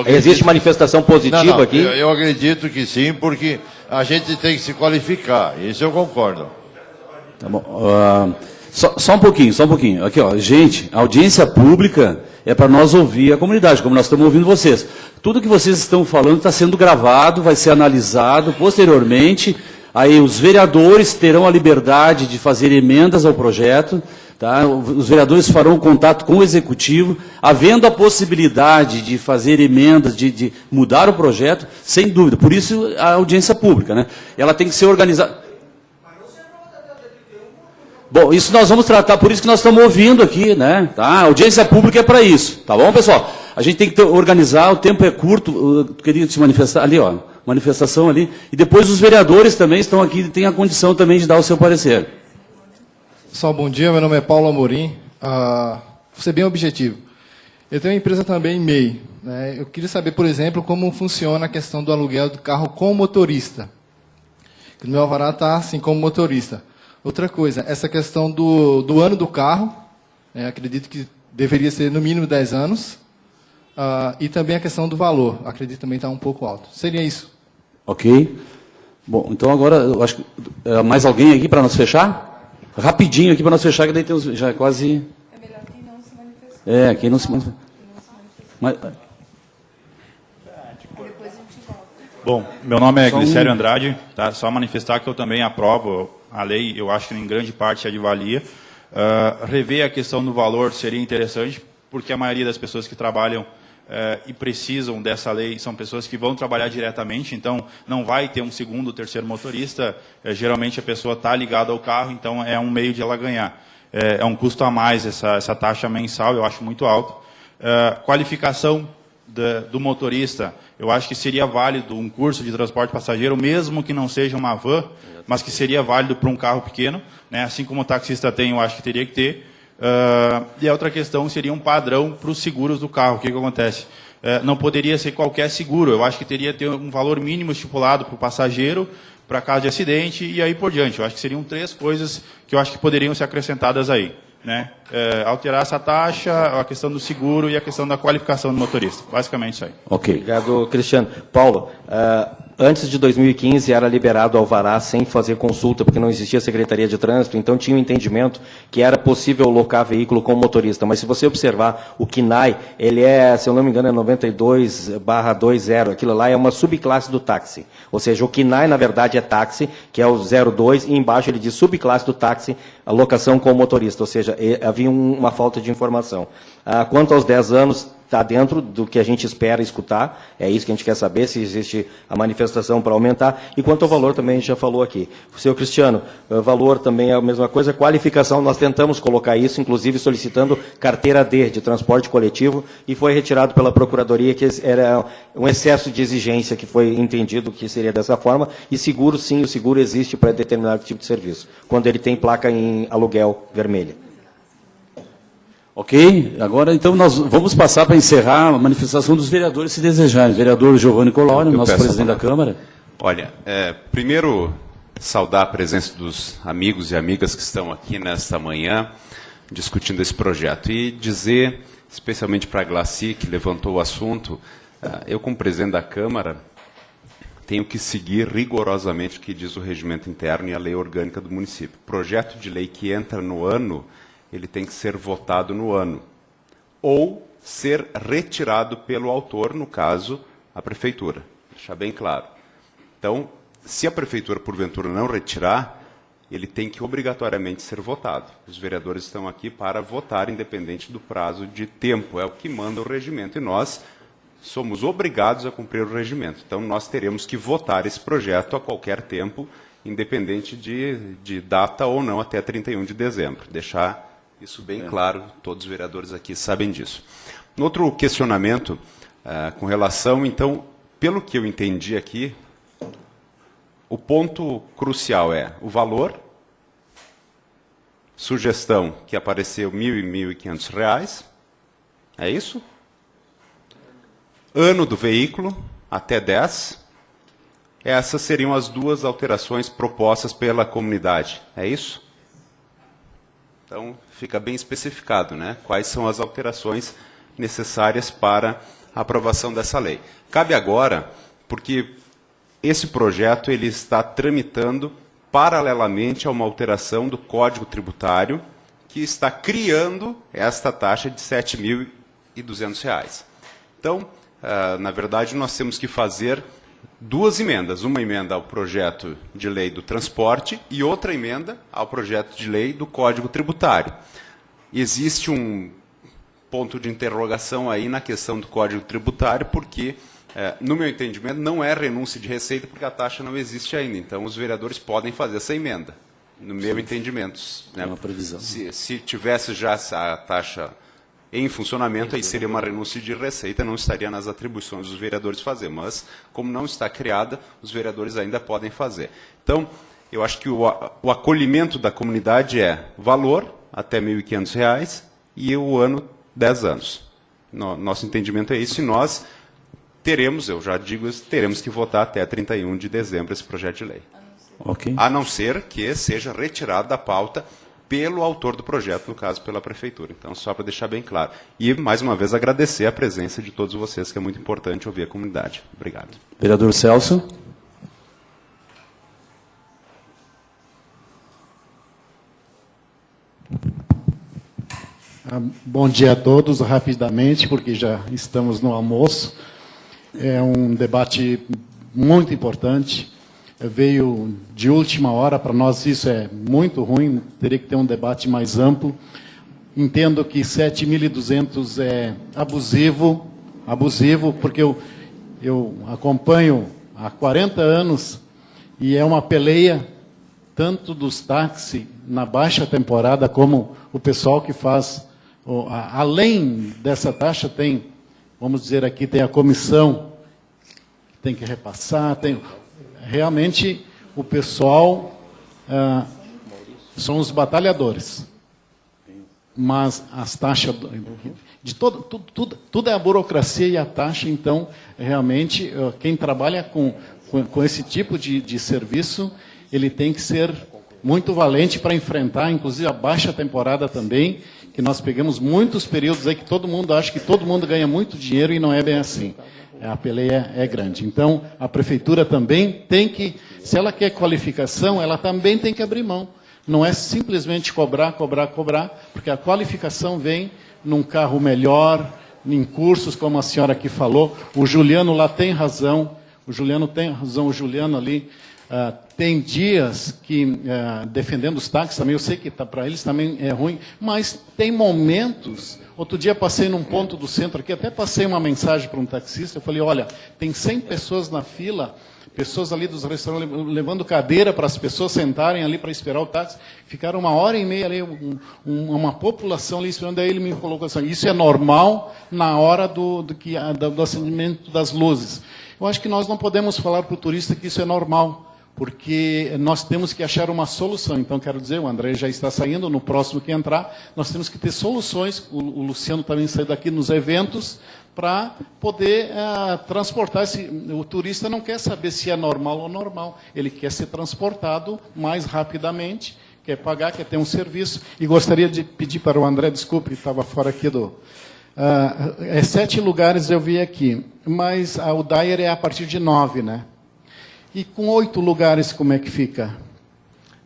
Existe manifestação positiva aqui? Eu acredito que sim, porque a gente tem que se qualificar. Isso eu concordo. Tá bom. Só um pouquinho. Aqui, ó, gente, a audiência pública é para nós ouvir a comunidade, como nós estamos ouvindo vocês. Tudo que vocês estão falando está sendo gravado, vai ser analisado posteriormente. Aí os vereadores terão a liberdade de fazer emendas ao projeto. Tá? Os vereadores farão contato com o executivo, havendo a possibilidade de fazer emendas, de mudar o projeto, sem dúvida. Por isso a audiência pública, né? Ela tem que ser organizada. Bom, isso nós vamos tratar, por isso que nós estamos ouvindo aqui, né? Tá? A audiência pública é para isso, tá bom, pessoal? A gente tem que organizar, o tempo é curto, eu queria se manifestar ali, ó, manifestação ali, e depois os vereadores também estão aqui, têm a condição também de dar o seu parecer. Pessoal, bom dia, meu nome é Paulo Amorim, vou ser bem objetivo. Eu tenho uma empresa também, MEI, né? Eu queria saber, por exemplo, como funciona a questão do aluguel do carro com motorista. No meu alvará está assim, como motorista. Outra coisa, essa questão do ano do carro, acredito que deveria ser no mínimo 10 anos, e também a questão do valor, acredito também está um pouco alto. Seria isso. Ok. Bom, então agora, eu acho que mais alguém aqui para nós fechar? Rapidinho aqui para nós fechar, que daí temos já quase... É melhor quem não se manifestar. Quem não se manifestar. Mas... Bom, meu nome é Glicério Andrade, tá? Só manifestar que eu também aprovo a lei, eu acho que em grande parte é de valia. Rever a questão do valor seria interessante, porque a maioria das pessoas que trabalham e precisam dessa lei são pessoas que vão trabalhar diretamente, então não vai ter um segundo ou terceiro motorista, geralmente a pessoa está ligada ao carro, então é um meio de ela ganhar. É um custo a mais essa taxa mensal, eu acho muito alto. Qualificação do motorista, eu acho que seria válido um curso de transporte passageiro, mesmo que não seja uma van, mas que seria válido para um carro pequeno, né? Assim como o taxista tem, eu acho que teria que ter. E a outra questão seria um padrão para os seguros do carro. O que acontece? Não poderia ser qualquer seguro, eu acho que teria que ter um valor mínimo estipulado para o passageiro, para caso de acidente e aí por diante. Eu acho que seriam 3 coisas que eu acho que poderiam ser acrescentadas aí, né? Alterar essa taxa, a questão do seguro e a questão da qualificação do motorista. Basicamente isso aí. Ok. Obrigado, Cristiano. Paulo, Antes de 2015 era liberado alvará sem fazer consulta, porque não existia Secretaria de Trânsito, então tinha um entendimento que era possível locar veículo com motorista. Mas se você observar o KNAI, ele é, se eu não me engano, é 92/20, aquilo lá é uma subclasse do táxi. Ou seja, o KNAI, na verdade, é táxi, que é o 02, e embaixo ele diz subclasse do táxi, a locação com motorista, ou seja, havia uma falta de informação. Quanto aos 10 anos, está dentro do que a gente espera escutar, é isso que a gente quer saber, se existe a manifestação para aumentar, e quanto ao valor também a gente já falou aqui. Senhor Cristiano, valor também é a mesma coisa, qualificação, nós tentamos colocar isso, inclusive solicitando carteira D, de transporte coletivo, e foi retirado pela Procuradoria, que era um excesso de exigência, que foi entendido que seria dessa forma, e seguro, sim, o seguro existe para determinado tipo de serviço, quando ele tem placa em aluguel vermelha. Ok? Agora, então, nós vamos passar para encerrar a manifestação dos vereadores, se desejarem. Vereador Giovanni Colório, nosso presidente da Câmara. Olha, primeiro, saudar a presença dos amigos e amigas que estão aqui nesta manhã, discutindo esse projeto. E dizer, especialmente para a Glaci, que levantou o assunto, eu, como presidente da Câmara, tenho que seguir rigorosamente o que diz o regimento interno e a lei orgânica do município. Projeto de lei que entra no ano, ele tem que ser votado no ano, ou ser retirado pelo autor, no caso, a Prefeitura. Deixar bem claro. Então, se a Prefeitura, porventura, não retirar, ele tem que obrigatoriamente ser votado. Os vereadores estão aqui para votar, independente do prazo de tempo. É o que manda o regimento, e nós somos obrigados a cumprir o regimento. Então, nós teremos que votar esse projeto a qualquer tempo, independente de data ou não, até 31 de dezembro. Deixar isso bem claro, todos os vereadores aqui sabem disso. Um outro questionamento com relação, então, pelo que eu entendi aqui, o ponto crucial é o valor, sugestão que apareceu R$ 1.000 e R$ 1.500, é isso? Ano do veículo, até 10. Essas seriam as duas alterações propostas pela comunidade, é isso? Então, fica bem especificado, né? Quais são as alterações necessárias para a aprovação dessa lei. Cabe agora, porque esse projeto ele está tramitando paralelamente a uma alteração do Código Tributário, que está criando esta taxa de R$ 7.200. Então, na verdade, nós temos que fazer duas emendas. Uma emenda ao projeto de lei do transporte e outra emenda ao projeto de lei do Código Tributário. Existe um ponto de interrogação aí na questão do Código Tributário, porque, no meu entendimento, não é renúncia de receita, porque a taxa não existe ainda. Então, os vereadores podem fazer essa emenda, no meu entendimento. Né? É uma previsão. Se tivesse já a taxa em funcionamento, aí seria uma renúncia de receita, não estaria nas atribuições dos vereadores fazer. Mas, como não está criada, os vereadores ainda podem fazer. Então, eu acho que o acolhimento da comunidade é valor, até R$ 1.500, e o ano, 10 anos. Nosso entendimento é isso, e nós teremos, eu já digo, teremos que votar até 31 de dezembro esse projeto de lei. Okay. A não ser que seja retirado da pauta pelo autor do projeto, no caso, pela Prefeitura. Então, só para deixar bem claro. E, mais uma vez, agradecer a presença de todos vocês, que é muito importante ouvir a comunidade. Obrigado. Vereador Celso. Bom dia a todos, rapidamente, porque já estamos no almoço. É um debate muito importante. Veio de última hora, para nós isso é muito ruim, teria que ter um debate mais amplo. Entendo que 7.200 é abusivo, porque eu acompanho há 40 anos e é uma peleia tanto dos táxis na baixa temporada como o pessoal que faz. Além dessa taxa, tem, vamos dizer aqui, tem a comissão que tem que repassar, tem... Realmente, o pessoal são os batalhadores. Mas as taxas... de tudo é a burocracia e a taxa, então, realmente, quem trabalha com esse tipo de serviço, ele tem que ser muito valente para enfrentar, inclusive, a baixa temporada também, que nós pegamos muitos períodos aí que todo mundo acha que todo mundo ganha muito dinheiro e não é bem assim. A peleia é grande. Então, a prefeitura também tem que, se ela quer qualificação, ela também tem que abrir mão. Não é simplesmente cobrar, porque a qualificação vem num carro melhor, em cursos, como a senhora aqui falou. O Juliano lá tem razão. O Juliano ali tem dias que, defendendo os táxis também, eu sei que para eles também é ruim, mas tem momentos. Outro dia passei num ponto do centro aqui, até passei uma mensagem para um taxista, eu falei, olha, tem 100 pessoas na fila, pessoas ali dos restaurantes levando cadeira para as pessoas sentarem ali para esperar o táxi, ficaram 1h30 ali, uma população ali esperando, daí ele me colocou assim, isso é normal na hora do acendimento das luzes. Eu acho que nós não podemos falar para o turista que isso é normal, porque nós temos que achar uma solução. Então, quero dizer, o André já está saindo, no próximo que entrar, nós temos que ter soluções, o Luciano também saiu daqui nos eventos, para poder transportar. O turista não quer saber se é normal ou normal, ele quer ser transportado mais rapidamente, quer pagar, quer ter um serviço. E gostaria de pedir para o André, desculpe, estava fora aqui do... 7 lugares eu vi aqui, mas o Dyer é a partir de 9, né? E com 8 lugares, como é que fica?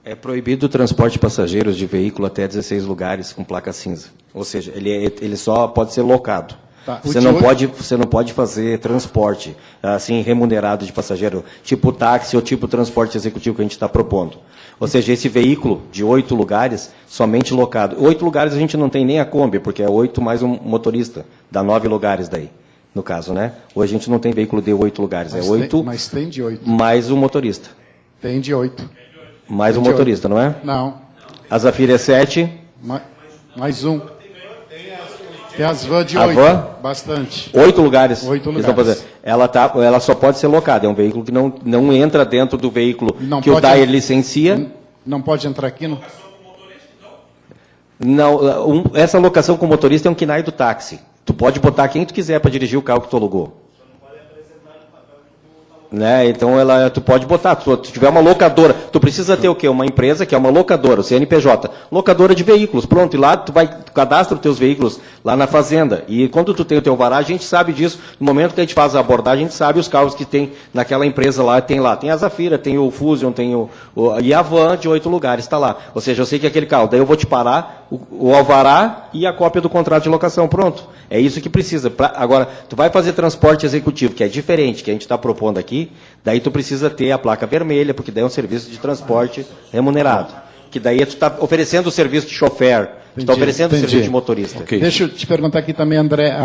É proibido o transporte de passageiros de veículo até 16 lugares com placa cinza. Ou seja, ele só pode ser locado. Tá. Você não pode fazer transporte assim remunerado de passageiro, tipo táxi ou tipo transporte executivo que a gente está propondo. Ou seja, esse veículo de 8 lugares, somente locado. 8 lugares a gente não tem nem a Kombi, porque é 8 mais um motorista, dá 9 lugares daí. No caso, né? Hoje a gente não tem veículo de 8 lugares, é 8. Mas tem de 8. Mais um motorista. Tem de 8. Mais um motorista, 8. Não é? Não. A Zafira é 7. Mais um. Tem as vans de 8. Bastante. 8 lugares. 8 lugares. Ela só pode ser locada. É um veículo que não entra dentro do veículo que o Dyer licencia. Não pode entrar aqui, não? Não, essa locação com motorista é um KNAI do táxi. Tu pode botar quem tu quiser para dirigir o carro que tu alugou. Né? Então, tu pode botar, se tu tiver uma locadora, tu precisa ter o quê? Uma empresa que é uma locadora, o CNPJ, locadora de veículos, pronto, e lá tu cadastra os teus veículos lá na fazenda, e quando tu tem o teu vará, a gente sabe disso, no momento que a gente faz a abordagem, a gente sabe os carros que tem naquela empresa lá, tem a Zafira, tem o Fusion, tem e a van de 8 lugares, está lá, ou seja, eu sei que aquele carro, daí eu vou te parar o alvará e a cópia do contrato de locação, pronto, é isso que precisa. Agora, tu vai fazer transporte executivo, que é diferente, que a gente está propondo aqui, daí tu precisa ter a placa vermelha, porque daí é um serviço de transporte remunerado. Que daí tu está oferecendo o serviço de chofer, tu está oferecendo o serviço de motorista. Okay. Deixa eu te perguntar aqui também, André,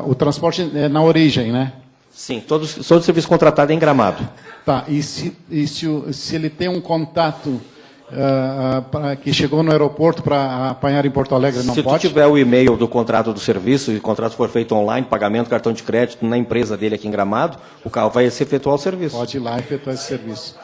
o transporte é na origem, né? Sim, todo serviço contratado é em Gramado. Tá, e se ele tem um contato que chegou no aeroporto para apanhar em Porto Alegre, não pode? Se tu tiver o e-mail do contrato do serviço, e o contrato for feito online, pagamento, cartão de crédito, na empresa dele aqui em Gramado, o carro vai se efetuar o serviço. Pode ir lá e efetuar esse serviço.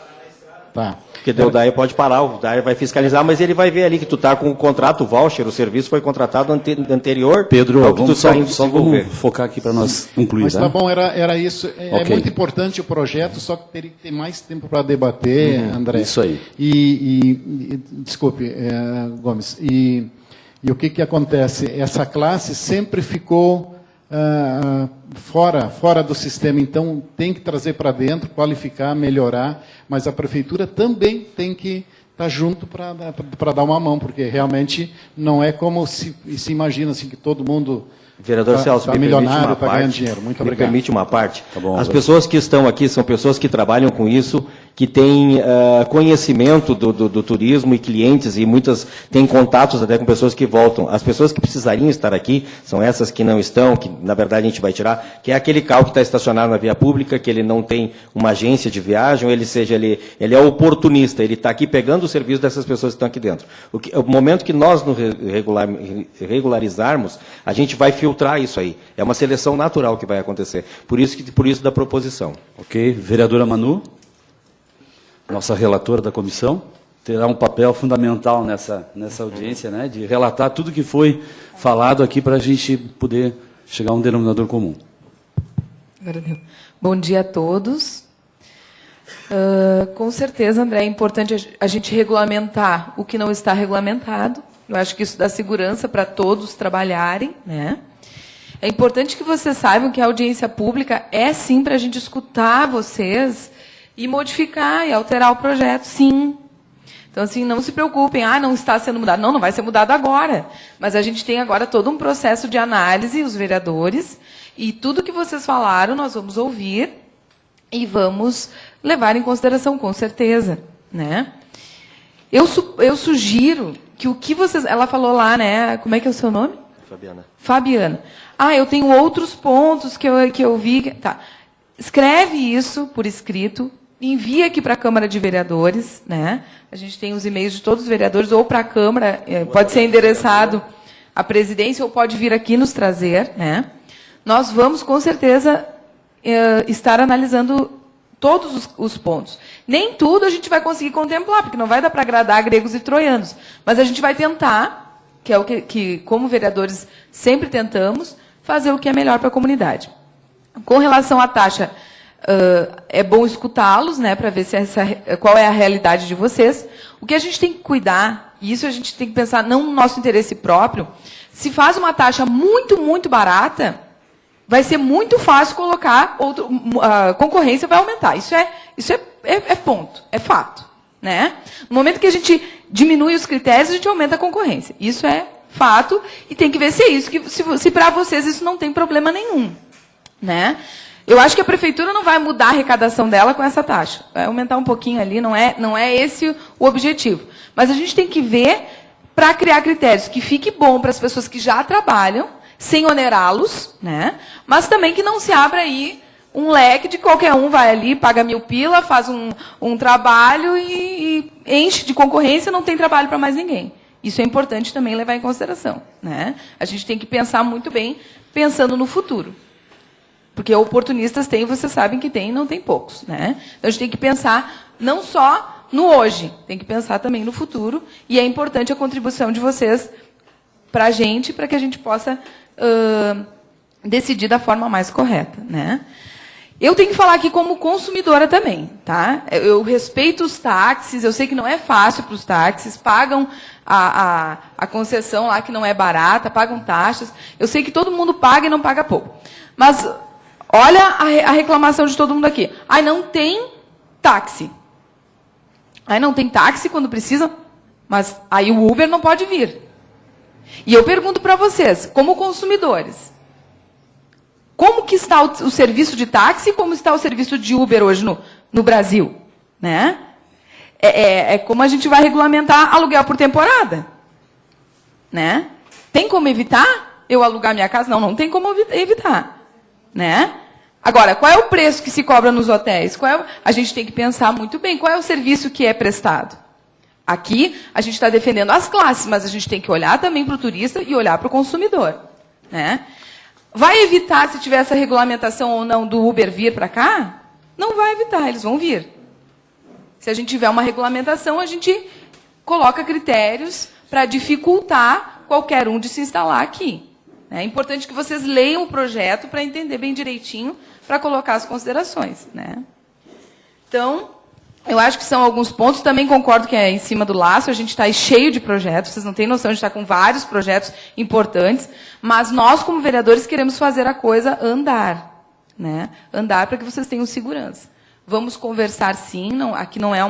Tá. Porque o Dyer pode parar, o Dyer vai fiscalizar, mas ele vai ver ali que tu está com o contrato, o voucher, o serviço foi contratado anterior. Pedro, vamos vamos focar aqui para nós concluir. Mas tá bom, era isso. É muito importante o projeto, só que teria que ter mais tempo para debater, André. Isso aí. Desculpe, Gomes. E o que acontece? Essa classe sempre ficou fora do sistema, então tem que trazer para dentro, qualificar, melhorar, mas a prefeitura também tem que estar junto para dar uma mão, porque realmente não é como se imagina assim, que todo mundo Vereador Celso, me milionário, permite uma parte, dinheiro. Muito me obrigado. permite uma parte. Tá bom, as pessoas que estão aqui são pessoas que trabalham com isso, que têm conhecimento do turismo e clientes, e muitas têm contatos até com pessoas que voltam. As pessoas que precisariam estar aqui são essas que não estão, que na verdade a gente vai tirar, que é aquele carro que está estacionado na via pública, que ele não tem uma agência de viagem, ele é oportunista, ele está aqui pegando o serviço dessas pessoas que estão aqui dentro. O momento que nós nos regularizarmos, a gente vai filtrar isso aí. É uma seleção natural que vai acontecer. Por isso da proposição. Ok. Vereadora Manu, nossa relatora da comissão, terá um papel fundamental nessa audiência, né, de relatar tudo que foi falado aqui para a gente poder chegar a um denominador comum. Bom dia a todos. Com certeza, André, é importante a gente regulamentar o que não está regulamentado. Eu acho que isso dá segurança para todos trabalharem, né? É importante que vocês saibam que a audiência pública é, sim, para a gente escutar vocês e modificar e alterar o projeto, sim. Então, assim, não se preocupem, não está sendo mudado. Não vai ser mudado agora. Mas a gente tem agora todo um processo de análise, os vereadores, e tudo que vocês falaram nós vamos ouvir e vamos levar em consideração, com certeza, né? Eu sugiro que o que vocês... Ela falou lá, né? Como é que é o seu nome? Fabiana. Eu tenho outros pontos que eu vi... Tá. Escreve isso por escrito, envia aqui para a Câmara de Vereadores, né? A gente tem os e-mails de todos os vereadores, ou para a Câmara, pode ser endereçado à presidência, ou pode vir aqui nos trazer, né? Nós vamos, com certeza, estar analisando todos os pontos. Nem tudo a gente vai conseguir contemplar, porque não vai dar para agradar gregos e troianos. Mas a gente vai tentar, que é o que como vereadores sempre tentamos, fazer o que é melhor para a comunidade. Com relação à taxa, é bom escutá-los, né, para ver qual é a realidade de vocês. O que a gente tem que cuidar, e isso a gente tem que pensar não no nosso interesse próprio, se faz uma taxa muito, muito barata, vai ser muito fácil colocar a concorrência vai aumentar. Isso é ponto, é fato, né? No momento que a gente diminui os critérios, a gente aumenta a concorrência. Isso é fato e tem que ver se é isso, se para vocês isso não tem problema nenhum, né? Eu acho que a prefeitura não vai mudar a arrecadação dela com essa taxa. Vai aumentar um pouquinho ali, não é esse o objetivo. Mas a gente tem que ver para criar critérios que fique bom para as pessoas que já trabalham, sem onerá-los, né? Mas também que não se abra aí um leque de qualquer um vai ali, paga 1.000 pila, faz um trabalho e enche de concorrência, não tem trabalho para mais ninguém. Isso é importante também levar em consideração, né? A gente tem que pensar muito bem, pensando no futuro. Porque oportunistas tem, vocês sabem que tem, não tem poucos, né? Então a gente tem que pensar não só no hoje, tem que pensar também no futuro, e é importante a contribuição de vocês para a gente, para que a gente possa decidir da forma mais correta, né? Eu tenho que falar aqui como consumidora também, tá? Eu respeito os táxis, eu sei que não é fácil para os táxis, pagam a concessão lá que não é barata, pagam taxas. Eu sei que todo mundo paga e não paga pouco. Mas olha a reclamação de todo mundo aqui. Não tem táxi. Não tem táxi quando precisa, mas aí o Uber não pode vir. E eu pergunto para vocês, como consumidores, como que está o serviço de táxi e como está o serviço de Uber hoje no Brasil? Né? É como a gente vai regulamentar aluguel por temporada. Né? Tem como evitar eu alugar minha casa? Não tem como evitar. Né? Agora, qual é o preço que se cobra nos hotéis? A gente tem que pensar muito bem qual é o serviço que é prestado. Aqui, a gente está defendendo as classes, mas a gente tem que olhar também para o turista e olhar para o consumidor. Né? Vai evitar, se tiver essa regulamentação ou não, do Uber vir para cá? Não vai evitar, eles vão vir. Se a gente tiver uma regulamentação, a gente coloca critérios para dificultar qualquer um de se instalar aqui. É importante que vocês leiam o projeto para entender bem direitinho, para colocar as considerações. Né? Então, eu acho que são alguns pontos. Também concordo que é em cima do laço. A gente está cheio de projetos. Vocês não têm noção, a gente está com vários projetos importantes. Mas nós, como vereadores, queremos fazer a coisa andar. Né? Andar para que vocês tenham segurança. Vamos conversar, sim. Aqui não é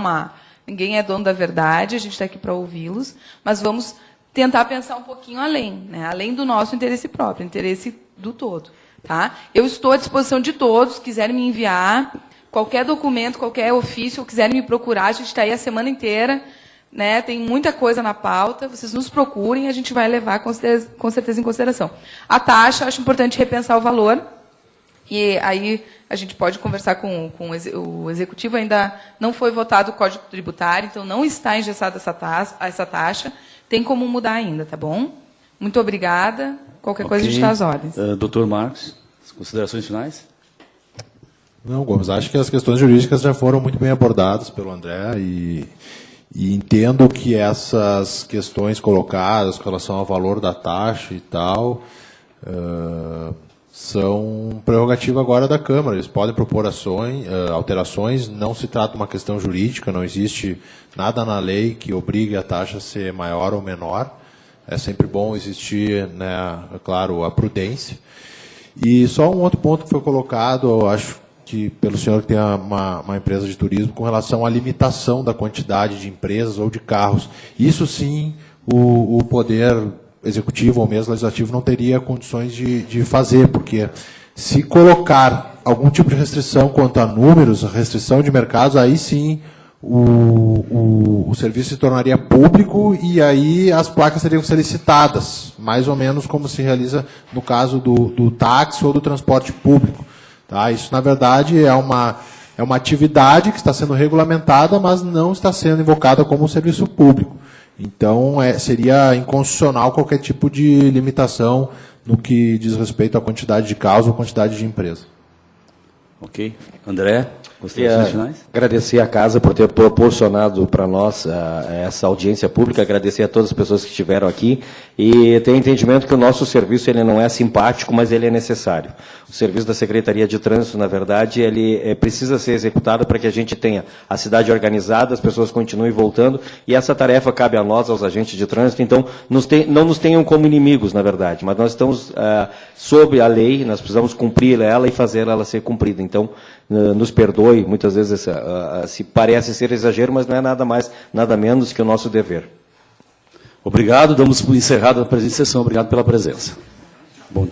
ninguém é dono da verdade. A gente está aqui para ouvi-los. Mas vamos tentar pensar um pouquinho além. Né? Além do nosso interesse próprio, interesse do todo. Tá? Eu estou à disposição de todos. Se quiserem me enviar qualquer documento, qualquer ofício, ou quiserem me procurar, a gente está aí a semana inteira, né? Tem muita coisa na pauta, vocês nos procurem, a gente vai levar com certeza em consideração. A taxa, acho importante repensar o valor, e aí a gente pode conversar com o Executivo, ainda não foi votado o Código Tributário, então não está engessada essa taxa, tem como mudar ainda, tá bom? Muito obrigada, qualquer coisa a gente está às ordens. Doutor Marcos, as considerações finais? Não, Gomes, acho que as questões jurídicas já foram muito bem abordadas pelo André e entendo que essas questões colocadas com relação ao valor da taxa e tal são prerrogativa agora da Câmara. Eles podem propor alterações, não se trata de uma questão jurídica, não existe nada na lei que obrigue a taxa a ser maior ou menor. É sempre bom existir, né, claro, a prudência. E só um outro ponto que foi colocado, eu acho que pelo senhor que tem uma empresa de turismo, com relação à limitação da quantidade de empresas ou de carros. Isso sim, o Poder Executivo ou mesmo Legislativo não teria condições de fazer, porque se colocar algum tipo de restrição quanto a números, restrição de mercados, aí sim o serviço se tornaria público e aí as placas teriam que ser licitadas, mais ou menos como se realiza no caso do táxi ou do transporte público. Tá? Isso, na verdade, é uma atividade que está sendo regulamentada, mas não está sendo invocada como um serviço público. Então, seria inconstitucional qualquer tipo de limitação no que diz respeito à quantidade de carros ou quantidade de empresa. Ok. André, considerações finais? Agradecer à Casa por ter proporcionado para nós essa audiência pública, agradecer a todas as pessoas que estiveram aqui e ter entendimento que o nosso serviço ele não é simpático, mas ele é necessário. O serviço da Secretaria de Trânsito, na verdade, ele precisa ser executado para que a gente tenha a cidade organizada, as pessoas continuem voltando, e essa tarefa cabe a nós, aos agentes de trânsito. Então, não nos tenham como inimigos, na verdade, mas nós estamos sob a lei, nós precisamos cumprir ela e fazer ela ser cumprida. Então, nos perdoe, muitas vezes se parece ser exagero, mas não é nada mais, nada menos que o nosso dever. Obrigado, damos por encerrada a presente sessão. Obrigado pela presença. Bom.